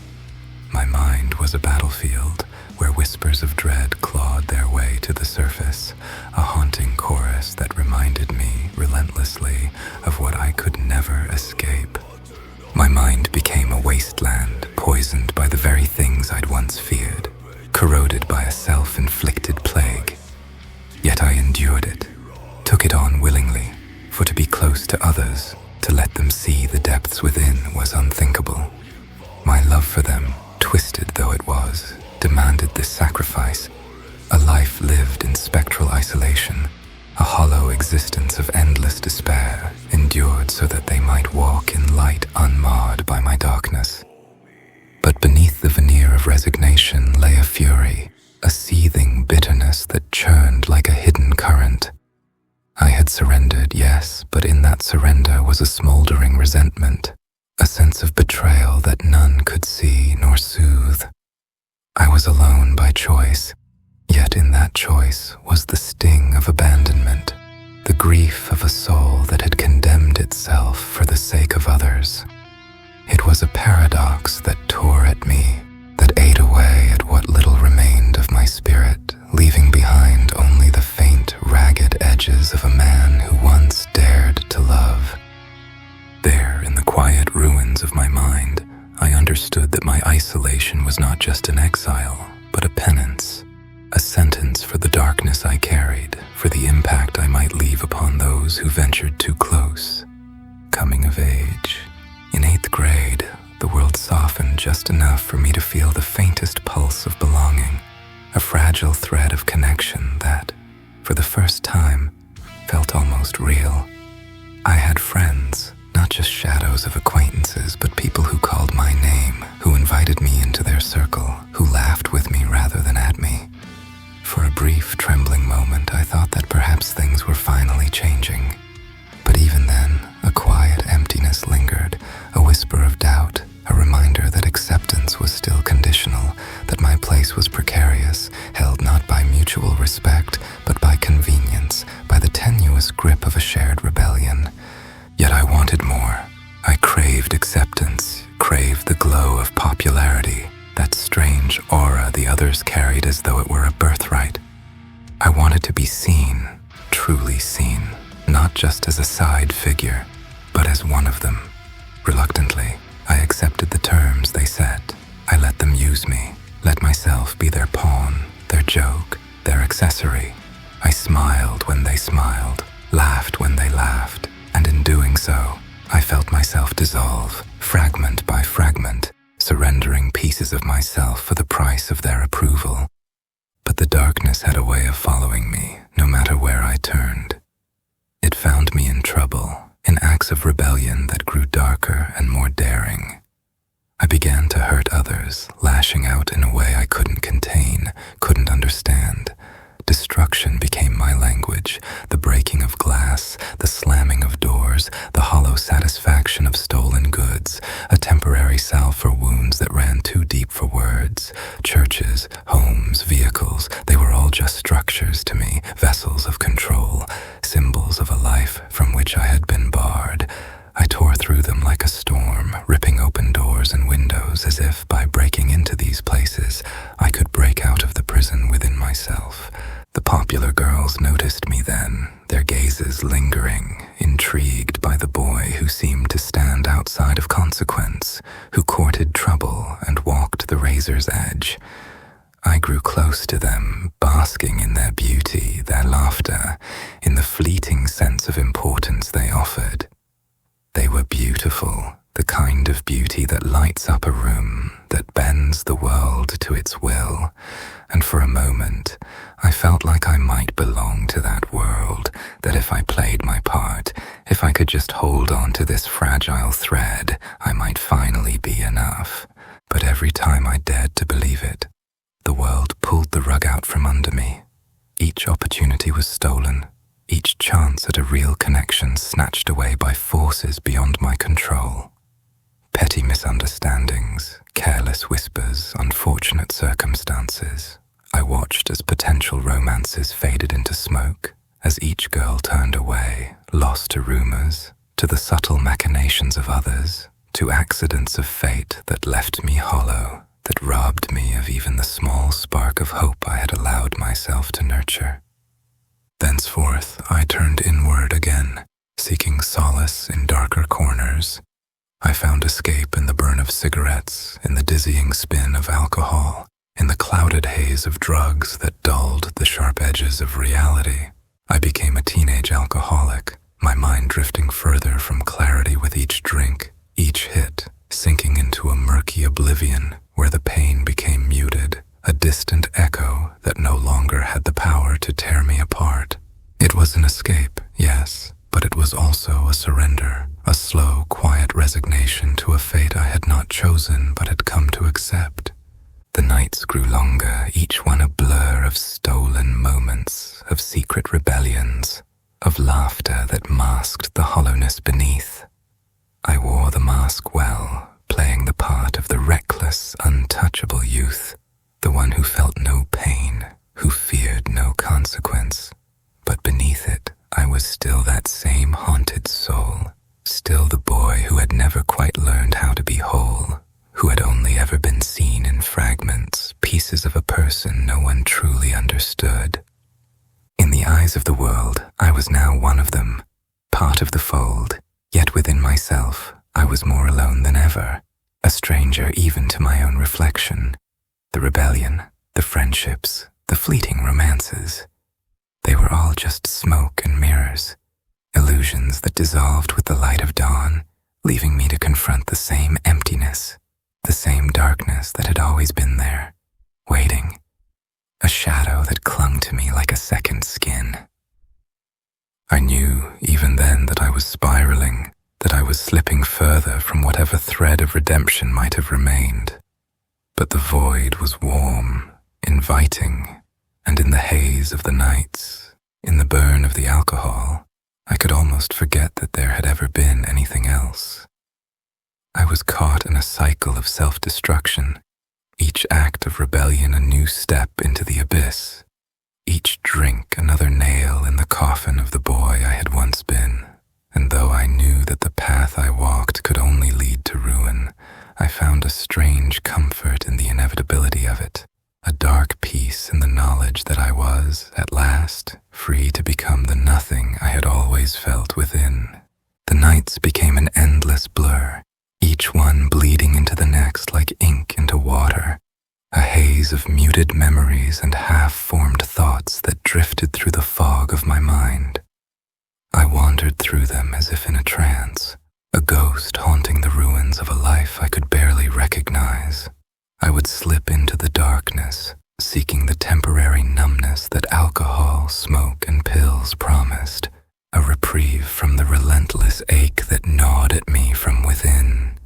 My mind was a battlefield where whispers of dread clawed their way to the surface, a haunting chorus that reminded me relentlessly of what I could never escape. My mind became a wasteland, poisoned by the very things I'd once feared, corroded by a self-inflicted plague. Yet I endured it, took it on willingly, for to be close to others, to let them see the depths within was unthinkable. My love for them, twisted though it was, demanded this sacrifice, a life lived in spectral isolation, a hollow existence of endless despair, endured so that they might walk in light unmarred by my darkness. But beneath the veneer of resignation lay a fury, a seething bitterness that churned like a hidden current. I had surrendered, yes, but in that surrender was a smoldering resentment, a sense of betrayal that none could see nor soothe. I was alone by choice, yet in that choice was the sting of abandonment, the grief of a soul that had condemned itself for the sake of others. It was a paradox that tore at me, that ate away at what little remained of my spirit, leaving behind only the faint, ragged edges of a man who once dared to love. There, in the quiet ruins of my mind, I understood that my isolation was not just an exile, but a penance, a sentence for the darkness I carried, for the impact I might leave upon those who ventured too close. Coming of age, in 8th grade, the world softened just enough for me to feel the faintest pulse of belonging, a fragile thread of connection that, for the first time, felt almost real. I had friends, not just shadows of acquaintances, but people who called my name, who invited me into their circle, who laughed with me rather than at me. For a brief, trembling moment, I thought that perhaps things were finally changing. But even then, a quiet emptiness lingered, a whisper of doubt, a reminder carried as though it were a birthright. I wanted to be seen, truly seen, not just as a side figure, but as one of them. Reluctantly, I accepted the terms they set. I let them use me, let myself be their pawn, their joke, their accessory. I smiled when they smiled, laughed when they laughed, and in doing so, I felt myself dissolve, fragment by fragment, surrendering pieces of myself for the price of their approval. But the darkness had a way of following me, no matter where I turned. It found me in trouble, in acts of rebellion that grew darker and more daring. I began to hurt others, lashing out in a way I couldn't contain, couldn't understand. Destruction became my language, the breaking of glass, the slamming of doors, the hollow satisfaction of stolen goods, a temporary salve for wounds that ran too deep for words. Churches, homes, vehicles, they were all just structures to me, vessels of control, symbols of a life from which I had been barred. I tore through them like a storm, ripping open doors and windows as if by breaking into these places, I could break out of the prison within myself. The popular girls noticed me then, their gazes lingering, intrigued by the boy who seemed to stand outside of consequence, who courted trouble and walked the razor's edge. I grew close to them, basking in their beauty, their laughter, in the fleeting sense of importance they offered. They were beautiful, the kind of beauty that lights up a room, that bends the world to its will, and for a moment, I felt like I might belong to that world, that if I played my part, if I could just hold on to this fragile thread, I might finally be enough. But every time I dared to believe it, the world pulled the rug out from under me. Each opportunity was stolen, each chance at a real connection snatched away by forces beyond my control. Petty misunderstandings, careless whispers, unfortunate circumstances. I watched as potential romances faded into smoke, as each girl turned away, lost to rumors, to the subtle machinations of others, to accidents of fate that left me hollow, that robbed me of even the small spark of hope I had allowed myself to nurture. Thenceforth, I turned inward again, seeking solace in darker corners. I found escape in the burn of cigarettes, in the dizzying spin of alcohol, in the clouded haze of drugs that dulled the sharp edges of reality. I became a teenage alcoholic, my mind drifting further from clarity with each drink, each hit, sinking into a murky oblivion where the pain became muted, a distant echo that no longer had the power to tear me apart. It was an escape, yes, but it was also a surrender, a slow, quiet resignation to a fate I had not chosen but had come to accept. The nights grew longer, each one a blur of stolen moments, of secret rebellions, of laughter that masked the hollowness beneath. I wore the mask well, playing the part of the reckless, untouchable youth, the one who felt no pain, who feared no consequence. But beneath it, I was still that same haunted soul, still the boy who had never quite learned how to be whole, who had only ever been seen in fragments, pieces of a person no one truly understood. In the eyes of the world, I was now one of them, part of the fold, yet within myself, I was more alone than ever, a stranger even to my own reflection. The rebellion, the friendships, the fleeting romances, they were all just smoke and mirrors, illusions that dissolved with the light of dawn, leaving me to confront the same emptiness, the same darkness that had always been there, waiting, a shadow that clung to me like a second skin. I knew even then that I was spiraling, that I was slipping further from whatever thread of redemption might have remained. But the void was warm, inviting, and in the haze of the nights, in the burn of the alcohol, I could almost forget that there had ever been anything else. I was caught in a cycle of self-destruction, each act of rebellion a new step into the abyss, each drink another nail in the coffin of the boy I had once been. And though I knew that the path I walked could only lead to ruin, I found a strange comfort in the inevitability of it, a dark peace in the knowledge that I was, at last, free to become the nothing I had always felt within. The nights became an endless blur, each one bleeding into the next like ink into water, a haze of muted memories and half-formed thoughts that drifted through the fog of my mind. I wandered through them as if in a trance, a ghost haunting the ruins of a life I could barely recognize. I would slip into the darkness, seeking the temporary numbness that alcohol, smoke, and pills promised, a reprieve from the relentless ache that gnawed at me from within.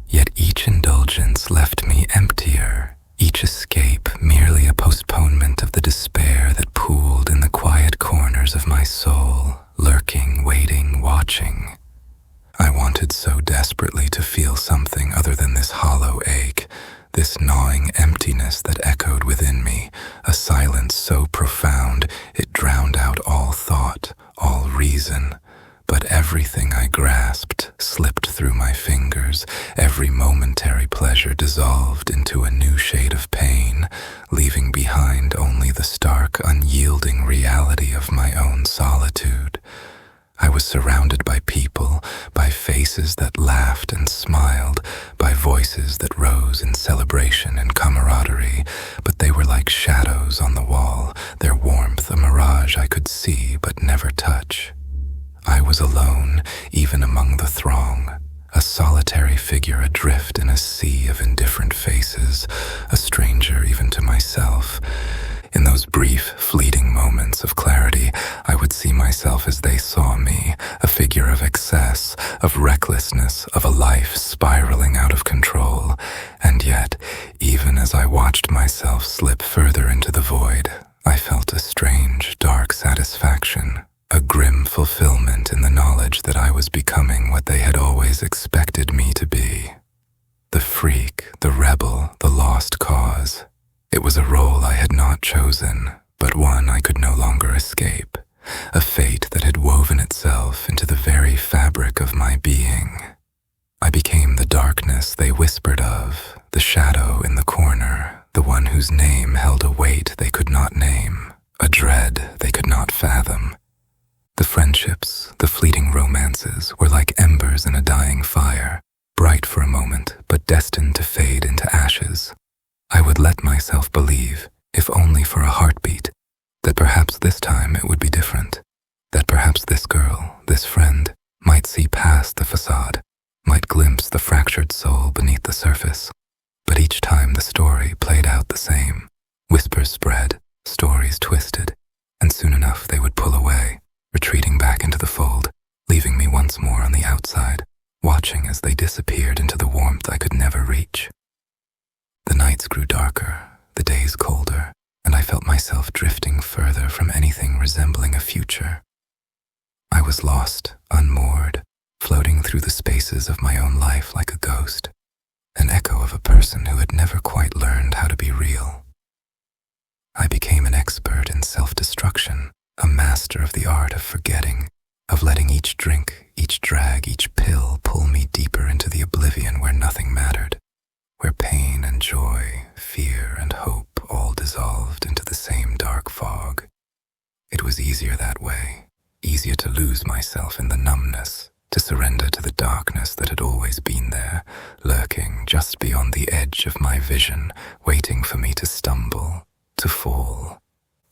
Yet each indulgence left me emptier, each escape merely a postponement of the despair that pooled in the quiet corners of my soul, lurking, waiting, watching. I wanted so desperately to feel something other than this hollow ache, this gnawing emptiness that echoed within me, a silence so profound it drowned out all thought, all reason. But everything I grasped slipped through my fingers, every momentary pleasure dissolved into a new shade of pain, leaving behind only the stark, unyielding reality of my own solitude. I was surrounded by people, by faces that laughed and smiled, by voices that rose in celebration and camaraderie, but they were like shadows on the wall, their warmth a mirage I could see but never touch. I was alone, even among the throng, a solitary figure adrift in a sea of indifferent faces, a stranger even to myself. In those brief, fleeting moments of clarity, I would see myself as they saw me, a figure of excess, of recklessness, of a life spiraling out of control. And yet, even as I watched myself slip further into the void, I felt a strange, dark satisfaction, a grim fulfillment in the knowledge that I was becoming what they had always expected me to be. The freak, the rebel, the lost cause. It was a role I had not chosen, but one I could no longer escape, a fate that had woven itself into the very fabric of my being. I became the darkness they whispered of, the shadow in the corner, the one whose name held a weight they could not name, a dread they could not fathom. The friendships, the fleeting romances were like embers in a dying fire, bright for a moment, but destined to fade into ashes. I would let myself believe, if only for a heartbeat, that perhaps this time it would be different, that perhaps this girl, this friend, might see past the facade, might glimpse the fractured soul beneath the surface. But each time the story played out the same. Whispers spread, stories twisted, and soon enough they would pull away, retreating back into the fold, leaving me once more on the outside, watching as they disappeared into the warmth I could never reach. The nights grew darker, the days colder, and I felt myself drifting further from anything resembling a future. I was lost, unmoored, floating through the spaces of my own life like a ghost, an echo of a person who had never quite learned how to be real. I became an expert in self-destruction, a master of the art of forgetting, of letting each drink, each drag, each pill pull me deeper into the oblivion where nothing mattered, where pain and joy, fear and hope all dissolved into the same dark fog. It was easier that way, easier to lose myself in the numbness, to surrender to the darkness that had always been there, lurking just beyond the edge of my vision, waiting for me to stumble, to fall.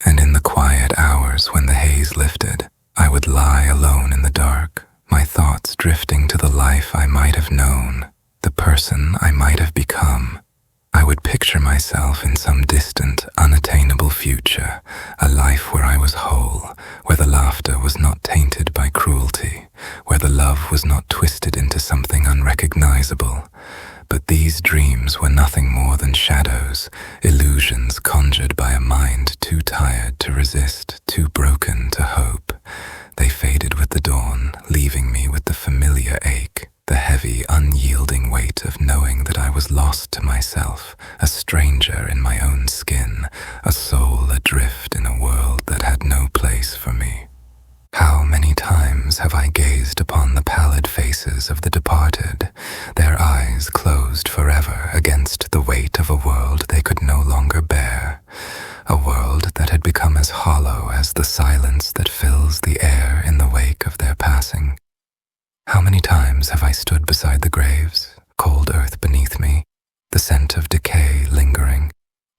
And in the quiet hours when the haze lifted, I would lie alone in the dark, my thoughts drifting to the life I might have known, the person I might have become. I would picture myself in some distant, unattainable future, a life where I was whole, where the laughter was not tainted by cruelty, where the love was not twisted into something unrecognizable. But these dreams were nothing more than shadows, illusions conjured by a mind too tired to resist, too broken to hope. They faded with the dawn, leaving me with the familiar ache, the heavy, unyielding weight of knowing that I was lost to myself, a stranger in my own skin, a soul adrift in a world that had no place for me. How many times have I gazed upon the pallid faces of the departed, their eyes closed forever against the weight of a world they could no longer bear, had become as hollow as the silence that fills the air in the wake of their passing. How many times have I stood beside the graves, cold earth beneath me, the scent of decay lingering,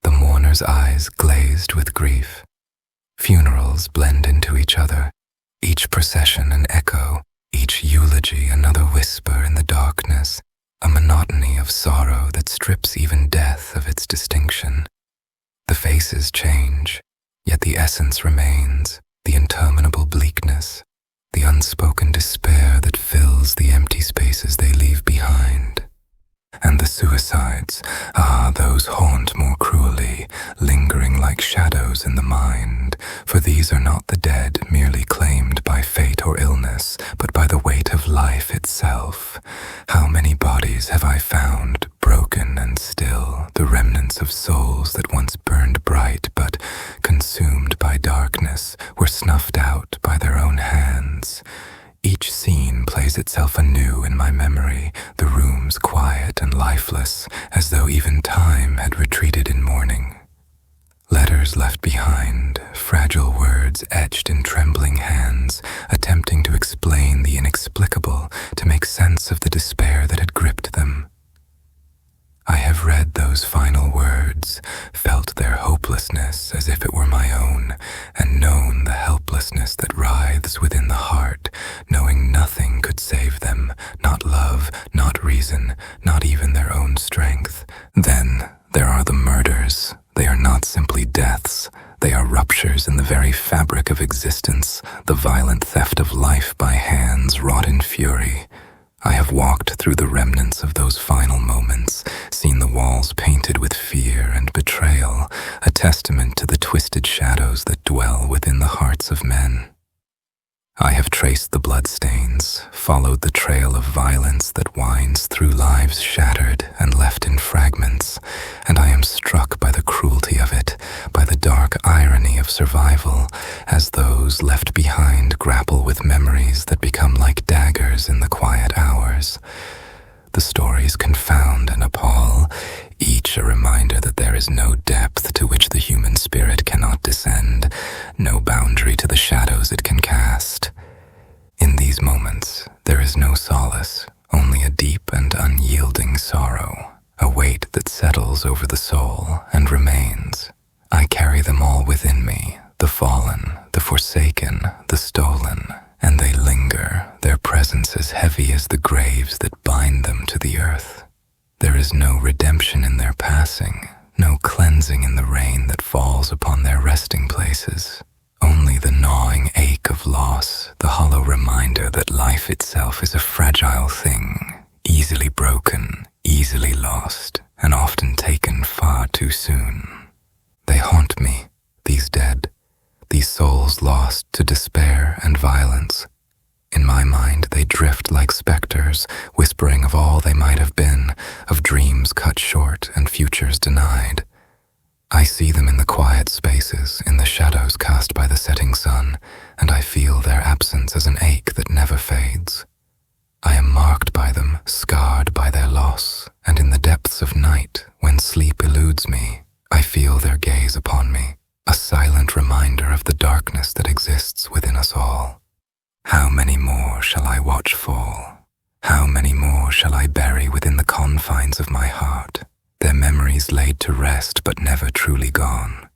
the mourner's eyes glazed with grief. Funerals blend into each other, each procession an echo, each eulogy another whisper in the darkness, a monotony of sorrow that strips even death of its distinction. The faces change, yet the essence remains, the interminable bleakness, the unspoken despair that fills the empty spaces they leave behind. And the suicides, those haunt more cruelly, lingering like shadows in the mind, for these are not the dead merely claimed by fate or illness, but by the weight of life itself. How many bodies have I found, broken and still, the remnants of souls that once burned bright, but, consumed by darkness, were snuffed out by their own hands. Each scene plays itself anew in my memory, the rooms quiet and lifeless, as though even time had retreated in mourning. Letters left behind, fragile words etched in trembling hands, attempting to explain the inexplicable, to make sense of the despair that had gripped them. I have read those final words, felt their hopelessness as if it were my own, and known the helplessness that writhes within the heart, knowing nothing could save them, not love, not reason, not even their own strength. Then there are the murders. They are not simply deaths. They are ruptures in the very fabric of existence, the violent theft of life by hands wrought in fury. I have walked through the remnants of those final moments, seen the walls painted with fear and betrayal, a testament to the twisted shadows that dwell within the hearts of men. I have traced the bloodstains, followed the trail of violence that winds through lives shattered and left in fragments, and I am struck by the cruelty of it, by the dark irony of survival, as those left behind grapple with memories that become like daggers in the quiet hours. The stories confound and appall, each a reminder that there is no depth to which the human spirit cannot descend, no boundary to the shadows it can cast. In these moments, there is no solace, only a deep and unyielding sorrow, a weight that settles over the soul and remains. I carry them all within me, the fallen, the forsaken, the stolen, and they linger, their presence as heavy as the graves that bind them to the earth. There is no redemption in their passing, no cleansing in the rain that falls upon their resting places. Only the gnawing ache of loss, the hollow reminder that life itself is a fragile thing, easily broken, easily lost, and often taken far too soon. They haunt me, these dead, these souls lost to despair and violence. In my mind they drift like specters, whispering of all they might have been, of dreams cut short and futures denied. I see them in the quiet spaces, in the shadows cast by the setting sun, and I feel their absence as an ache that never fades. I am marked by them, scarred by their loss, and in the depths of night, when sleep eludes me, I feel their gaze upon me, a silent reminder of the darkness that exists within us all. How many more shall I watch fall? How many more shall I bury within the confines of my heart, their memories laid to rest but never truly gone?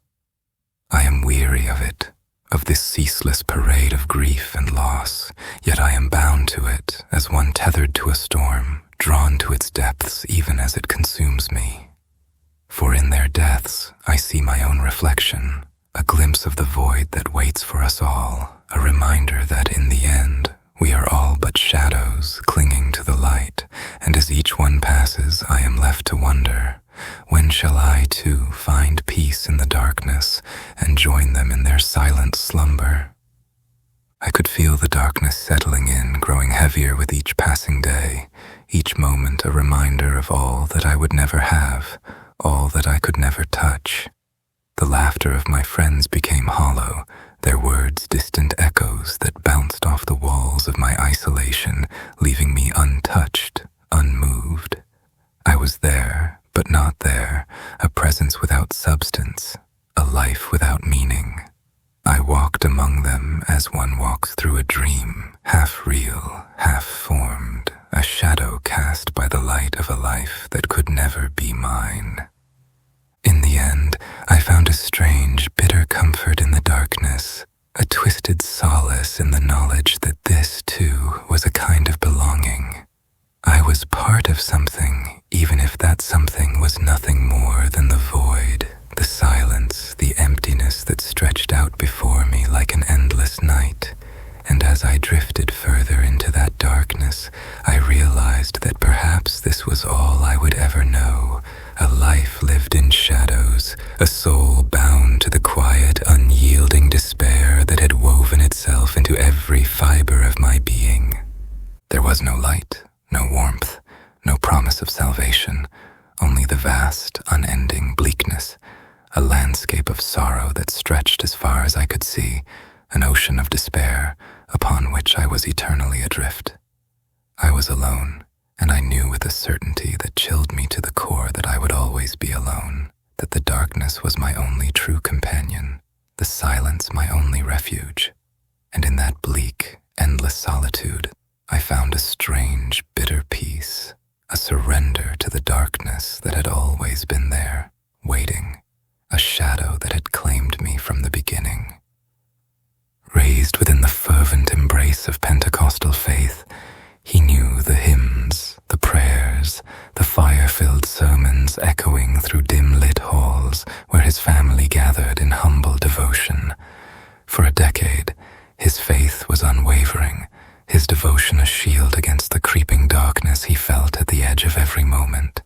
I am weary of it, of this ceaseless parade of grief and loss, yet I am bound to it as one tethered to a storm, drawn to its depths even as it consumes me. For in their deaths I see my own reflection, a glimpse of the void that waits for us all, a reminder that in the end we are all but shadows clinging to the light, and as each one passes I am left to wonder, when shall I too find peace in the darkness and join them in their silent slumber? I could feel the darkness settling in, growing heavier with each passing day, each moment a reminder of all that I would never have, all that I could never touch. The laughter of my friends became hollow, their words distant echoes that bounced off the walls of my isolation, leaving me untouched, unmoved. I was there, but not there, a presence without substance, a life without meaning. I walked among them as one walks through a dream, half real, half formed, a shadow cast by the light of a life that could never be mine. In the end, I found a strange, bitter comfort in the darkness, a twisted solace in the knowledge that this, too, was a kind of belonging. I was part of something, even if that something was nothing more than the void, the silence, the emptiness that stretched out before me like an endless night. And as I drifted further into that darkness, I realized that perhaps this was all I would ever know, a life lived in shadows, a soul bound to the quiet, unyielding despair that had woven itself into every fiber of my being. There was no light, no warmth, no promise of salvation, only the vast, unending bleakness, a landscape of sorrow that stretched as far as I could see, an ocean of despair upon which I was eternally adrift. I was alone, and I knew with a certainty that chilled me to the core that I would always be alone, that the darkness was my only true companion, the silence my only refuge. And in that bleak, endless solitude, I found a strange, bitter peace, a surrender to the darkness that had always been there, waiting, a shadow that had claimed me from the beginning. Raised within the fervent embrace of Pentecostal faith, he knew the hymns, the prayers, the fire-filled sermons echoing through dim-lit halls where his family gathered in humble devotion. For a decade, his faith was unwavering, his devotion a shield against the creeping darkness he felt at the edge of every moment.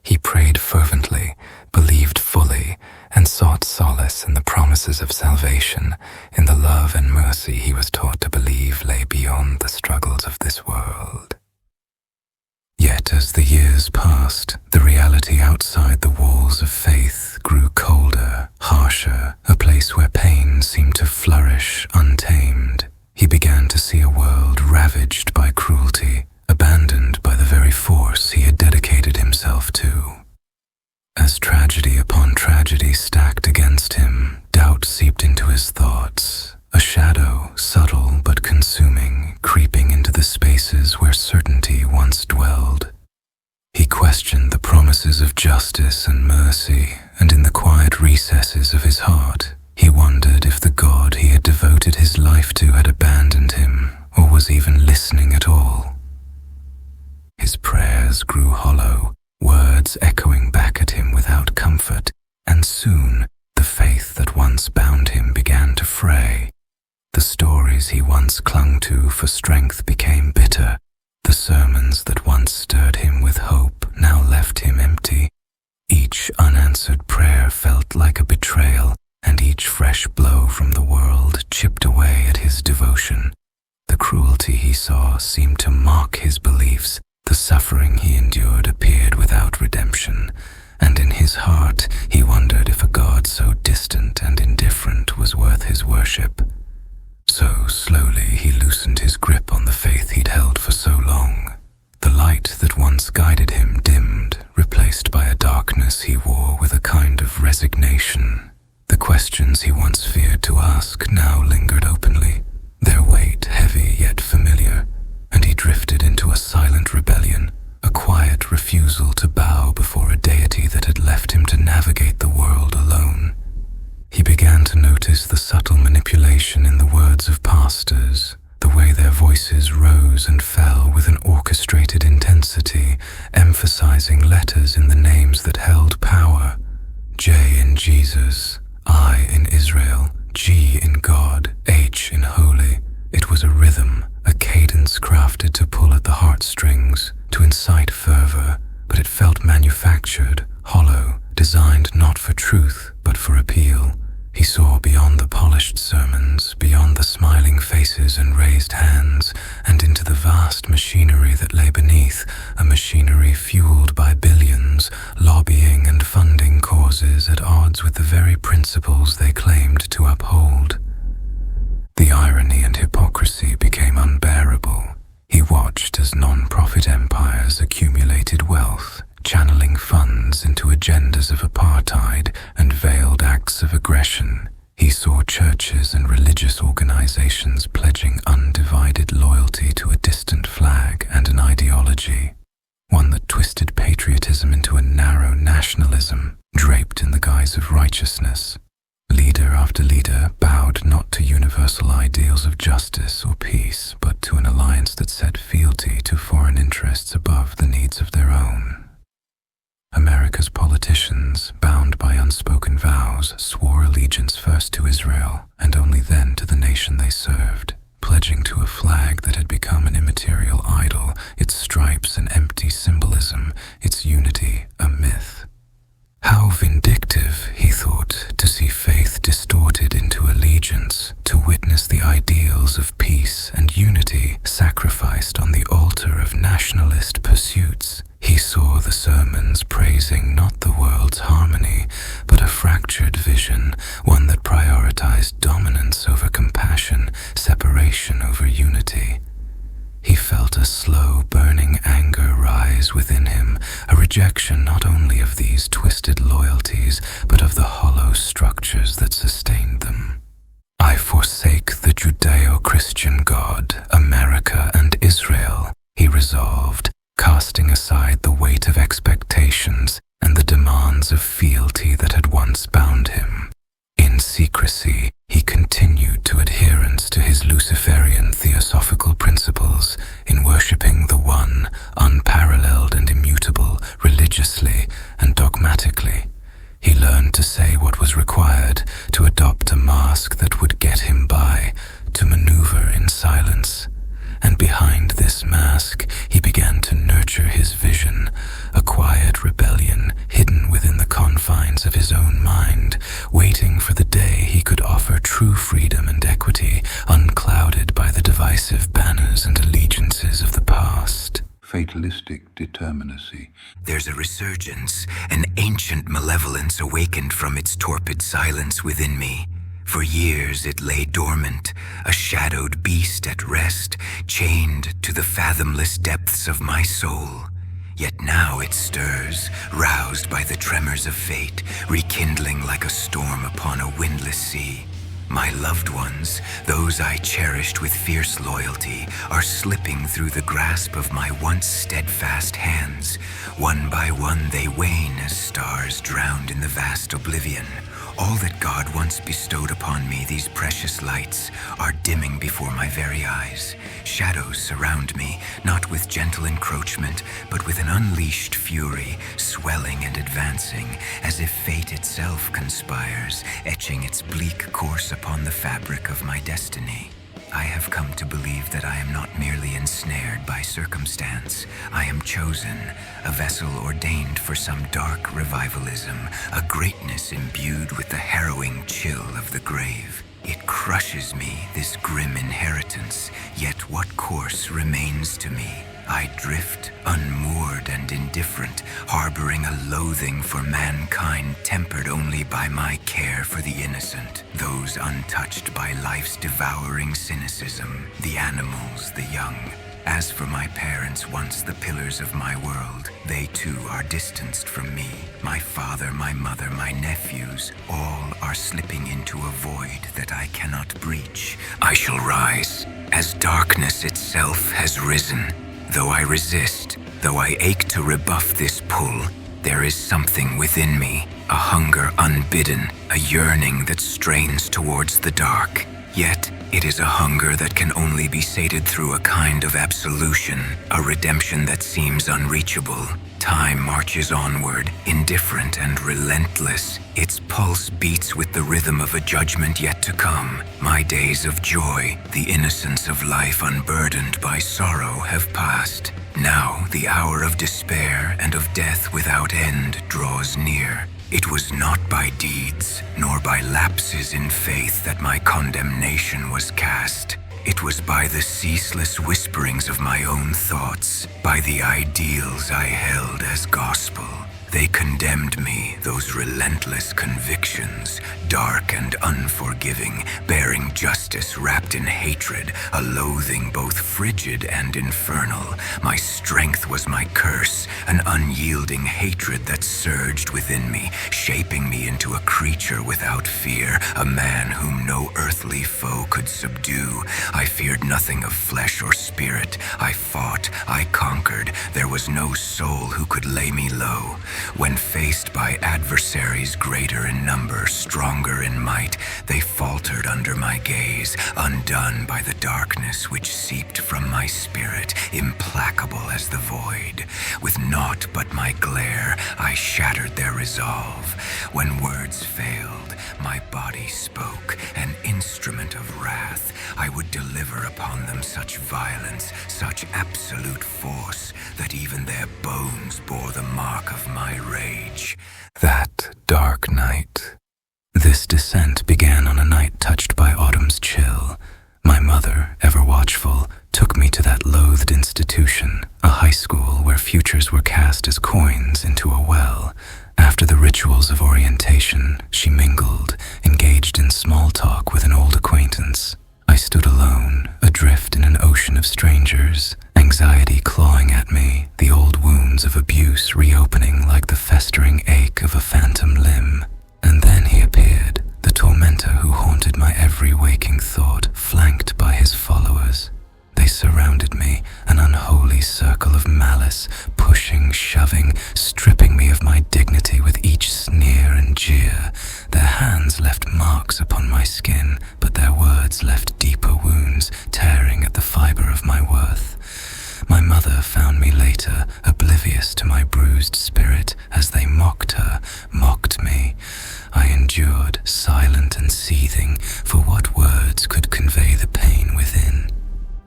He prayed fervently, believed fully, and sought solace in the promises of salvation, in the love and mercy he was taught to believe lay beyond the struggles of this world. Yet as the years passed, the reality outside the walls of faith grew colder, harsher, a place where pain seemed to flourish untamed. He began to see a world ravaged by cruelty, abandoned by the very force he had dedicated himself to. As tragedy upon tragedy stacked against him, doubt seeped into his thoughts, a shadow, subtle but consuming, creeping into the spaces where certainty once dwelled. He questioned the promises of justice and mercy, and in the quiet recesses of his heart, he wondered if the God he had devoted his life to had abandoned him, or was even listening at all. His prayers grew hollow, words echoing back at him without comfort, and soon the faith that once bound him began to fray. The stories he once clung to for strength became bitter. The sermons that once stirred him with hope now left him empty. Each unanswered prayer felt like a betrayal, and each fresh blow from the world chipped away at his devotion. The cruelty he saw seemed to mock his beliefs. The suffering he endured appeared without redemption, and in his heart he wondered if a God so distant and indifferent was worth his worship. So slowly he loosened his grip on the faith he'd held for so long. The light that once guided him dimmed, replaced by a darkness he wore with a kind of resignation. The questions he once feared to ask now lingered openly, their weight heavy yet familiar, and he drifted into a silent rebellion, a quiet refusal to bow before a deity that had left him to navigate the world alone. He began to notice the subtle manipulation in the words of pastors, the way their voices rose and fell with an orchestrated intensity, emphasizing letters in the names that held power. J in Jesus, I in Israel, G in God, H in Holy. It was a rhythm, a cadence crafted to pull at the heartstrings, to incite fervor, but it felt manufactured, hollow, designed not for truth, but for appeal. He saw beyond the polished sermons, beyond the smiling faces and raised hands, and into the vast machinery that lay beneath, a machinery fueled by billions, lobbying and funding causes at odds with the very principles they claimed to uphold. The irony and hypocrisy became unbearable. He watched as non-profit empires accumulated wealth, channeling funds into agendas of apartheid and veiled acts of aggression churches and religious organizations pledging undivided loyalty to a distant flag and an ideology, one that twisted patriotism into a narrow nationalism draped in the guise of righteousness. Leader after leader bowed not to universal ideals of justice or peace, but to an alliance that set fealty to foreign interests above the needs of their own. America's politicians, bound by unspoken vows, swore allegiance first to Israel and only then to the nation they served, pledging to a flag that had become an immaterial idol, its stripes an empty symbolism, its unity a myth. How vindictive, he thought, to see faith distorted into allegiance, to witness the ideals of peace and unity sacrificed on the altar of nationalist pursuits. He saw the sermons praising not the world's harmony, but a fractured vision, one that prioritized dominance over compassion, separation over unity. He felt a slow, burning anger rise within him, a rejection not only of these twisted loyalties, but of the hollow structures that sustained them. "I forsake the Judeo-Christian God, America and Israel," he resolved, casting aside the weight of expectations and the demands of fealty that had once bound him. In secrecy, he continued to adherence to his Luciferian theosophical principles in worshipping the One, unparalleled and immutable, religiously and dogmatically. He learned to say what was required, to adopt a mask that would get him by, to maneuver in silence. And behind this mask, he began to nurture his vision, a quiet rebellion hidden within the confines of his own mind, waiting for the day he could offer true freedom and equity, unclouded by the divisive banners and allegiances of the past. Fatalistic determinacy. There's a resurgence, an ancient malevolence awakened from its torpid silence within me. For years it lay dormant, a shadowed beast at rest, chained to the fathomless depths of my soul. Yet now it stirs, roused by the tremors of fate, rekindling like a storm upon a windless sea. My loved ones, those I cherished with fierce loyalty, are slipping through the grasp of my once steadfast hands. One by one they wane as stars drowned in the vast oblivion. All that God once bestowed upon me, these precious lights, are dimming before my very eyes. Shadows surround me, not with gentle encroachment, but with an unleashed fury, swelling and advancing, as if fate itself conspires, etching its bleak course upon the fabric of my destiny. I have come to believe that I am not merely ensnared by circumstance. I am chosen, a vessel ordained for some dark revivalism, a greatness imbued with the harrowing chill of the grave. It crushes me, this grim inheritance, yet what course remains to me? I drift, unmoored and indifferent, harboring a loathing for mankind tempered only by my care for the innocent, those untouched by life's devouring cynicism, the animals, the young. As for my parents, once the pillars of my world, they too are distanced from me. My father, my mother, my nephews, all are slipping into a void that I cannot breach. I shall rise, as darkness itself has risen. Though I resist, though I ache to rebuff this pull, there is something within me, a hunger unbidden, a yearning that strains towards the dark. Yet, it is a hunger that can only be sated through a kind of absolution, a redemption that seems unreachable. Time marches onward, indifferent and relentless. Its pulse beats with the rhythm of a judgment yet to come. My days of joy, the innocence of life unburdened by sorrow, have passed. Now the hour of despair and of death without end draws near. It was not by deeds, nor by lapses in faith that my condemnation was cast. It was by the ceaseless whisperings of my own thoughts, by the ideals I held as gospel. They condemned me, those relentless convictions, dark and unforgiving, bearing justice wrapped in hatred, a loathing both frigid and infernal. My strength was my curse, an unyielding hatred that surged within me, shaping me into a creature without fear, a man whom no no earthly foe could subdue. I feared nothing of flesh or spirit. I fought, I conquered. There was no soul who could lay me low. When faced by adversaries greater in number, stronger in might, they faltered under my gaze, undone by the darkness which seeped from my spirit, implacable as the void. With naught but my glare, I shattered their resolve. When words failed, my body spoke, an instrument of wrath. I would deliver upon them such violence, such absolute force, that even their bones bore the mark of my rage. That dark night. This descent began on a night touched by autumn's chill. My mother, ever watchful, took me to that loathed institution, a high school where futures were cast as coins into a well. After the rituals of orientation, she mingled, engaged in small talk with an old acquaintance. I stood alone, adrift in an ocean of strangers, anxiety clawing at me, the old wounds of abuse reopening like the festering ache of a phantom limb. And then he appeared, the tormentor who haunted my every waking thought, flanked by his followers. They surrounded me, an unholy circle of malice, pushing, shoving, stripping me of my dignity with each sneer and jeer. Their hands left marks upon my skin, but their words left deeper wounds, tearing at the fiber of my worth. My mother found me later, oblivious to my bruised spirit, as they mocked her, mocked me. I endured, silent and seething, for what words could convey the pain within?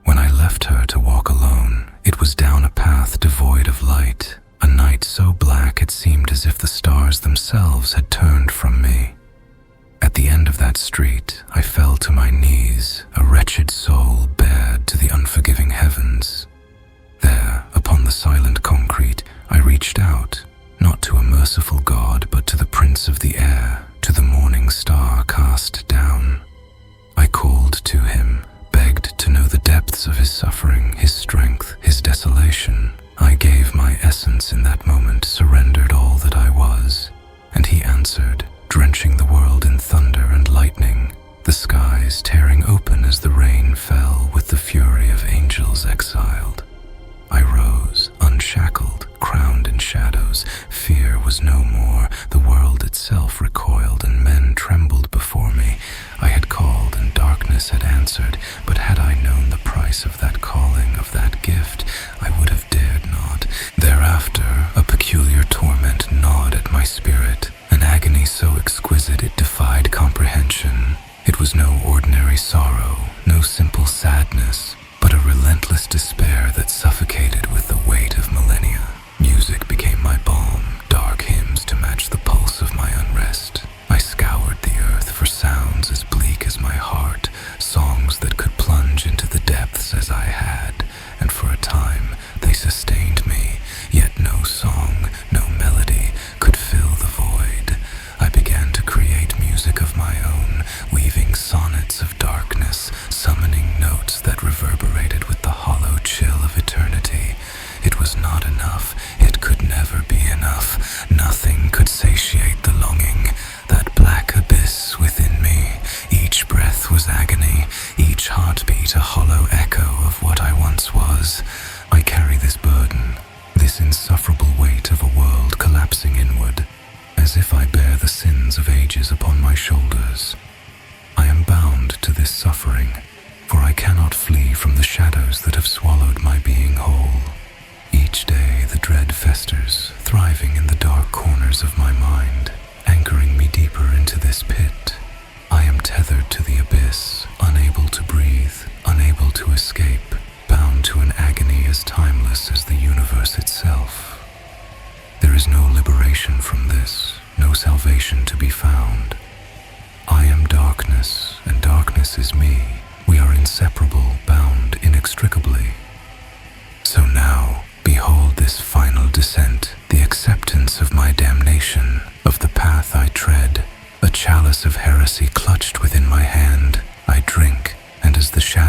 When I left her to walk alone, it was down a path devoid of light, a night so black it seemed as if the stars themselves had turned from me. At the end of that street, I fell to my knees, a wretched soul bared to the unforgiving heavens. There, upon the silent concrete, I reached out, not to a merciful God, but to the Prince of the air, to the morning star cast down. I called to him, begged to know the depths of his suffering, his strength, his desolation. I gave my essence in that moment, surrendered all that I was. And he answered, drenching the world in thunder and lightning, the skies tearing open as the rain fell with the fury of angels exiled. I rose, unshackled, crowned in shadows. Fear was no more. The world itself recoiled, and men trembled before me. I had called, and darkness had answered, but had I known the price of that calling, of that gift, I would have dared not. Thereafter, a peculiar torment gnawed at my spirit, an agony so exquisite it defied comprehension. It was no ordinary sorrow, no simple sadness, but a relentless despair that suffocated with the weight of millennia. Music became my balm, dark hymns to match the pulse of my unrest. I scoured the earth for sounds as bleak as my heart, songs that could plunge into the depths as I had, and for a time they sustained me, yet no song, no melody could fill the void. I began to create music of my own, weaving sonnets of darkness, summoning notes that reverberated with the hollow chill of eternity. It was not enough, it could never be enough. Nothing could satiate the longing, that black abyss within me. Each breath was agony, each heartbeat a hollow echo of what I once was. I carry this burden, this insufferable weight of a world collapsing inward, as if I bear the sins of ages upon my shoulders. I am bound to this suffering, for I cannot flee from the shadows that have swallowed my being whole. Each day the dread festers, thriving in the dark corners of my mind, anchoring me deeper into this pit. I am tethered to the abyss, unable to breathe, unable to escape, bound to an agony as timeless as the universe itself. There is no liberation from this, no salvation to be found. I am darkness, and darkness is me. We are inseparable, bound inextricably. So now, behold this final descent, the acceptance of my damnation, of the path I tread. A chalice of heresy clutched within my hand, I drink, and as the shadow